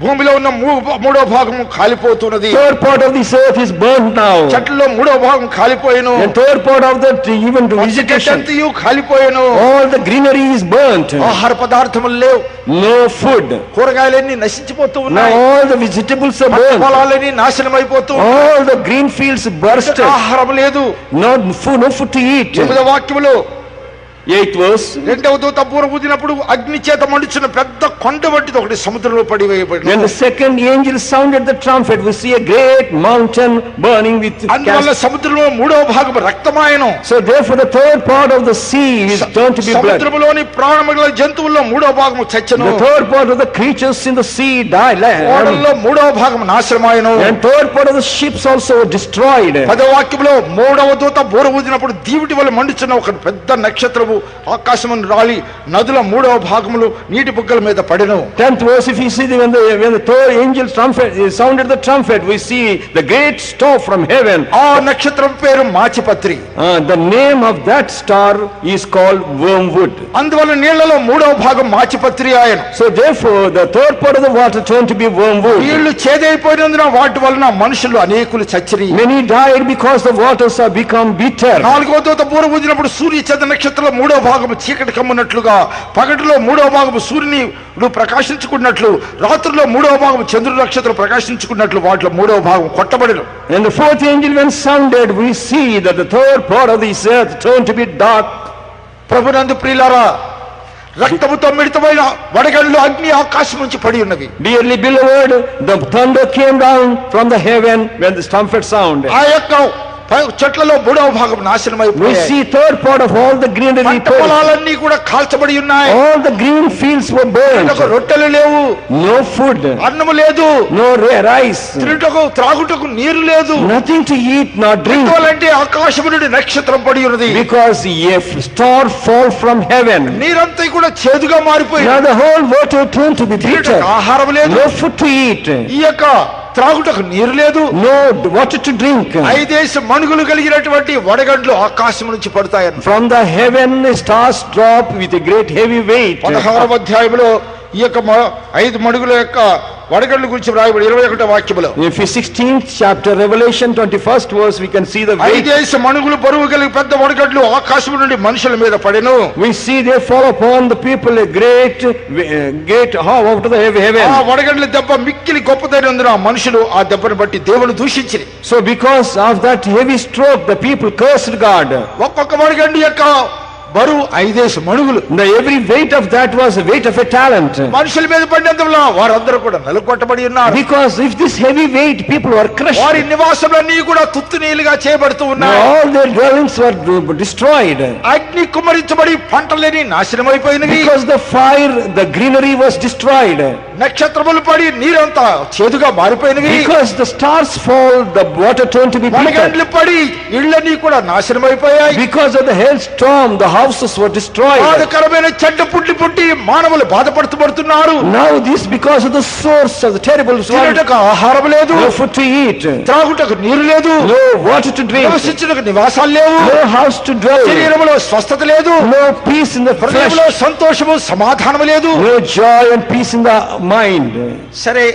భూమిలో ఉన్న మూడో భాగము కాలిపోతున్నది. Third part of this earth is burnt now. చెట్లలో మూడో భాగం కాలిపోయేను. And third part of the even vegetation, కాలిపోయేను. all the greenery is burnt. ఆహార పదార్థములు లేవు. No food. కూరగాయలన్నీ నశించిపోతూ Now ఉన్నాయి. all the vegetables are burnt. పొలాలన్నీ నాశనం అయిపోతూ ఉన్నాయి. All the green fields burst. ఆహారం లేదు. No food to eat. 8వ వాక్యములో 8th verse. రెండవ దూత బూర ఊదినప్పుడు అగ్ని చేత మండుచున్న పెద్ద కొండ వంటిది ఒకటి సముద్రంలో పడివేయబడింది. When the second angel sounded the trumpet, we see a great mountain burning with అందువల్ల gas. సముద్రంలో మూడవ భాగం రక్తమాయను. So therefore the third part of the sea is turned to be blood. సముద్రములోని ప్రాణముల జంతువుల్లో మూడవ భాగం చచ్చెను. The third part of the creatures in the sea died. ఓడల్లో మూడవ భాగం నాశనమాయను. And third part of the ships also were destroyed. 10వ వాక్యంలో మూడవ దూత బూర ఊదినప్పుడు దీవిటి వల్ల మండుచున్న ఒక పెద్ద నక్షత్రము ఆకాశమును రాలి నదుల మూడవ భాగములు నీటి బుగ్గల మీద పడెను. 10th verse, if you see when the third angel trumpet sounded the trumpet, we see the great star from heaven. ఆ నక్షత్రం పేరు మాచిపత్రి. The name of that star is called wormwood. అందువల్ల నీళ్లలో మూడవ భాగం మాచిపత్రి ఆయన. So therefore the third part of the water turned to be wormwood. నీళ్లు చేదైపోయినందున వాటి వలన మనుషులు అనేకులు చచ్చిరి. Many died because the waters have become bitter. 4వ దూత బూర ఊదినప్పుడు సూర్య చంద్ర నక్షత్రంలో మూడవ భాగం చీకటి కమ్మునట్లుగా పగటిలో మూడవ భాగం సూర్యుని ప్రకాశించుకున్నట్లు రాత్రిలో మూడవ భాగం చంద్రుడి నక్షత్రం ప్రకాశించుకున్నట్లు వాటిలో మూడవ భాగం కొట్టబడెను. And the fourth angel when sounded, we see that the third part of this earth turned to be dark. ప్రభునందు ప్రియులారా, రక్తముతో మిళితమైన వడగండ్లు అగ్ని ఆకాశం నుంచి పడి ఉన్నవి. Dearly beloved, the thunder came down from the heaven when the trumpet sounded. ఆ యొక్క చెట్లలో 3వ భాగం నాశనం We అయిపోయాయి. see third part of all the greenery పంట perished. పొలాలన్నీ కూడా కాల్చబడి ఉన్నాయి. All the green fields were burned. తినుటకు రొట్టెలు లేవు, No food, అన్నము లేదు, no rice, తినుటకు త్రాగుటకు నీరు లేదు. nothing to eat nor drink, ఎందువల్లంటే ఆకాశము నుండి నక్షత్రం పడి ఉన్నది. because a star fall from heaven. నీరంతా కూడా చేదుగా మారిపోయింది. Now the whole water turned to be bitter. తినుటకు ఆహారం లేదు, No food to eat, ఈ యొక్క త్రాగుటకు నీరు లేదు. no water to drink. 5 మణుగులు కలిగినటువంటి వడగండ్లు ఆకాశం నుంచి పడతాయన్న. From the heaven stars drop with a great heavy weight. 16వ అధ్యాయంలో ఈ యొక్క 5 మణుగుల యొక్క వడగండ్ల గురించి రాయబడి 21వ వాక్యములో In 16th chapter, Revelation 21st verse, we can see the weight. 5 మణుగులు బరువు కలిగి పెద్ద వడగండ్లు ఆకాశం నుండి మనుషుల మీద పడెను. We see they fall upon the people a great out of the heaven. ఆ వడగండ్ల దెబ్బ మిక్కిలి గొప్పదైనందున ఆ మనుషులు ఆ దెబ్బను బట్టి దేవుని దూషించిరి. So because of that heavy stroke, the people cursed God. ఒక్కొక్క వడగండి యొక్క బరువు 5 మణుగులు. Every weight of that was a weight of a talent. మనుషుల మీద పడినందువల్ల వారందరూ కూడా నలుగొట్టబడి ఉన్నారు. Because if this heavy weight, people were crushed. వారి నివాసములన్నీ కూడా తుత్తునీలుగా చేయబడుతూ ఉన్నాయి. All their dwellings were destroyed. అగ్ని కుమ్మరించబడి పంటలేని నాశనం అయిపోయినవి. Because the fire, the greenery was destroyed. నక్షత్రములు పడి నీరంతా చేదుగా మారిపోయినవి. Because the stars fall, the water turned to be bitter. వడగండ్లు పడి ఇళ్ళన్నీ కూడా నాశనం అయిపోయాయి. Because of the hailstorm, the houses were destroyed. బాధకరమైన చెడ్డ పుట్టి పుట్టి మానవులు బాధపడుతున్నారు. Now this because of the source of the terrible storm. తినుటకు ఆహారం లేదు, No food to eat, త్రాగుటకు నీరు లేదు, no water to drink, నివసించుటకు నివాసాలు లేవు, no house to dwell, శరీరములో స్వస్థత లేదు, no peace in the flesh, హృదయంలో సంతోషము సమాధానము లేదు. no joy and peace in the mind. సరే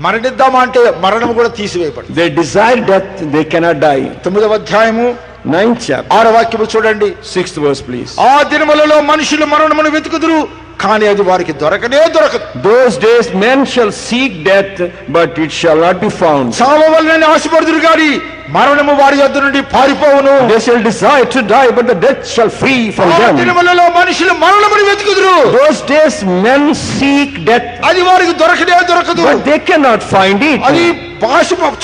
మరణిద్దామా అంటే మరణం కూడా తీసివేయబడింది. They desire death, they cannot die. 9వ అధ్యాయము 9th chapter, 6వ వాక్యము చూడండి. 6th verse please. ఆ దినములలో మనుషులు మరణమును వెతుకుదురు, కానీ అది వారికి దొరకనే దొరకదు. Those days men shall seek death, but it shall not be found. చావవలనని ఆశపడుదురు గాని మరణము వారి యొద్ద నుండి పారిపోవును. They shall desire to die, but the death shall flee from ఆ them. దినములలో మనుషులు మరణమును వెతుకుదురు, Those days men seek death, అది వారికి దొరకనే దొరకదు. but they cannot find అది it.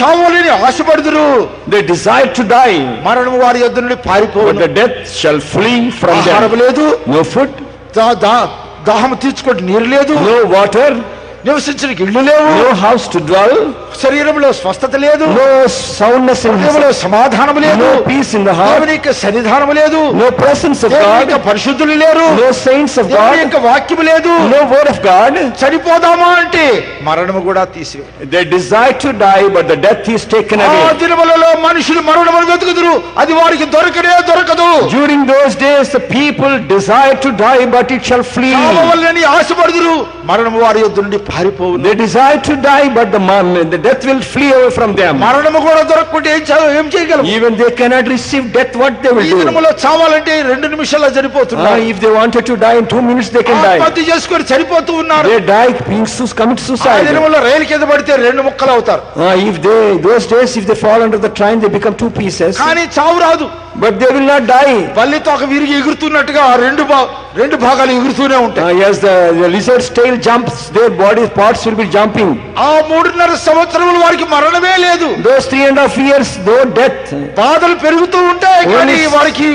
చావాలని ఆశపడుదురు, They desire to die, మరణము వారి యొద్ద నుండి but పారిపోవును. the death shall flee from ఆహారం them. లేదు, No food, దాహము తీర్చుకోవడం నీరు లేదు, no water, నివసించడానికి ఇళ్ళు లేవు, no house to dwell, శరీరంలో స్వస్థత లేదు, no soundness in హృదయంలో his, సమాధానము లేదు, no peace in the heart, దేవుని యొక్క సన్నిధానము లేదు, no presence of దేవుని యొక్క God, పరిశుద్ధులు లేరు, no saints of దేవుని God, యొక్క వాక్యము లేదు. no word of God. చనిపోదామా అంటే మరణము కూడా తీసివే. They desire to die, but the death is taken ఆ away. దినములలో మనుషులు మరణమును వెతుకుదురు, అది వారికి దొరకనే దొరకదు. During those days, the people desire to die, but it shall flee. చావవలనని ఆశపడుదురు, మరణము వారి యొద్ద నుండి పారిపోవును. They desire to die, but the death will flee away from them. మరణము కూడా దొరకకుంటే ఏం చేయగలరు? Even they cannot receive death, what they ఈ will do? దినములో చావాలంటే 2 నిమిషాల్లో చనిపోతున్నారు. If they wanted to die in 2 minutes, they can die. ఆత్మహత్య చేసుకొని చనిపోతూ ఉన్నారు. They die, commit ఆ suicide. దినములో రైలు కింద పడితే 2 ముక్కలు అవుతారు. Those days, if they fall under the train, they become 2 pieces. కానీ చావు రాదు. But they will not die. బల్లి తోక విరిగి ఎగురుతున్నట్టుగా ఆ రెండు భాగాలు ఎగురుతూనే ఉంటాయి. As the lizard's tail jumps, their body parts will be jumping. ఆ 3.5 సంవత్సరముల వారికి మరణమే లేదు. Those 3.5 years, no death. బాధలు పెరుగుతూ ఉంటాయి కానీ వారికి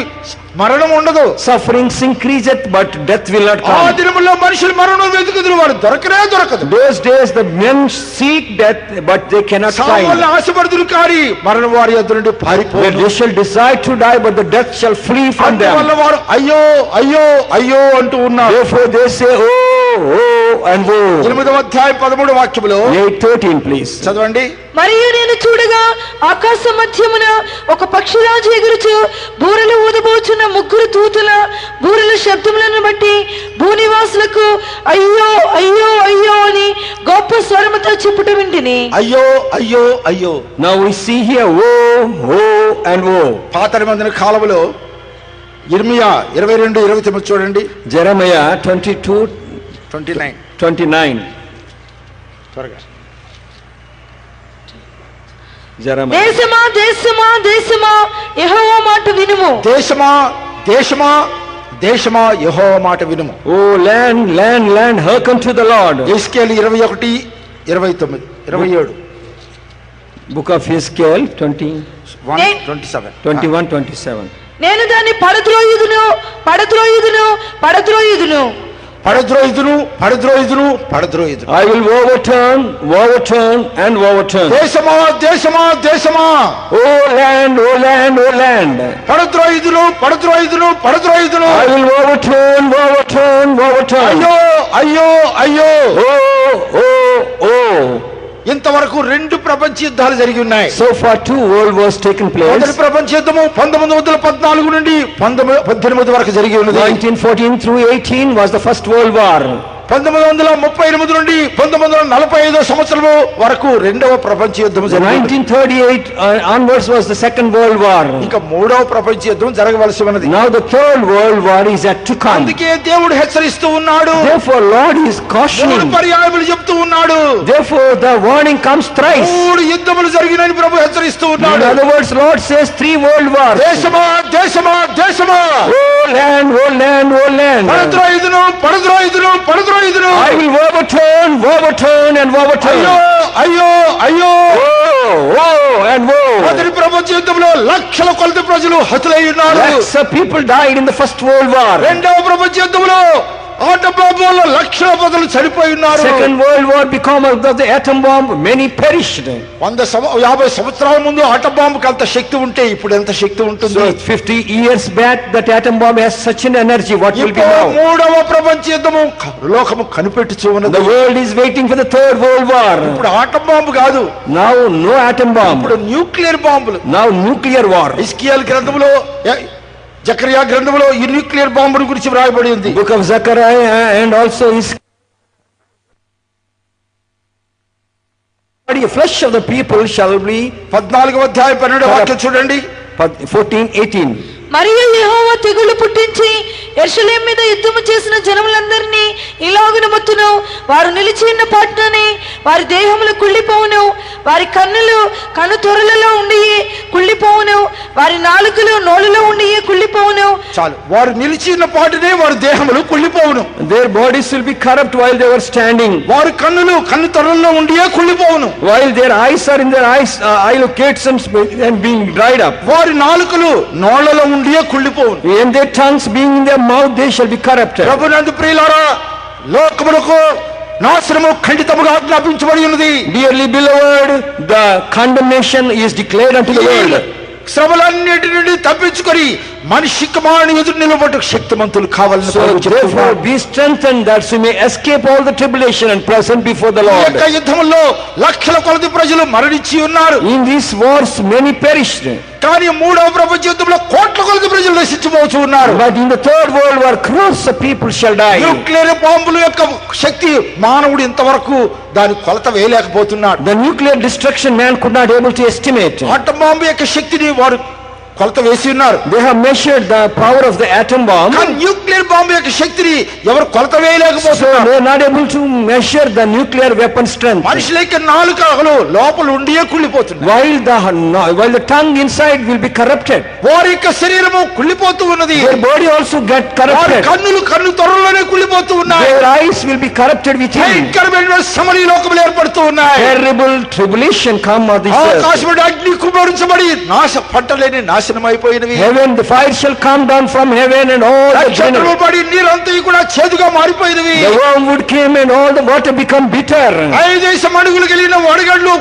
మరణం ఉండదు. Sufferings increaseth, but death will not ఆ come. దినములో మనుషులు మరణం వెతుకుదురు, వారు దొరకనే దొరకదు. Those days the men seek death, but they cannot చావాలని find. ఆశపడుదురు కానీ మరణం వారి యొద్ద నుండి పారిపోదు. They shall desire to die, but the death shall flee from అందువల్ల them. వారు అయ్యో అయ్యో అయ్యో అంటూ ఉన్నారు. Therefore they say, oh, oh, and woe. 8వ అధ్యాయం 13వ వాక్యములో 8:13 please. చదవండి. మరియు నేను చూడగా ఆకాశ మధ్యమున ఒక పక్షిరాజు ఎగురుచు బూరలు ఊదబోచున్న 3 దూతల బూరల శబ్దములను బట్టి భూనివాసులకు అయ్యో అయ్యో అయ్యో అని గొప్ప స్వరముతో చెప్పుట వింటిని. అయ్యో అయ్యో అయ్యో. Now we see here, woe, woe, and woe. పాత నిబంధన కాలములో ఇర్మియా 22:29 చూడండి. Jeremiah 22:29. 29 Jeremiah. దేశమా దేశమా దేశమా యెహోవా మాట వినుము. దేశమా దేశమా దేశమా యెహోవా మాట వినుము. Oh land, land, land, hearken to the Lord. ఎస్కేలు 21:29 27. Book of Ezekiel 20. 1:27. 21:27. నేను దాన్ని పడద్రోయుదును పడద్రోయుదును పడద్రోయుదును పడద్రోయుదును పడద్రోయుదును పడద్రోయుదును. I will overturn, overturn and overturn. దేశమా దేశమా దేశమా, O land, O land, O land. పడద్రోయుదును పడద్రోయుదును పడద్రోయుదును. I will overturn, overturn, overturn. అయ్యో అయ్యో అయ్యో. Oh, oh, oh. ఇంతవరకు 2 ప్రపంచ యుద్ధాలు జరిగి ఉన్నాయి. So far 2 world wars taken place. మొదటి ప్రపంచ యుద్ధము 1914 నుండి 1918 వరకు జరిగి ఉన్నది. 1914 through 18 was the first world war. 1938 నుండి 1945 సంవత్సరం వరకు రెండవ ప్రపంచ యుద్ధం జరిగింది. 1938 onwards was the second world war. ఇంకా మూడవ ప్రపంచ యుద్ధం జరగవలసి ఉన్నది. Now the third world war is yet to come. అందుకే దేవుడు హెచ్చరిస్తూ ఉన్నాడు. Therefore Lord is cautioning. 3 పర్యాయములు చెప్తూ ఉన్నాడు. Therefore the warning comes thrice. 3 యుద్ధములు జరిగినాయని ప్రభు హెచ్చరిస్తూ In ఉన్నాడు. other words, Lord says 3 world wars. దేశమా దేశమా దేశమా, Oh land, oh land, oh land. పడద్రోయుదును పడద్రోయుదును పడద్రోయుదును. I will overturn, overturn and overturn. అయ్యో అయ్యో అయ్యో. Oh, oh and woe. మొదటి ప్రపంచ యుద్ధంలో లక్షల కొలది ప్రజలు హతులై ఉన్నారు. Lakhs of people died in the first world war. రెండవ ప్రపంచ యుద్ధంలో ఆటం బాంబు వల్ల లక్షల ప్రజలు చనిపోయి ఉన్నారు. Second world war became of the atom bomb, many perished. 50 సంవత్సరాల ముందు ఆటం బాంబుకి అంత శక్తి ఉంటే ఇప్పుడు ఎంత శక్తి ఉంటుంది? So 50 years back that atom bomb has such an energy, what will be now? మూడవ ప్రపంచ యుద్ధము లోకము కనిపెట్టుచూ ఉన్నది. The world is waiting for the third world war. ఇప్పుడు ఆటం బాంబు కాదు, Now no atom bomb. ఇప్పుడు న్యూక్లియర్ బాంబులు. Now nuclear war. హిజ్కియా గ్రంథములో జకరియా గ్రంథములో ఈ న్యూక్లియర్ బాంబుల గురించి వ్రాయబడి ఉంది. Book of Zechariah and also is the flesh of the people shall be 14వ అధ్యాయం 12వ వాక్యం చూడండి. 14:18. మరియు యెహోవా తెగులు పుట్టించి యెరూషలేము మీద యుద్ధము చేసిన జనములందరినీ ఇలాగున మొత్తును, వారు నిలిచి ఉన్న పాటునే వారి దేహములు కుళ్ళిపోవును, వారి కన్నులు కను తొరలలో ఉండి కుళ్ళిపోవును, వారి నాలుకలు నోళ్ళలో ఉండి కుళ్ళిపోవును. చాలు, వారు నిలిచి ఉన్న పాటునే వారి దేహములు కుళ్ళిపోవును. Their bodies will be corrupt while they were standing. వారి కన్నులు కన్ను తొరల్లో ఉండి కుళ్ళిపోవును. While their eyes are in their eyes, eye locates and being dried up. వారి నాలుకలు నోళ్ళలో ఉండి కుళ్ళిపోవును. And their tongues being in their mouth, they shall be corrupted. ప్రభునందు ప్రియులారా, లోకములకు నాశనము ఖండితముగా ఆజ్ఞాపించబడి ఉన్నది. Dearly beloved, the condemnation is declared unto the world. శ్రమలన్నిటి నుండి తప్పించుకొని మనిషి కుమారుని ఎదురు నిలబడు శక్తిమంతులు కావాలని So therefore be strengthened that you may escape all the tribulation and present before the ఈ Lord. యొక్క యుద్ధంలో లక్షల కొలది ప్రజలు మరణించి ఉన్నారు. In these wars many perished. కానీ మూడవ ప్రపంచ యుద్ధంలో కోట్ల కొలది ప్రజలు నశించిపోతూ ఉన్నారు. But in the third world war crores of people shall die. Nuclear బాంబుల యొక్క శక్తి మానవుడు ఇంతవరకు దాని కొలత వేయలేకపోతున్నాడు. The nuclear destruction man could not able to estimate. Atom bomb యొక్క శక్తిని వారు కొలత వేసి ఉన్నారు. They have measured the power of the atom bomb. కానీ న్యూక్లియర్ బాంబు యొక్క శక్తిని ఎవరు కొలత So వేయలేకపోతున్నారు. they are not able to measure the nuclear weapon strength. మనుషుల యొక్క నాలుకలు లోపల ఉండియే కుళ్ళిపోతుంది. While the tongue inside will be corrupted. వారి యొక్క శరీరము కుళ్ళిపోతూ ఉన్నది. Their body also get వారి corrupted. కన్ను త్వరలోనే కుళ్ళిపోతూ ఉన్నాయి. Their eyes will be corrupted within. భయంకరమైన సమరీ లోకములు ఏర్పడుతూ ఉన్నాయి. Terrible tribulation come of this earth. ఆకాశముడి అగ్ని కుమ్మరించబడి పట్టలేని నాశనం అయిపోయినవి. Heaven, the fire shall come down from heaven and all the నక్షత్రములు పడి నీరంతా కూడా చేదుగా మారిపోయినవి. The wormwood came and all the water become bitter. 5 అడుగులు కలిగిన వడగళ్ళు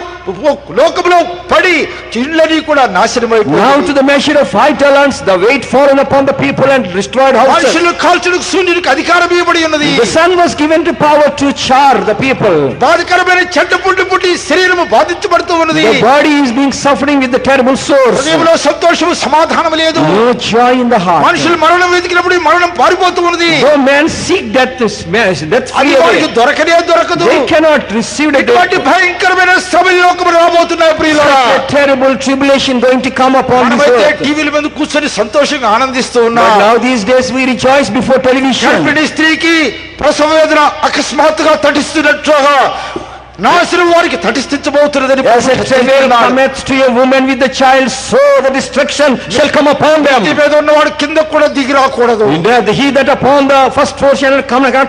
లోకములో పడి ఇళ్ళని కూడా నాశనం అయిపోయినవి. Now to the measure of 5 talents the weight fallen upon the people and destroyed houses. మనుషులు కాల్చుటకు సూర్యునికి అధికారం ఇవ్వబడి ఉన్నది. The sun was given to power to char the people. బాధకరమైన చెడ్డ పుట్టి శరీరము బాధించబడుతూ ఉన్నది. The body is being suffering with the terrible sores. హృదయంలో సంతోషము సమాధానం లేదు. No joy in the heart. మనుషులు మరణం వెతికినప్పుడు మరణం పారిపోతూ ఉన్నది. Though men seek death అది flee వారికి away, దొరకదు. they cannot receive it. ఇటువంటి భయంకరమైన శ్రమలు లోకములో రాబోతున్నాయి ప్రియులారా. Such a terrible tribulation going to come upon this మనమైతే earth. టీవీల మీద కూర్చొని సంతోషంగా ఆనందిస్తూ ఉన్నాం. But now these days we rejoice before television. గర్భిణీ స్త్రీకి ప్రసవ వేదన అకస్మాత్తుగా తటిస్తున్నట్లుగా నాశనం వారికి తటిస్థించబోతున్నదని As a travail cometh to a woman with the child, so the destruction shall come upon them. ఈ మీద ఉన్నవాడు కింద కూడా దిగి రాకూడదు. He that upon the first floor shall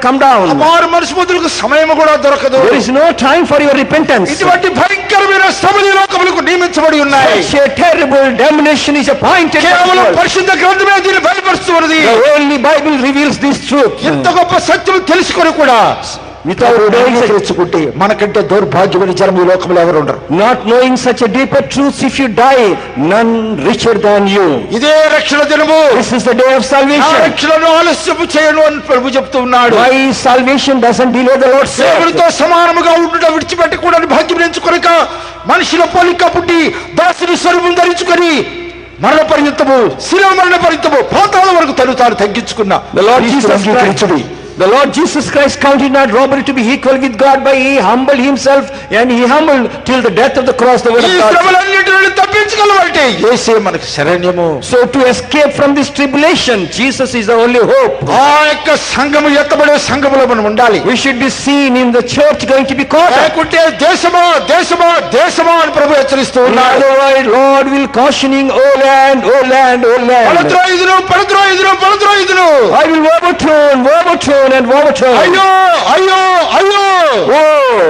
come down. వారు మనిషి మొదలకు సమయం కూడా దొరకదు. There is no time for your repentance. ఇటువంటి భయంకరమైన శ్రమలు ఈ లోకములకు నియమించబడి ఉన్నాయి. Such a terrible damnation is appointed. కేవలం పరిశుద్ధ గ్రంథమే దీన్ని బయలుపరుస్తున్నది. The only Bible reveals this truth. ఇంత గొప్ప సత్యం తెలుసుకొని కూడా Without knowing తెలుసుకుంటే మనకంటే దౌర్భాగ్యమైన జనం ఈ లోకంలో ఎవరు ఉండరు. Not knowing such a deeper truth, if you die, none richer than you. ఇదే రక్షణ దినము. This is the day of salvation. రక్షణను ఆలస్యము చేయను అని ప్రభు చెప్తూ ఉన్నాడు. Why salvation doesn't delay the Lord's sake? దేవునితో సమానముగా ఉండుట విడిచిపెట్టకూడని భాగ్యం ఎంచుకొనక మనిషిలో పోలిక పుట్టి దాసుని స్వరూపం ధరించుకొని మరణ పర్యంతము శిలువ మరణ పర్యంతము పాతాళం వరకు తను తాను తగ్గించుకున్న The Lord Jesus Christ counted not robbery to be equal with God, but he humbled himself, and he humbled till the death of the cross, the word ఈ of God. శ్రమలన్నిటి నుండి తప్పించగలవంటే యేసే మనకు శరణ్యము. So to escape from this tribulation, Jesus is the only hope. ఆ యొక్క సంఘము ఎత్తబడే సంఘములో మనం ఉండాలి. We should be seen in the church going to be caught up. లేకుంటే దేశమా దేశమా దేశమా అని ప్రభు హెచ్చరిస్తూ ఉన్నాడు. Otherwise, Lord will cautioning, oh land, oh land, oh land. పడద్రోయుదును పడద్రోయుదును పడద్రోయుదును. I will overturn and overturn. అయ్యో అయ్యో అయ్యో. Oh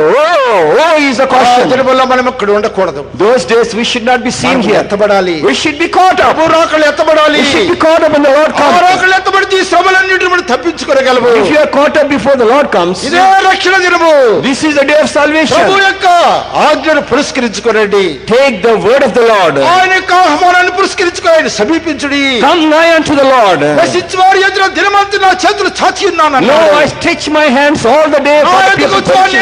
is a caution. దినముల్లో మనం ఇక్కడ ఉండకూడదు. Those days we should not be seen here. ఎత్తబడాలి. We should be caught up. రాకలు ఎత్తబడాలి. We should be caught up when the Lord comes. రాకలు ఎత్తబడి ఈ శ్రమలన్నిటిని మనం తప్పించుకోగలము. If you are caught up before the Lord comes, ఇదే రక్షణ దినము. this is the day of salvation. ప్రభు యొక్క ఆజ్ఞను పురస్కరించుకోండి. Take the word of the Lord. ఆయన యొక్క ఆహ్వానాన్ని పురస్కరించుకోండి. సమీపించుడి. Come nigh unto the Lord. నశించు వారి ఎదుట దినమంతా నా చేతులు చాచి ఉన్నాను. No, I stretch my hands all the day for the people to see.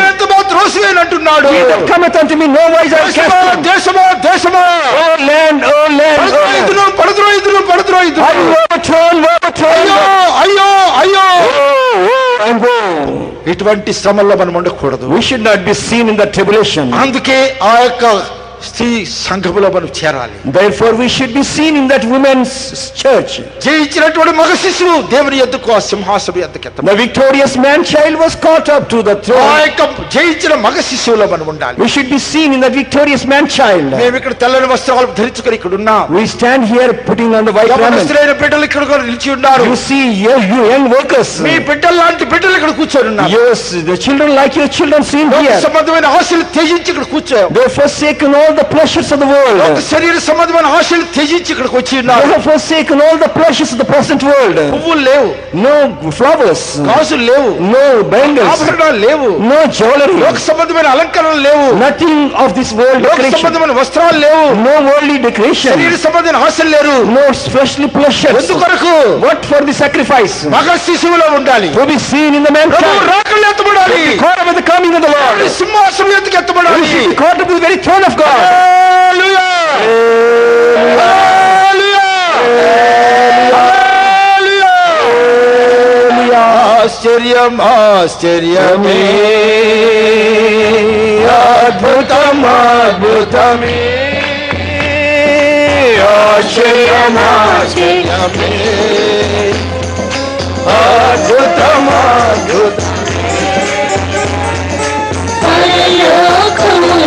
త్రోసివేనంటున్నాడు. He that cometh unto me, no wise I cast him. దేశమా దేశమా. Oh land, oh land, oh land. పడద్రోయుదును పడద్రోయుదును. I will overturn. అయ్యో అయ్యో అయ్యో. And go. ఇటువంటి శ్రమల్లో మనం ఉండకూడదు. We should not be seen in the tribulation. అందుకే ఆ యొక్క స్త్రీ సంఘములో మనం చేరాలి. Therefore we should be seen in that women's church. జయించినటువంటి మగ శిశువు దేవుని యొద్దకు ఆ సింహాసనం యొద్దకు ఎత్తబడి. The victorious man child was caught up to the ఆ throne. యొక్క జయించిన మగ శిశువులో మనం ఉండాలి. We should be seen in that victorious man child. మేము ఇక్కడ తెల్లని వస్త్రాలు ధరించుకొని ఇక్కడ ఉన్నాం. We stand here putting on the white garment. యవనస్తులైన బిడ్డలు ఇక్కడ కూడా నిలిచి ఉన్నారు. You see, you young workers. మీ బిడ్డలు లాంటి బిడ్డలు ఇక్కడ కూర్చొని ఉన్నారు. Yes, the children like your children seen here. సంబంధమైన ఆశలు త్యజించి ఇక్కడ కూర్చోం. They have forsaken all the pleasures of the world. శరీర సంబంధమైన ఆశలు త్యజించి ఇక్కడికి వచ్చి They ఉన్నారు. have forsaken all the pleasures of the present world. పువ్వులు లేవు, No flowers, గాజులు లేవు, no bangles, ఆభరణాలు లేవు, no jewelry, లోక సంబంధమైన అలంకరణలు లేవు, nothing of this world లోక decoration, సంబంధమైన వస్త్రాలు లేవు, no worldly decoration, శరీర సంబంధమైన ఆశలు లేరు. no fleshly pleasures. ఎందుకొరకు? What for the sacrifice? మగ శిశువులో ఉండాలి. To be seen in the man Prabhu child. రాకలు ఎత్తబడాలి. Caught up with the coming of the Lord. సింహాసనం ఎత్తుకు We ఎత్తబడాలి. should be caught up with the very throne of God. హల్లెలూయా. హల్లెలూయా. హల్లెలూయా. ఆశ్చర్యం ఆశ్చర్యమే, అద్భుతం అద్భుతమే, ఆశ్చర్యం ఆశ్చర్యమే, అద్భుతం అద్భుతమే. పరలోకము